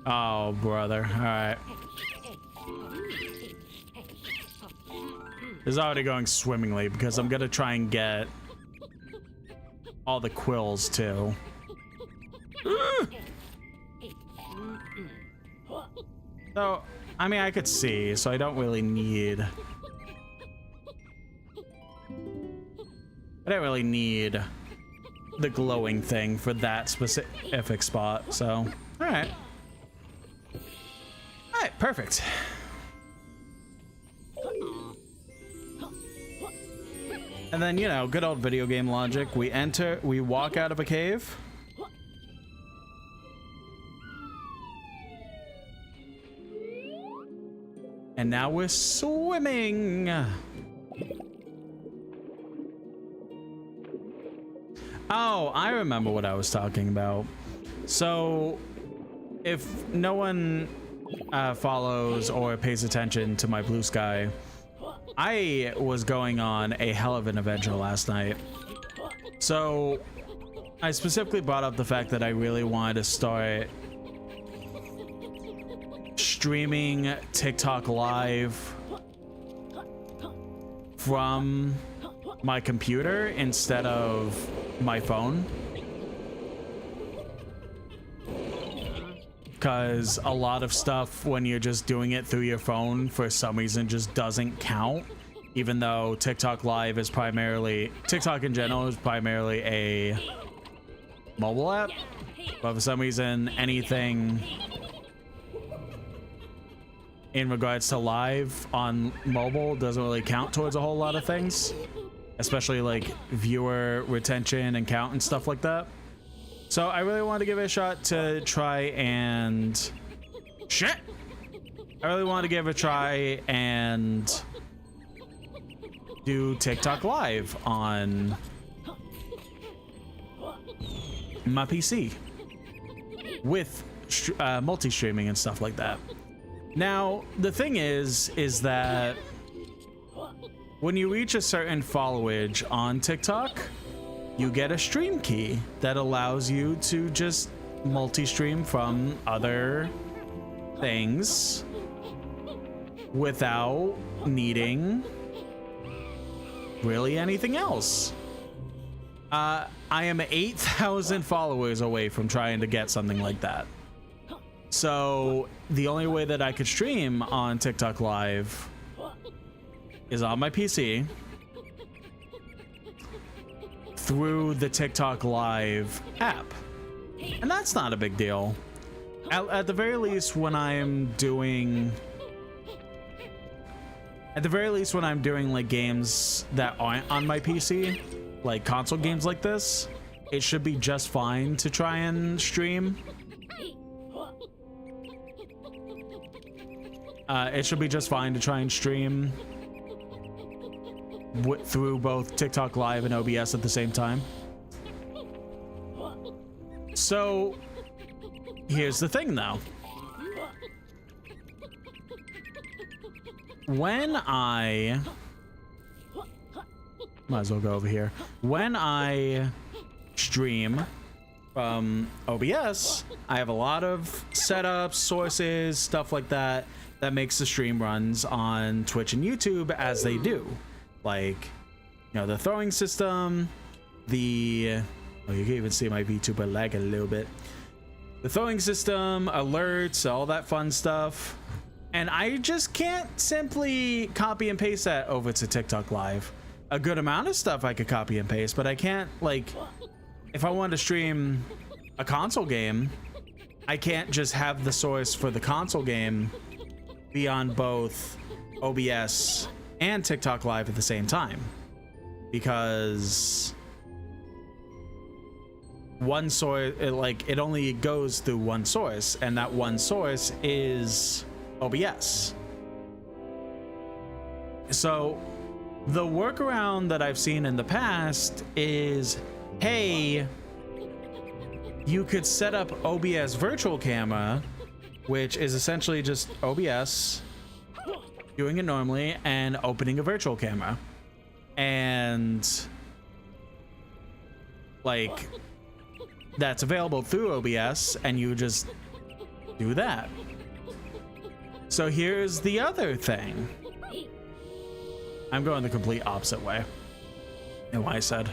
Oh, brother. All right. This is already going swimmingly because I'm gonna try and get all the quills too. So, I mean, I could see, so I don't really need... I don't really need the glowing thing for that specific spot, so... Alright. Alright, perfect. And then, you know, good old video game logic. We walk out of a cave. And now we're swimming. Oh, I remember what I was talking about. So, if no one follows or pays attention to my Blue Sky, I was going on a hell of an adventure last night. So, I specifically brought up the fact that I really wanted to start streaming TikTok live from my computer instead of my phone, because a lot of stuff when you're just doing it through your phone for some reason just doesn't count, even though TikTok live is primarily, TikTok in general is primarily a mobile app, but for some reason anything in regards to live on mobile doesn't really count towards a whole lot of things, especially like viewer retention and count and stuff like that. So I really wanted to give it a shot to try and I really wanted to give it a try and do TikTok live on my PC with multi-streaming and stuff like that. Now, the thing is that when you reach a certain followage on TikTok, you get a stream key that allows you to just multi-stream from other things without needing really anything else. I am 8,000 followers away from trying to get something like that. So the only way that I could stream on TikTok live is on my PC through the TikTok live app, and that's not a big deal. At the very least, when I'm doing like games that aren't on my PC, like console games like this, it should be just fine to try and stream. It should be just fine to try and stream through both TikTok Live and OBS at the same time. So here's the thing though. When I might as well go over here. When I stream from OBS, I have a lot of setups, sources, stuff like that that makes the stream runs on Twitch and YouTube as they do. Like, you know, the throwing system, oh, you can even see my VTuber lag a little bit. The throwing system, alerts, all that fun stuff. And I just can't simply copy and paste that over to TikTok Live. A good amount of stuff I could copy and paste, but I can't, like, if I wanted to stream a console game I can't just have the source for the console game be on both OBS and TikTok Live at the same time, because one source, it only goes through one source, and that one source is OBS. So the workaround that I've seen in the past is, hey, you could set up OBS virtual camera, which is essentially just OBS doing it normally and opening a virtual camera, and like that's available through OBS, and you just do that. So here's the other thing. I'm going the complete opposite way in what I said.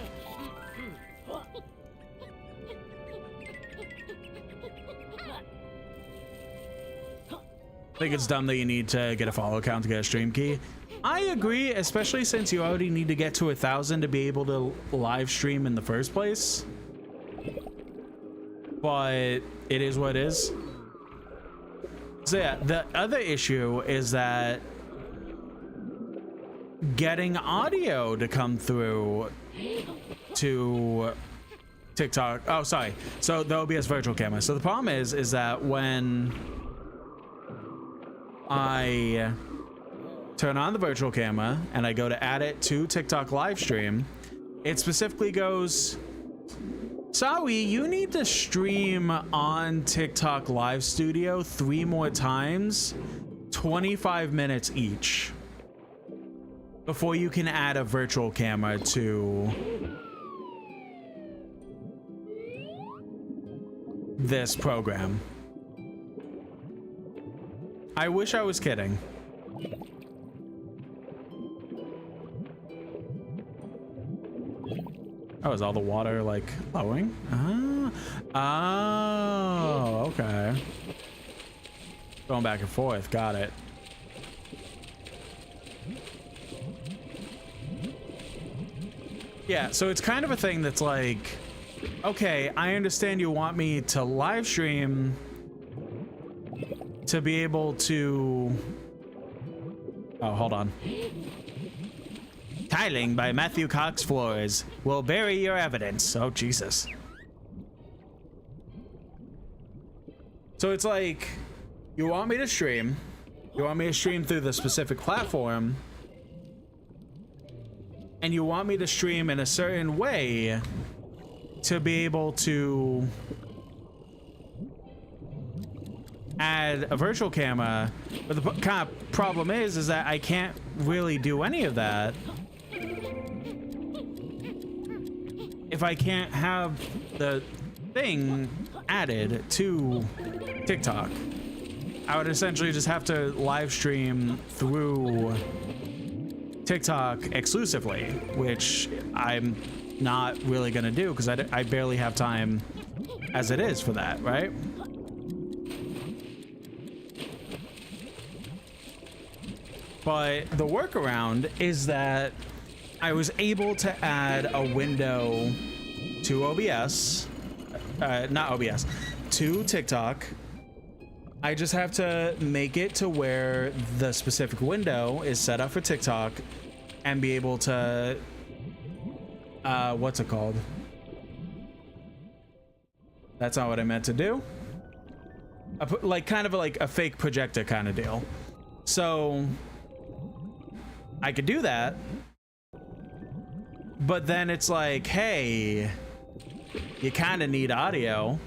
I think it's dumb that you need to get a follow account to get a stream key. I agree, especially since you already need to get to 1,000 to be able to live stream in the first place. But it is what it is. So yeah, the other issue is that getting audio to come through to TikTok. Oh, sorry. So the OBS virtual camera. So the problem is that when I turn on the virtual camera and I go to add it to TikTok live stream, it specifically goes, sorry, you need to stream on TikTok Live Studio 3 more times, 25 minutes each, before you can add a virtual camera to this program. I wish I was kidding. Oh, is all the water like flowing? Oh, okay. Going back and forth, got it. Yeah, so it's kind of a thing that's like, okay, I understand you want me to live stream to be able to... Oh, hold on. Tiling by Matthew Cox Floors will bury your evidence. Oh, Jesus. So it's like, you want me to stream. You want me to stream through the specific platform. And you want me to stream in a certain way to be able to add a virtual camera. But the kind of problem is that I can't really do any of that if I can't have the thing added to TikTok. I would essentially just have to live stream through TikTok exclusively, which I'm not really gonna do because I barely have time as it is for that, right? But the workaround is that I was able to add a window to OBS, not OBS, to TikTok. I just have to make it to where the specific window is set up for TikTok and be able to, what's it called? That's not what I meant to do. Like kind of like a fake projector kind of deal. So I could do that, but then it's like, hey, you kind of need audio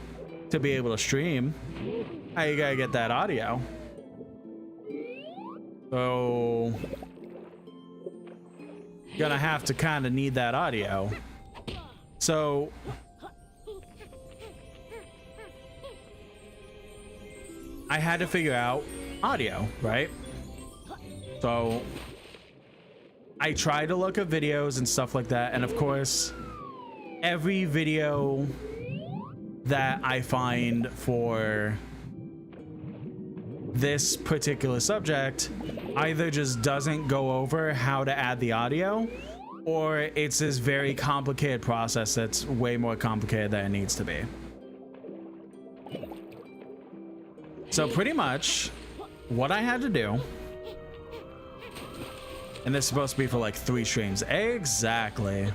to be able to stream. How you gotta get that audio? So gonna have to kind of need that audio. So I had to figure out audio, right? So I tried to look at videos and stuff like that, and of course every video that I find for this particular subject either just doesn't go over how to add the audio, or it's this very complicated process that's way more complicated than it needs to be. So pretty much what I had to do, and this is supposed to be for like 3 streams. Exactly.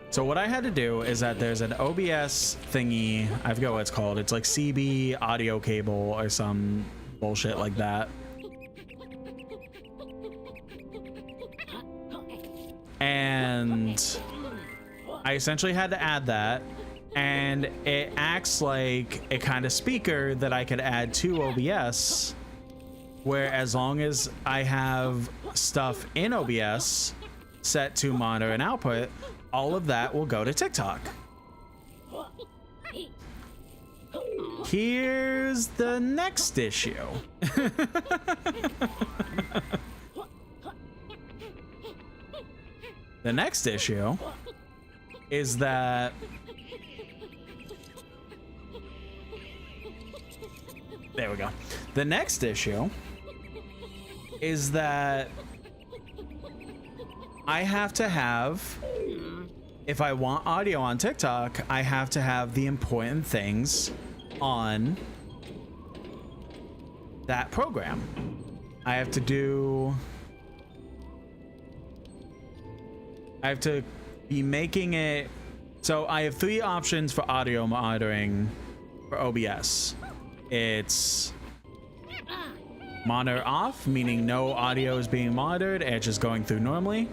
So what I had to do is that there's an OBS thingy. I forget what it's called. It's like CB audio cable or some bullshit like that. And I essentially had to add that. And it acts like a kind of speaker that I could add to OBS, where as long as I have stuff in OBS set to monitor and output, all of that will go to TikTok. Here's the next issue. The next issue is that there we go. The next issue is that I have to have, if I want audio on TikTok, I have to have the important things on that program. I have to be making it. So I have 3 options for audio monitoring for OBS. It's monitor off, meaning no audio is being monitored and it's just going through normally.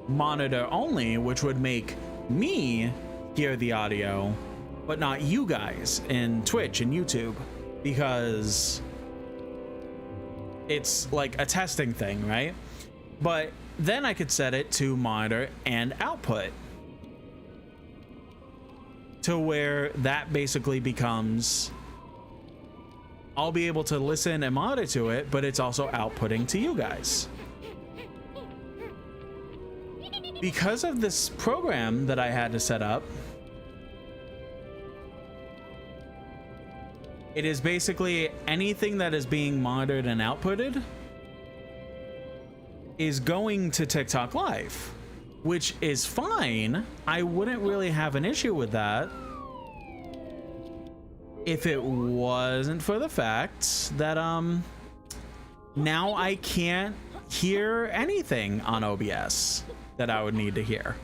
Monitor only, which would make me hear the audio, but not you guys in Twitch and YouTube, because it's like a testing thing, right? But then I could set it to monitor and output, to where that basically becomes, I'll be able to listen and monitor to it, but it's also outputting to you guys. Because of this program that I had to set up, it is basically anything that is being monitored and outputted is going to TikTok Live, which is fine. I wouldn't really have an issue with that if it wasn't for the fact that now I can't hear anything on OBS that I would need to hear.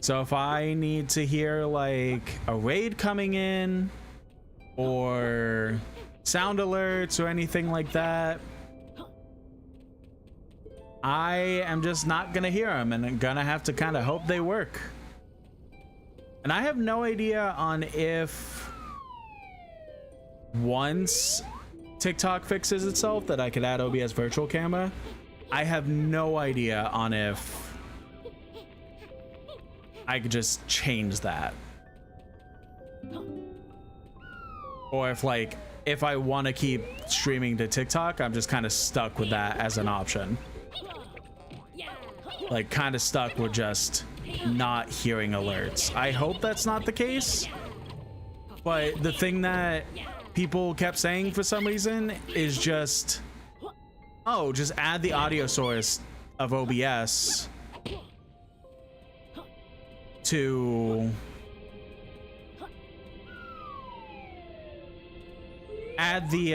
So if I need to hear like a raid coming in or sound alerts or anything like that, I am just not gonna hear them, and I'm gonna have to kind of hope they work. And I have no idea on if once TikTok fixes itself that I could add OBS virtual camera. I have no idea on if I could just change that, or if like if I want to keep streaming to TikTok, I'm just kind of stuck with that as an option. Like kind of stuck with just not hearing alerts. I hope that's not the case, but the thing that people kept saying for some reason is just, oh, just add the audio source of OBS to add the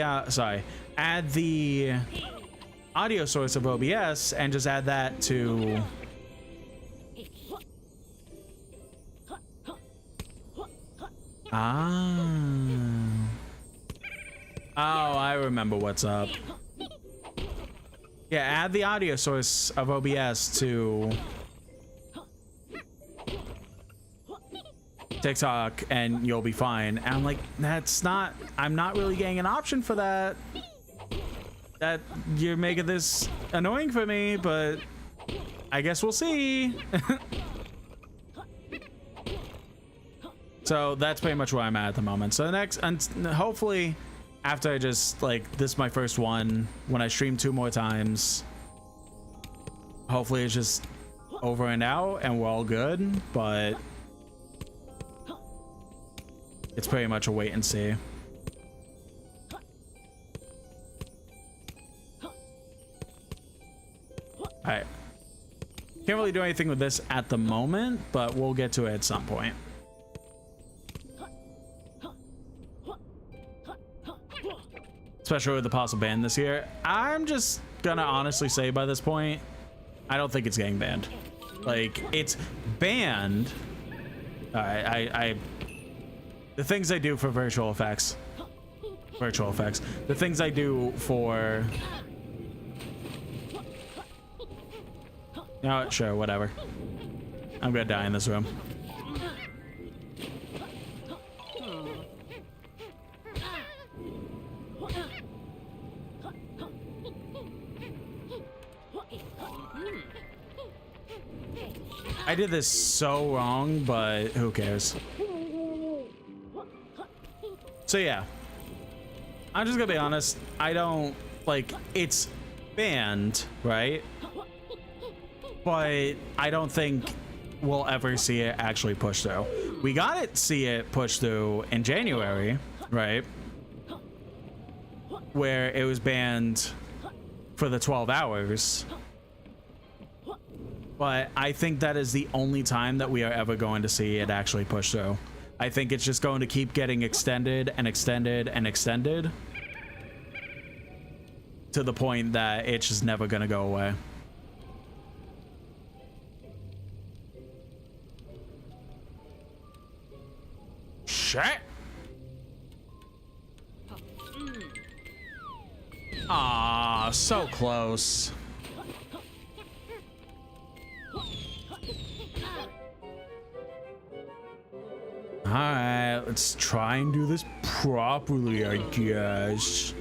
audio source of OBS and just add that to oh, I remember what's up. Yeah, add the audio source of OBS to TikTok and you'll be fine. And I'm like, I'm not really getting an option for that. That you're making this annoying for me, but I guess we'll see. So that's pretty much where I'm at the moment. So next, and hopefully after I just like, this is my first one, when I stream 2 more times, hopefully it's just over and out and we're all good, but it's pretty much a wait and see. Alright. Can't really do anything with this at the moment, but we'll get to it at some point. especially with the possible ban this year. I'm just gonna honestly say by this point, I don't think it's getting banned. Like, it's banned. The things I do for virtual effects, the things I do for, you know what, sure, whatever. I'm gonna die in this room. I did this so wrong, but who cares? So yeah, I'm just gonna be honest. I don't like, it's banned, right? But I don't think we'll ever see it actually push through. We got it, see it push through in January, right? Where it was banned for the 12 hours. But I think that is the only time that we are ever going to see it actually push through. I think it's just going to keep getting extended and extended and extended to the point that it's just never going to go away. Shit. Ah, so close. Alright, let's try and do this properly, I guess.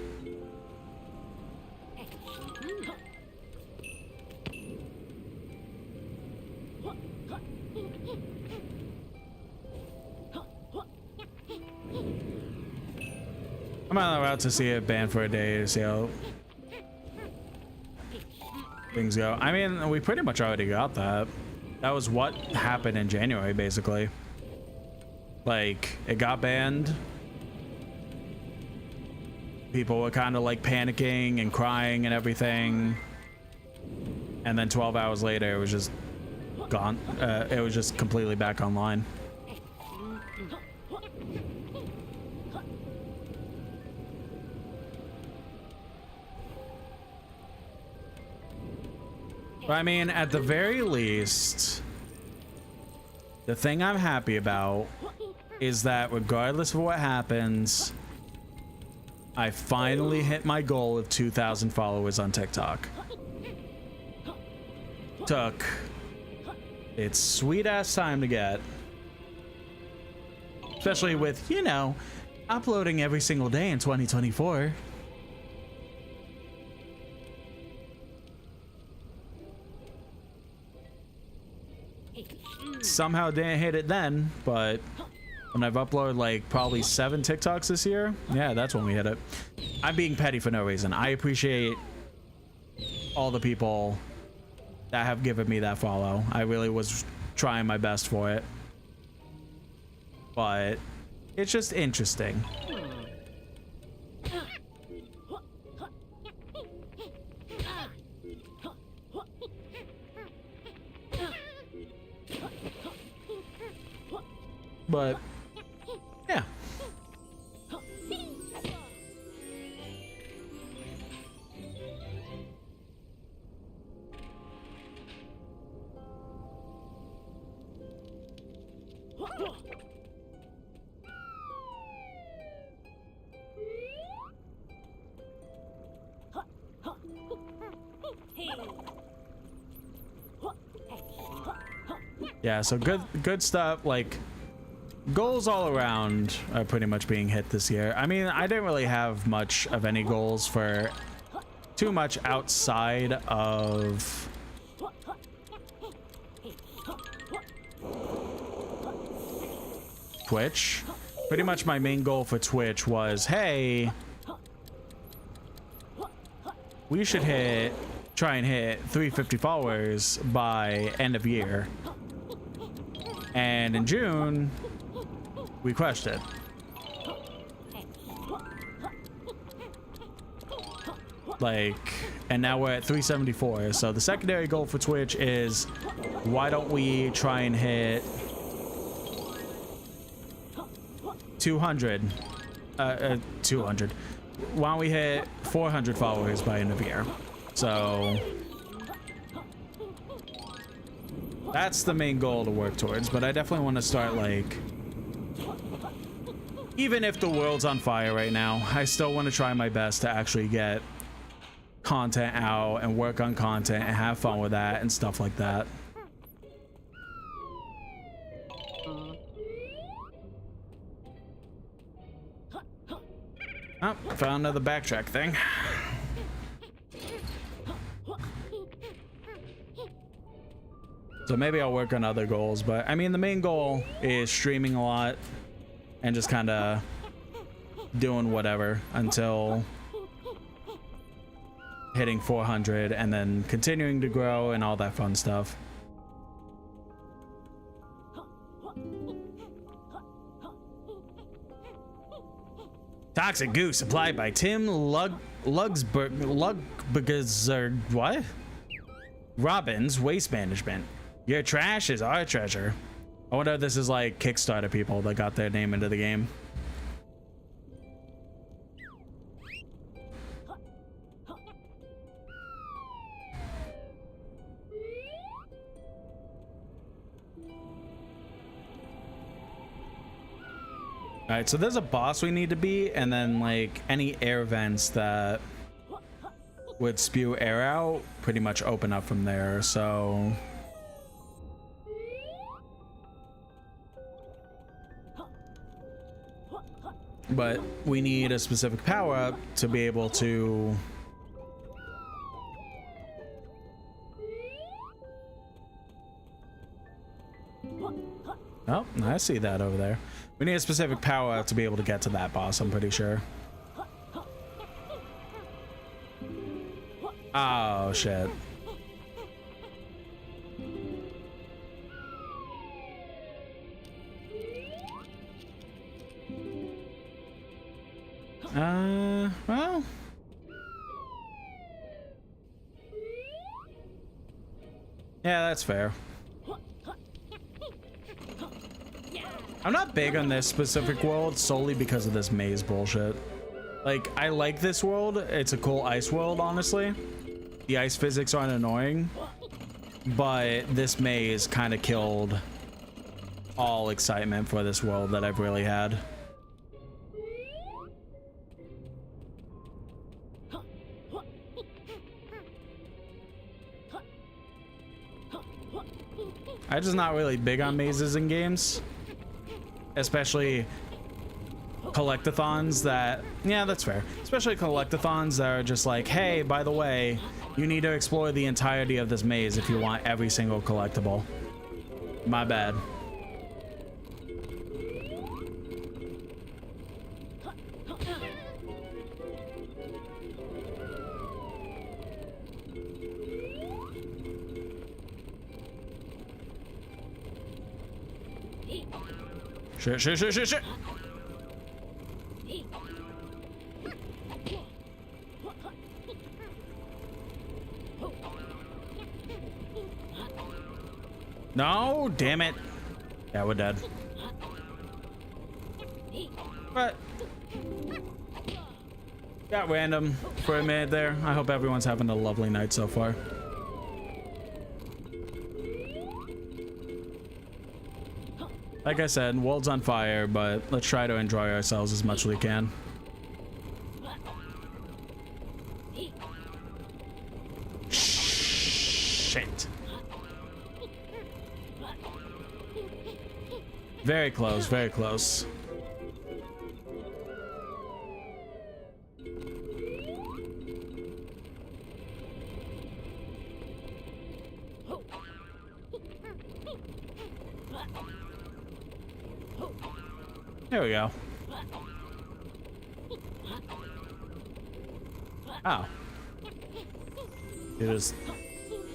I'm on the route to see it banned for a day to see how things go. I mean, we pretty much already got that. That was what happened in January, basically. Like, it got banned. People were kind of like panicking and crying and everything. And then 12 hours later, it was just gone. It was just completely back online. But I mean, at the very least, the thing I'm happy about is that regardless of what happens, I finally hit my goal of 2,000 followers on TikTok. Took its sweet ass time to get. Especially with, you know, uploading every single day in 2024. Somehow didn't hit it then, but when I've uploaded like probably 7 TikToks this year, yeah, that's when we hit it. I'm being petty for no reason. I appreciate all the people that have given me that follow. I really was trying my best for it, but it's just interesting. But yeah. Yeah, so good stuff. Like, goals all around are pretty much being hit this year. I mean, I didn't really have much of any goals for too much outside of Twitch. Pretty much my main goal for Twitch was, hey, we should try and hit 350 followers by end of year. And in June, we crushed it. Like, and now we're at 374. So the secondary goal for Twitch is, why don't we try and hit 200? why don't we hit 400 followers by end of year? So that's the main goal to work towards, but I definitely want to start, like, even if the world's on fire right now, I still want to try my best to actually get content out and work on content and have fun with that and stuff like that. Oh, found another backtrack thing. So maybe I'll work on other goals, but I mean, the main goal is streaming a lot and just kind of doing whatever until hitting 400 and then continuing to grow and all that fun stuff. Toxic goo supplied by Tim Lugsberger, what? Robbins Waste Management. Your trash is our treasure. I wonder if this is like Kickstarter people that got their name into the game. All right, so there's a boss we need to beat, and then like any air vents that would spew air out pretty much open up from there. So but we need a specific power up to be able to oh, I see that over there. We need a specific power up to be able to get to that boss, I'm pretty sure. Oh shit. Well, yeah, that's fair. I'm not big on this specific world solely because of this maze bullshit. Like, I like this world. It's a cool ice world, honestly. The ice physics aren't annoying, but this maze kind of killed all excitement for this world that I've really had. I'm just not really big on mazes in games, especially collectathons that, yeah, that's fair. Especially collectathons that are just like, hey, by the way, you need to explore the entirety of this maze if you want every single collectible. My bad. Shit. No, damn it. Yeah, we're dead. But got random for a minute there. I hope everyone's having a lovely night so far. Like I said, world's on fire, but let's try to enjoy ourselves as much as we can. Shit. Very close, very close. There we go. Oh. It is.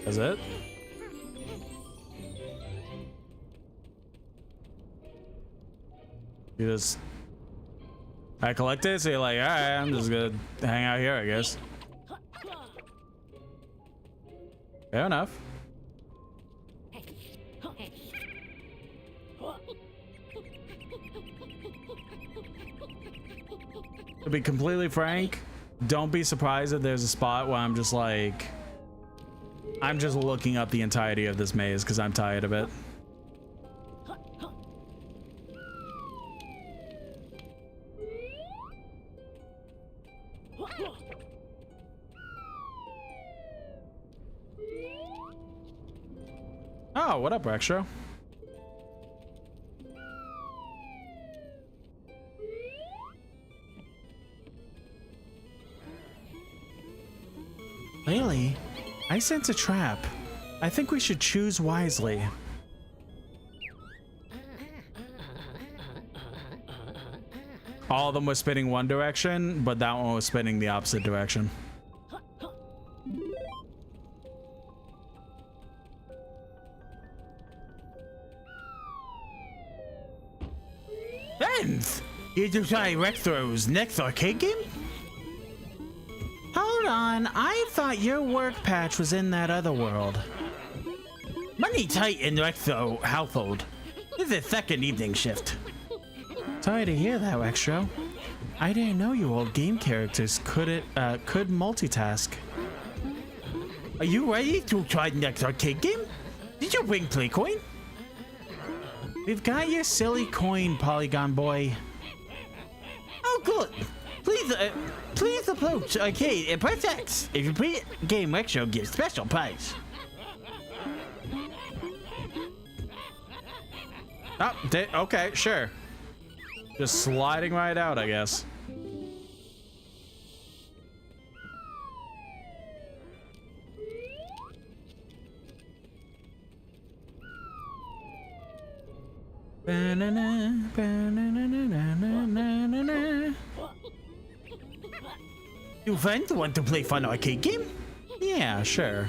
Is it? You just. I collect it, so you're like, alright, I'm just gonna hang out here, I guess. Fair enough. To be completely frank, don't be surprised if there's a spot where I'm just like, I'm just looking up the entirety of this maze because I'm tired of it. Oh, what up, Rextro? Laylee, I sense a trap. I think we should choose wisely. All of them were spinning one direction, but that one was spinning the opposite direction. Benz! You to try Rextro's next arcade game? Hold on, I thought your work patch was in that other world. Money tight in Rextro household. This is second evening shift. Sorry to hear that, Rextro. I didn't know you old game characters could multitask. Are you ready to try next arcade game? Did you bring Playcoin? We've got your silly coin, Polygon Boy. Oh, good. Please approach arcade and press X. If you beat game, Rextro gives special prize. Oh, okay, sure. Just sliding right out, I guess. You friends want to play fun arcade game? Yeah, sure.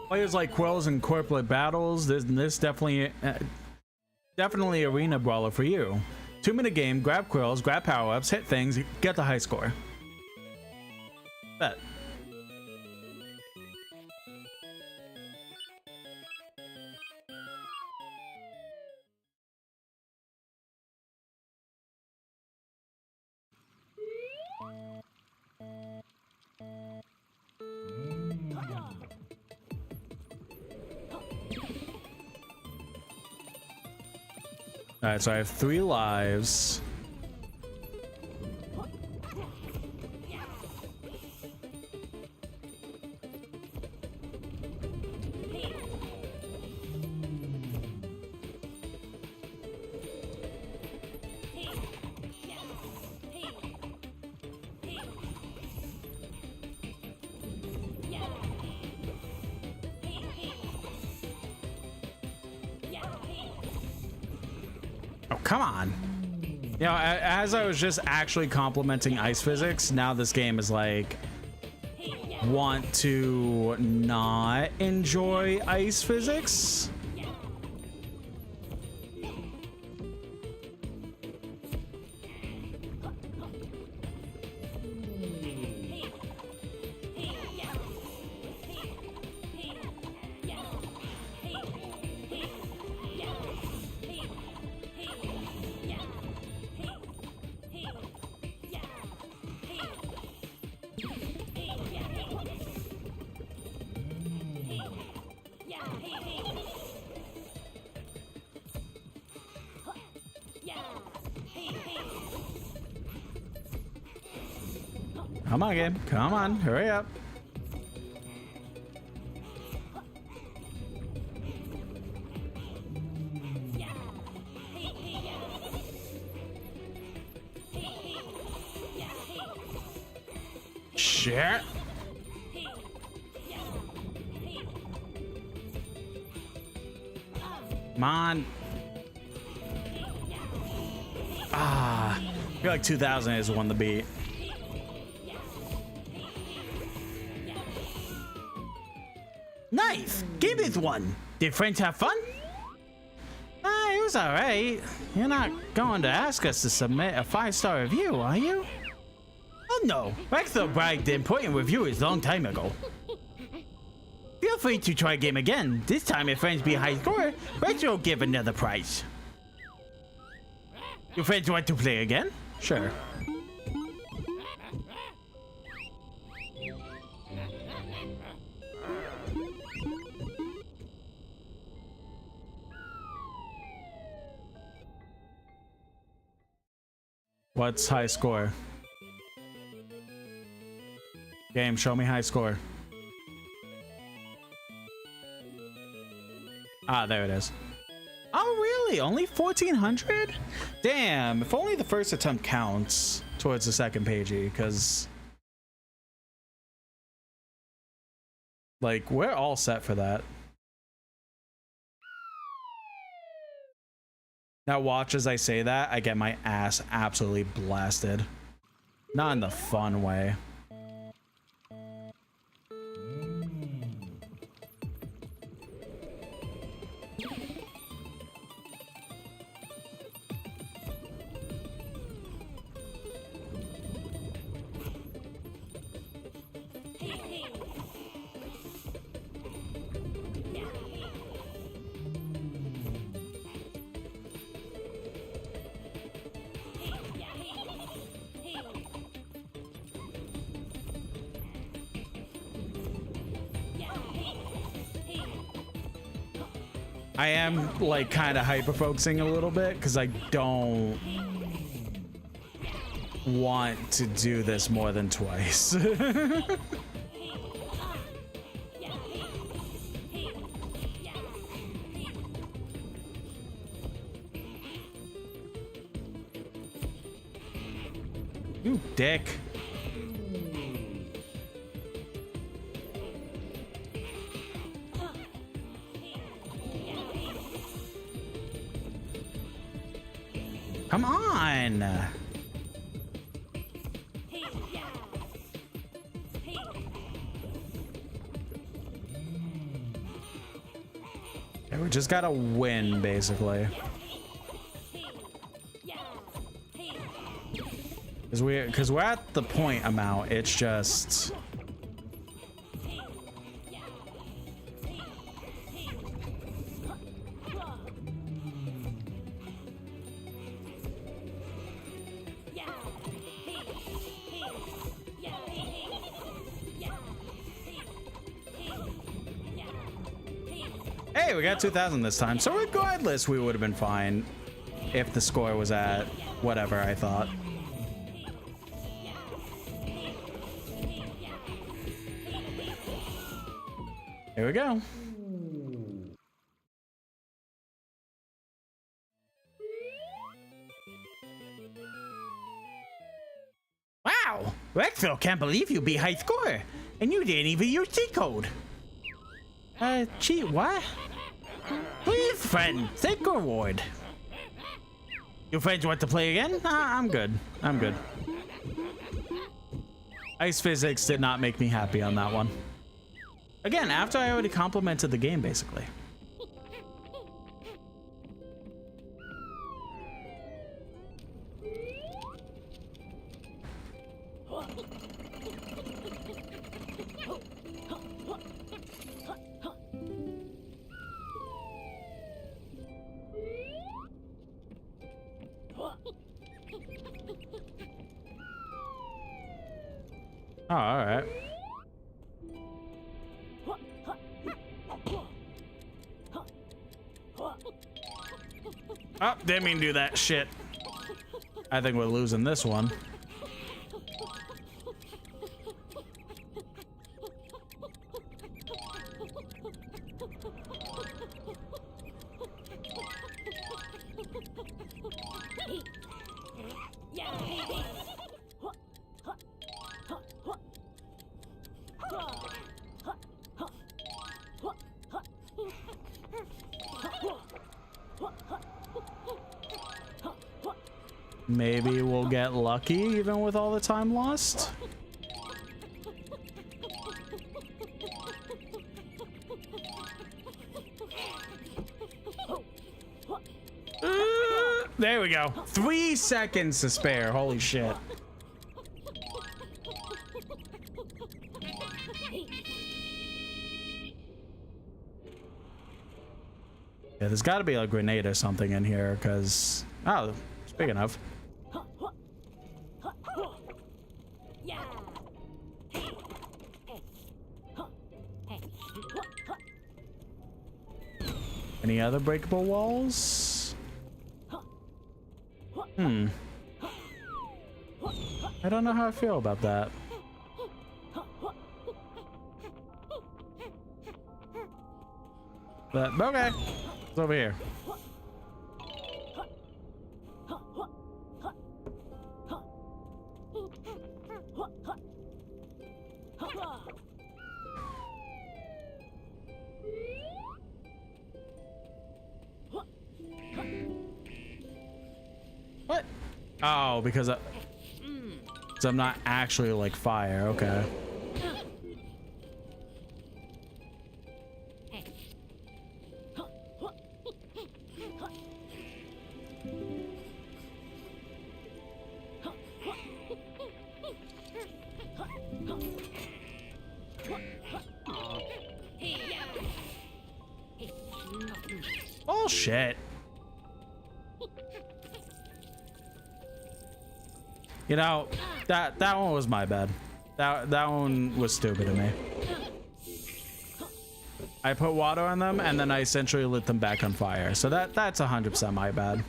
Players like Quells and Corporate Battles, this definitely arena brawler for you. 2-minute game, grab Quells, grab power-ups, hit things, get the high score. Bet. Alright, so I have 3 lives. Come on. You know, as I was just actually complimenting ice physics, now this game is like, want to not enjoy ice physics? Come on, game. Come on. Hurry up. Shit. Come on. Ah. I feel like 2000 is one to beat. Nice! Game is one. Did friends have fun? It was alright. You're not going to ask us to submit a 5-star review, are you? Oh no, Rextro bragged the important reviewers long time ago. Feel free to try game again. This time if friends be a high score, friends will give another prize. Your friends want to play again? Sure. What's high score? Game, show me high score. Ah, there it is. Oh, really? Only 1,400? Damn, if only the first attempt counts towards the second pagey, because... like, we're all set for that. Now watch as I say that, I get my ass absolutely blasted. Not in the fun way. I am like kind of hyper focusing a little bit because I don't want to do this more than twice. You dick. Come on! Yeah, we just gotta win, basically. Because we're at the point amount, it's just... Hey, we got 2,000 this time. So regardless, we would have been fine if the score was at whatever I thought. Here we go. Wow! Rexville can't believe you beat high score, and you didn't even use cheat code. Cheat what? Please, friend, take reward. Your friends want to play again? I'm good. I'm good. Ice physics did not make me happy on that one. Again, after I already complimented the game, basically. Oh, all right. Oh, didn't mean to do that shit. I think we're losing this one. Maybe we'll get lucky even with all the time lost. There we go. 3 seconds to spare. Holy shit. Yeah, there's got to be a grenade or something in here, because... Oh, speaking of. Any other breakable walls? I don't know how I feel about that. But, okay. It's over here. What? Oh, because I'm not actually like fire. Okay. Oh shit. You know, that one was my bad. That one was stupid of me. I put water on them and then I essentially lit them back on fire. So that's 100% my bad.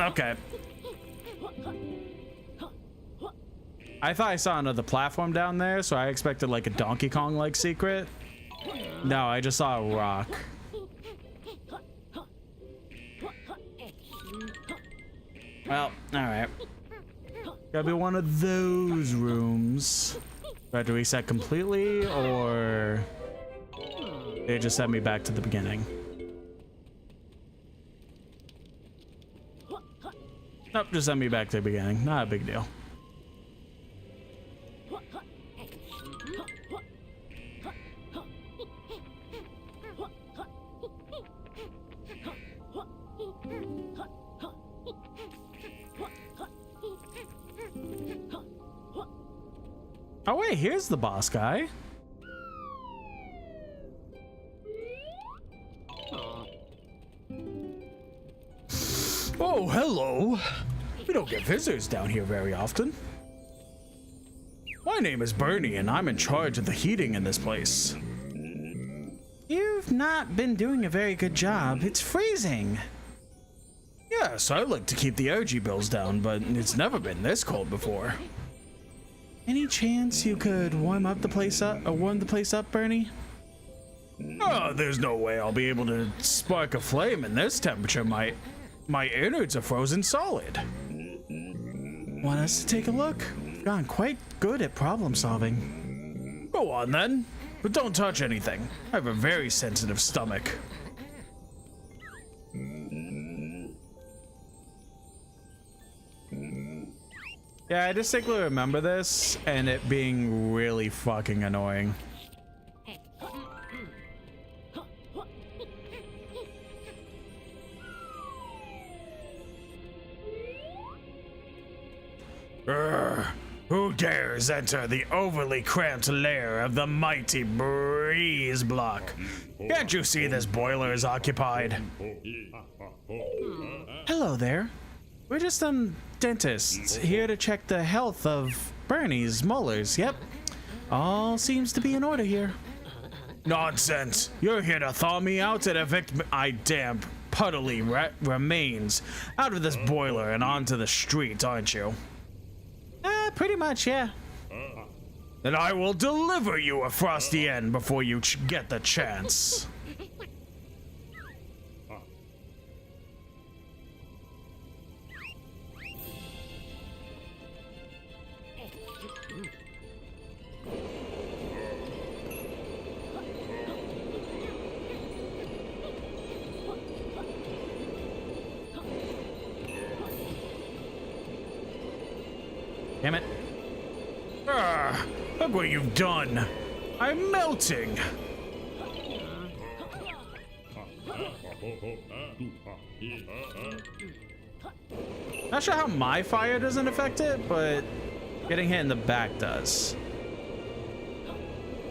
Okay. I thought I saw another platform down there, so I expected like a Donkey Kong like secret. No, I just saw a rock. Well, alright. Gotta be one of those rooms. Do I have to reset completely, or they just sent me back to the beginning? Nope, just send me back to the beginning. Not a big deal. Oh wait, here's the boss guy. Oh, hello. We don't get visitors down here very often. My name is Bernie, and I'm in charge of the heating in this place. You've not been doing a very good job. It's freezing. Yes, I like to keep the energy bills down, but it's never been this cold before. Any chance you could warm the place up, Bernie? Oh, there's no way I'll be able to spark a flame in this temperature. My innards are frozen solid. Want us to take a look? We've gotten quite good at problem solving. Go on then, but don't touch anything. I have a very sensitive stomach. Yeah, I distinctly remember this and it being really fucking annoying. Who dares enter the overly cramped lair of the mighty Breeze Block? Can't you see this boiler is occupied? Hello there. We're just dentists here to check the health of Bernie's molars. Yep. All seems to be in order here. Nonsense. You're here to thaw me out and evict my damp, puddly remains out of this boiler and onto the street, aren't you? Pretty much, yeah. Then I will deliver you a frosty end before you get the chance. Damn it. Look what you've done. I'm melting. Not sure how my fire doesn't affect it, but getting hit in the back does.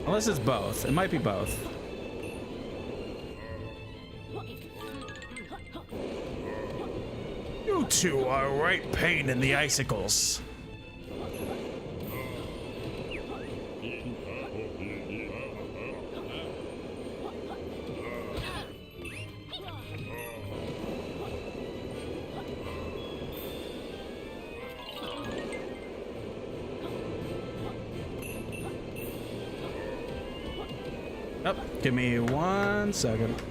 Unless it's both. It might be both. You two are a right pain in the icicles. Oh, give me 1 second.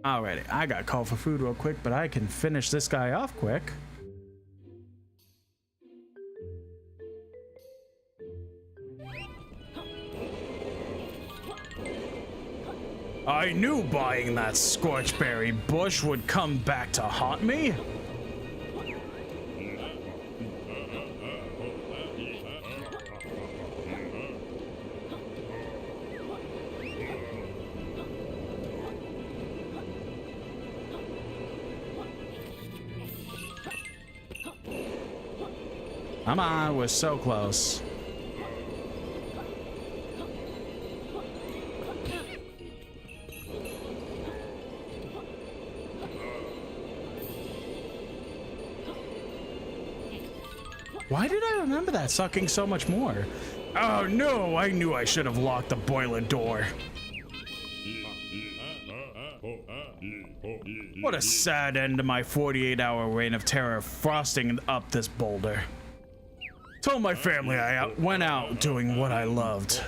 Alrighty, I got called for food real quick, but I can finish this guy off quick. I knew buying that scorchberry bush would come back to haunt me. Come on, we're so close. Why did I remember that sucking so much more? Oh no, I knew I should have locked the boiler door. What a sad end to my 48-hour reign of terror frosting up this boulder. Told my family I went out doing what I loved.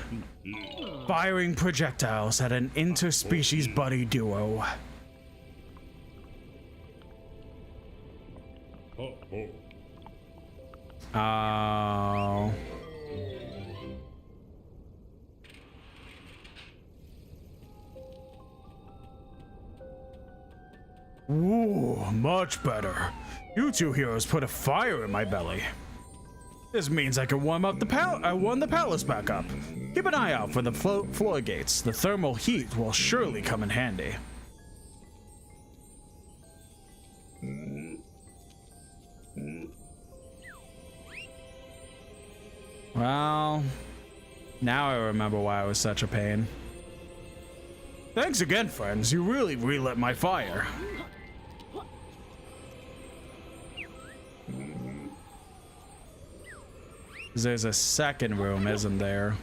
Firing projectiles at an interspecies buddy duo. Oh. Ooh, much better. You two heroes put a fire in my belly. This means I can warm the palace back up. Keep an eye out for the floor gates. The thermal heat will surely come in handy. Well, now I remember why I was such a pain. Thanks again, friends. You really relit my fire. There's a second room, isn't there?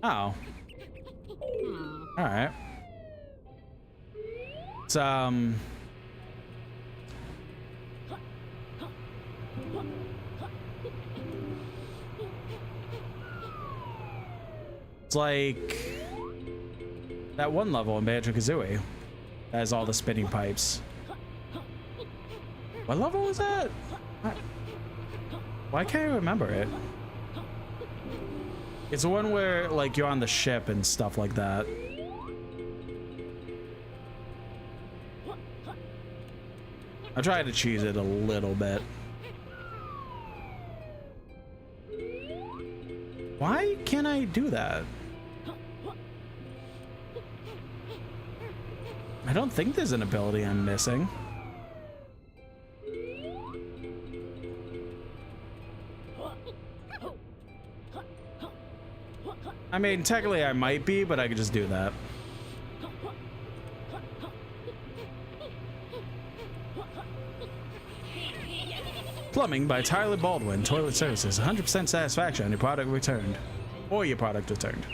Oh. Alright. It's, it's like that one level in Banjo-Kazooie that has all the spinning pipes. What level was that? Why can't I remember it? It's the one where, like, you're on the ship and stuff like that. I tried to cheese it a little bit. Why can't I do that? I don't think there's an ability I'm missing. I mean, technically I might be, but I could just do that. Plumbing by Tyler Baldwin, Toilet Services, 100% satisfaction on your product returned. Or your product returned.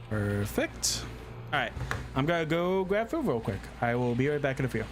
Perfect. Alright, I'm gonna go grab food real quick. I will be right back in a few.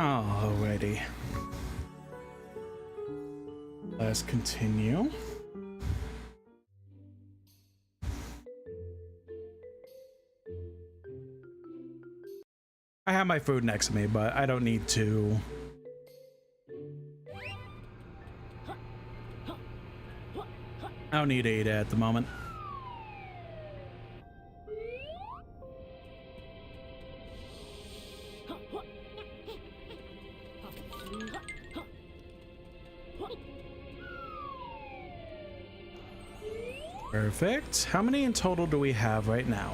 Alrighty. Let's continue. I have my food next to me, but I don't need to. I don't need to eat it at the moment. Perfect. How many in total do we have right now?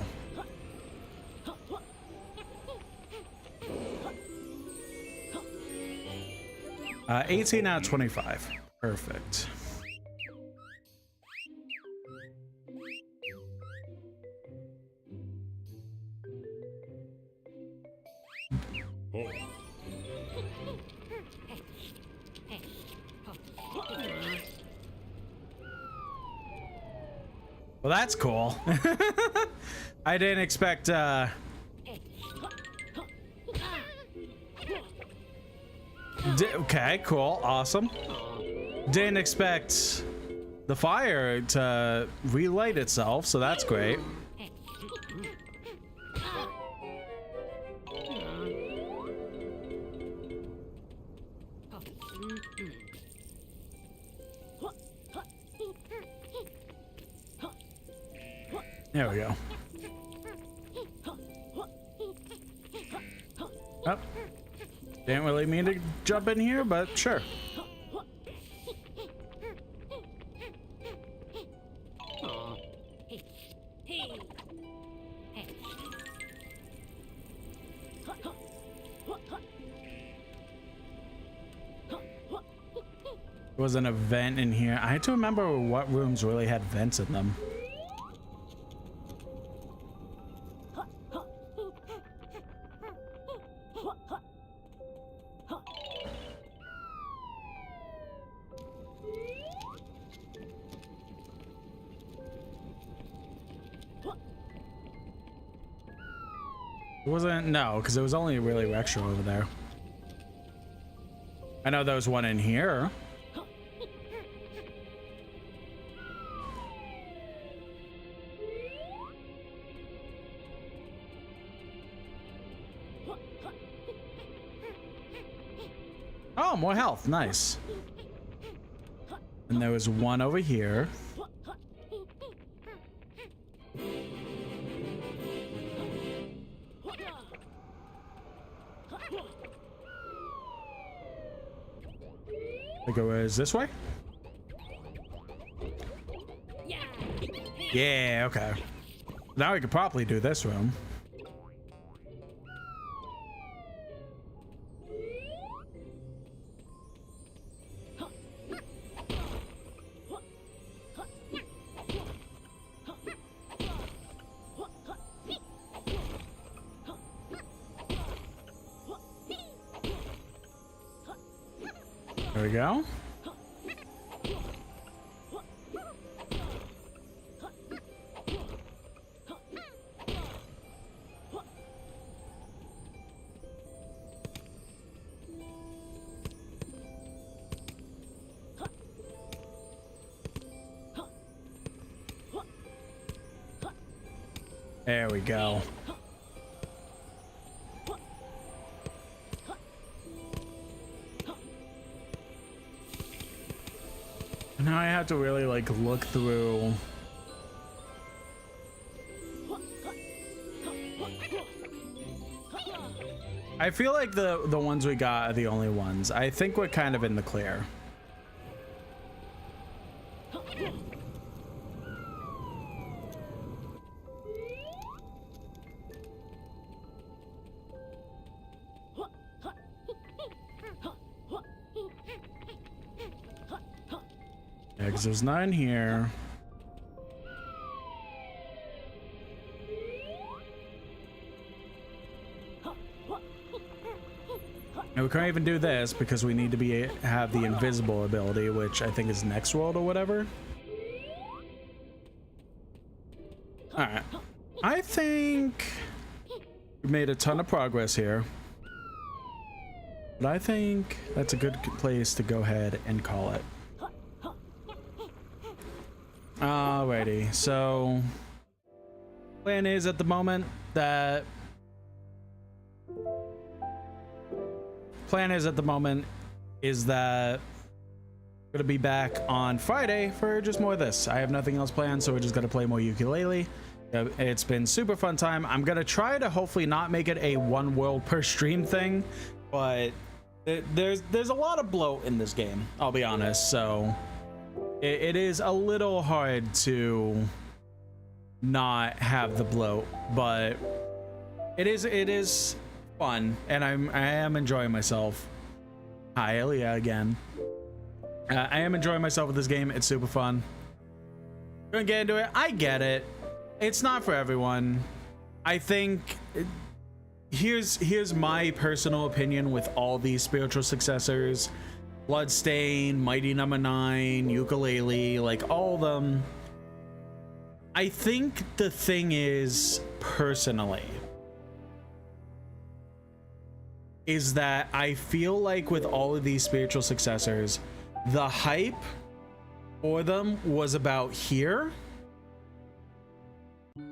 18 out of 25. Perfect. Well, that's cool. I didn't expect, okay, cool, awesome. Didn't expect the fire to relight itself, so that's great. There we go. Oh, didn't really mean to jump in here, but sure. There was an event in here. I had to remember what rooms really had vents in them. It wasn't, no, because it was only really extra over there. I know there was one in here. Oh, more health. Nice. And there was one over here. I go, is this way? Yeah, okay. Now we could probably do this room. There we go. There we go. Now I have to really like look through. I feel like the ones we got are the only ones. I think we're kind of in the clear. Yeah, because there's none here. And we can't even do this because we need to have the invisible ability, which I think is next world or whatever. All right, I think we made a ton of progress here. But I think that's a good place to go ahead and call it. Alrighty, so plan is at the moment that we're gonna be back on Friday for just more of this. I have nothing else planned, so we're just gonna play more ukulele. It's been super fun time. I'm gonna try to hopefully not make it a one world per stream thing, but there's a lot of bloat in this game, I'll be honest, so it is a little hard to not have the bloat, but it is fun, and I am enjoying myself. Hi Elia again. I am enjoying myself with this game. It's super fun. Gonna get into it. I get it. It's not for everyone. I think here's my personal opinion with all these spiritual successors, Bloodstained, Mighty Number 9, Yooka-Laylee, like all of them. I think the thing is, personally, is that I feel like with all of these spiritual successors, the hype for them was about here,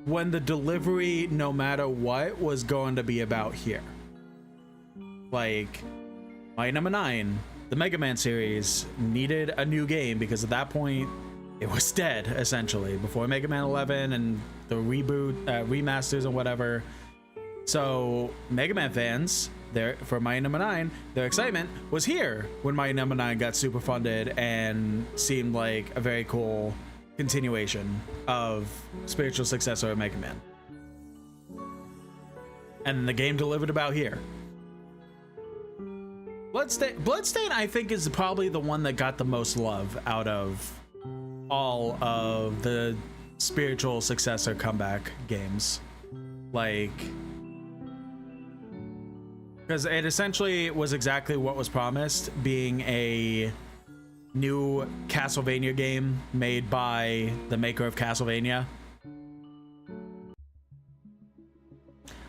when the delivery, no matter what, was going to be about here. Like, Mighty Number 9, the Mega Man series needed a new game because at that point it was dead, essentially, before Mega Man 11 and the reboot, remasters and whatever. So Mega Man fans, for Mighty Number 9, their excitement was here when Mighty Number 9 got super funded and seemed like a very cool continuation of spiritual successor of Mega Man. And the game delivered about here. Bloodstained, I think, is probably the one that got the most love out of all of the spiritual successor comeback games. Like, because it essentially was exactly what was promised, being a new Castlevania game made by the maker of Castlevania.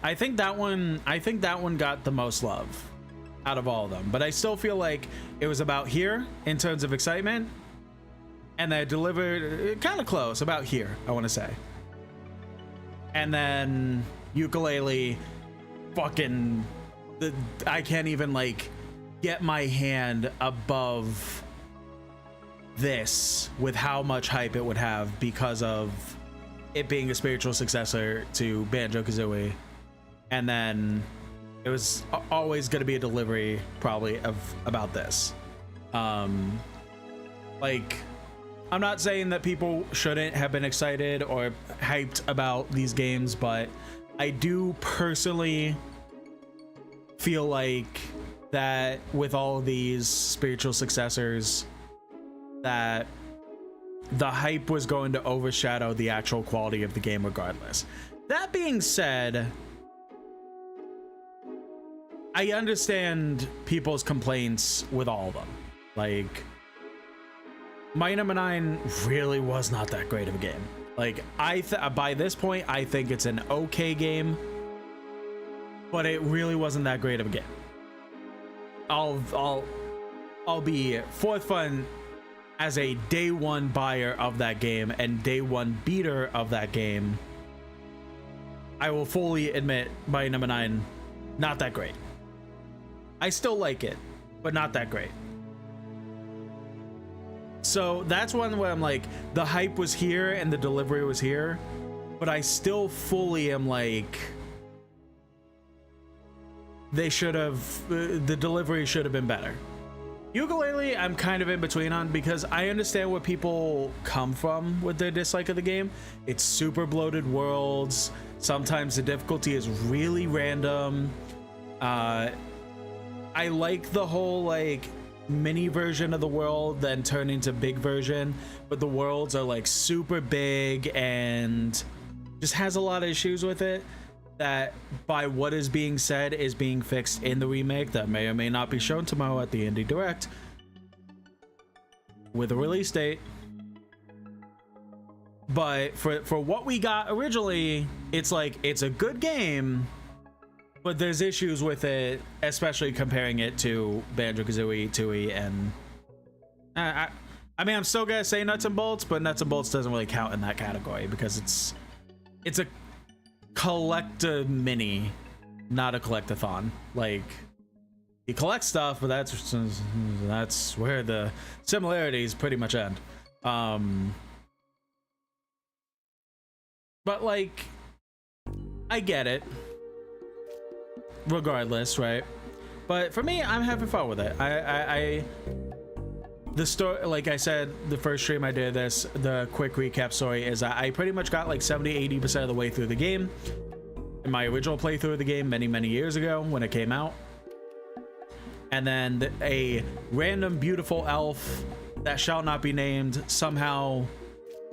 I think that one got the most love out of all of them, but I still feel like it was about here in terms of excitement, and they delivered kind of close, about here, I want to say. And then Yooka-Laylee, fucking, I can't even like get my hand above this with how much hype it would have because of it being a spiritual successor to Banjo-Kazooie. And then it was always going to be a delivery probably of about this. Like, I'm not saying that people shouldn't have been excited or hyped about these games, but I do personally feel like that with all of these spiritual successors, that the hype was going to overshadow the actual quality of the game regardless. That being said, I understand people's complaints with all of them. Like, Mighty Number 9 really was not that great of a game. Like, by this point, I think it's an okay game, but it really wasn't that great of a game. I'll be forthfront as a day one buyer of that game and day one beater of that game. I will fully admit Mighty Number 9, not that great. I still like it, but not that great. So that's one where I'm like, the hype was here and the delivery was here, but I still fully am like, they should have, the delivery should have been better. Yooka-Laylee, I'm kind of in between on, because I understand where people come from with their dislike of the game. It's super bloated worlds. Sometimes the difficulty is really random. I like the whole like mini version of the world then turn into big version, but the worlds are like super big and just has a lot of issues with it that, by what is being said, is being fixed in the remake that may or may not be shown tomorrow at the Indie Direct with a release date. But for what we got originally, it's like, it's a good game, but there's issues with it, especially comparing it to Banjo-Kazooie, Tooie, and I mean, I'm still gonna say Nuts and Bolts, but Nuts and Bolts doesn't really count in that category because it's a collector mini, not a collectathon. Like, you collect stuff, but that's where the similarities pretty much end. But like, I get it. Regardless, right? But for me, I'm having fun with it. The story, like I said, the first stream I did this, the quick recap story is I pretty much got like 70-80% of the way through the game in my original playthrough of the game many years ago when it came out. And then a random beautiful elf that shall not be named somehow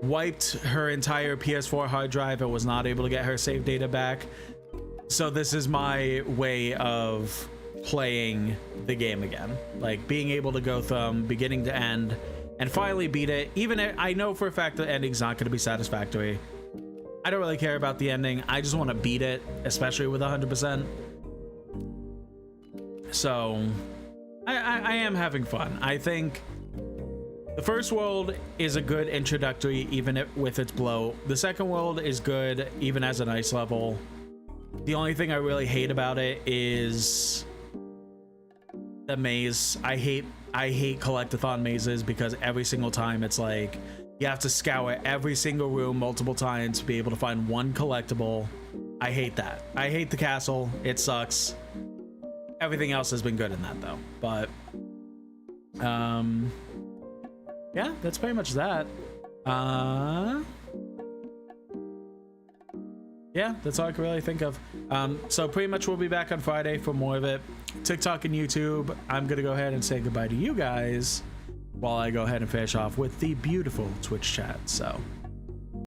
wiped her entire PS4 hard drive and was not able to get her save data back. So this is my way of playing the game again, like being able to go from beginning to end and finally beat it. Even if I know for a fact the ending's not going to be satisfactory, I don't really care about the ending. I just want to beat it, especially with 100%. So I am having fun. I think the first world is a good introductory, even with its blow. The second world is good, even as an ice level. The only thing I really hate about it is the maze. I hate collectathon mazes because every single time it's like you have to scour every single room multiple times to be able to find one collectible. I hate that. I hate the castle. It sucks. Everything else has been good in that though. But yeah, that's pretty much that. Yeah, that's all I can really think of. So pretty much we'll be back on Friday for more of it. TikTok and YouTube. I'm gonna go ahead and say goodbye to you guys while I go ahead and finish off with the beautiful Twitch chat. So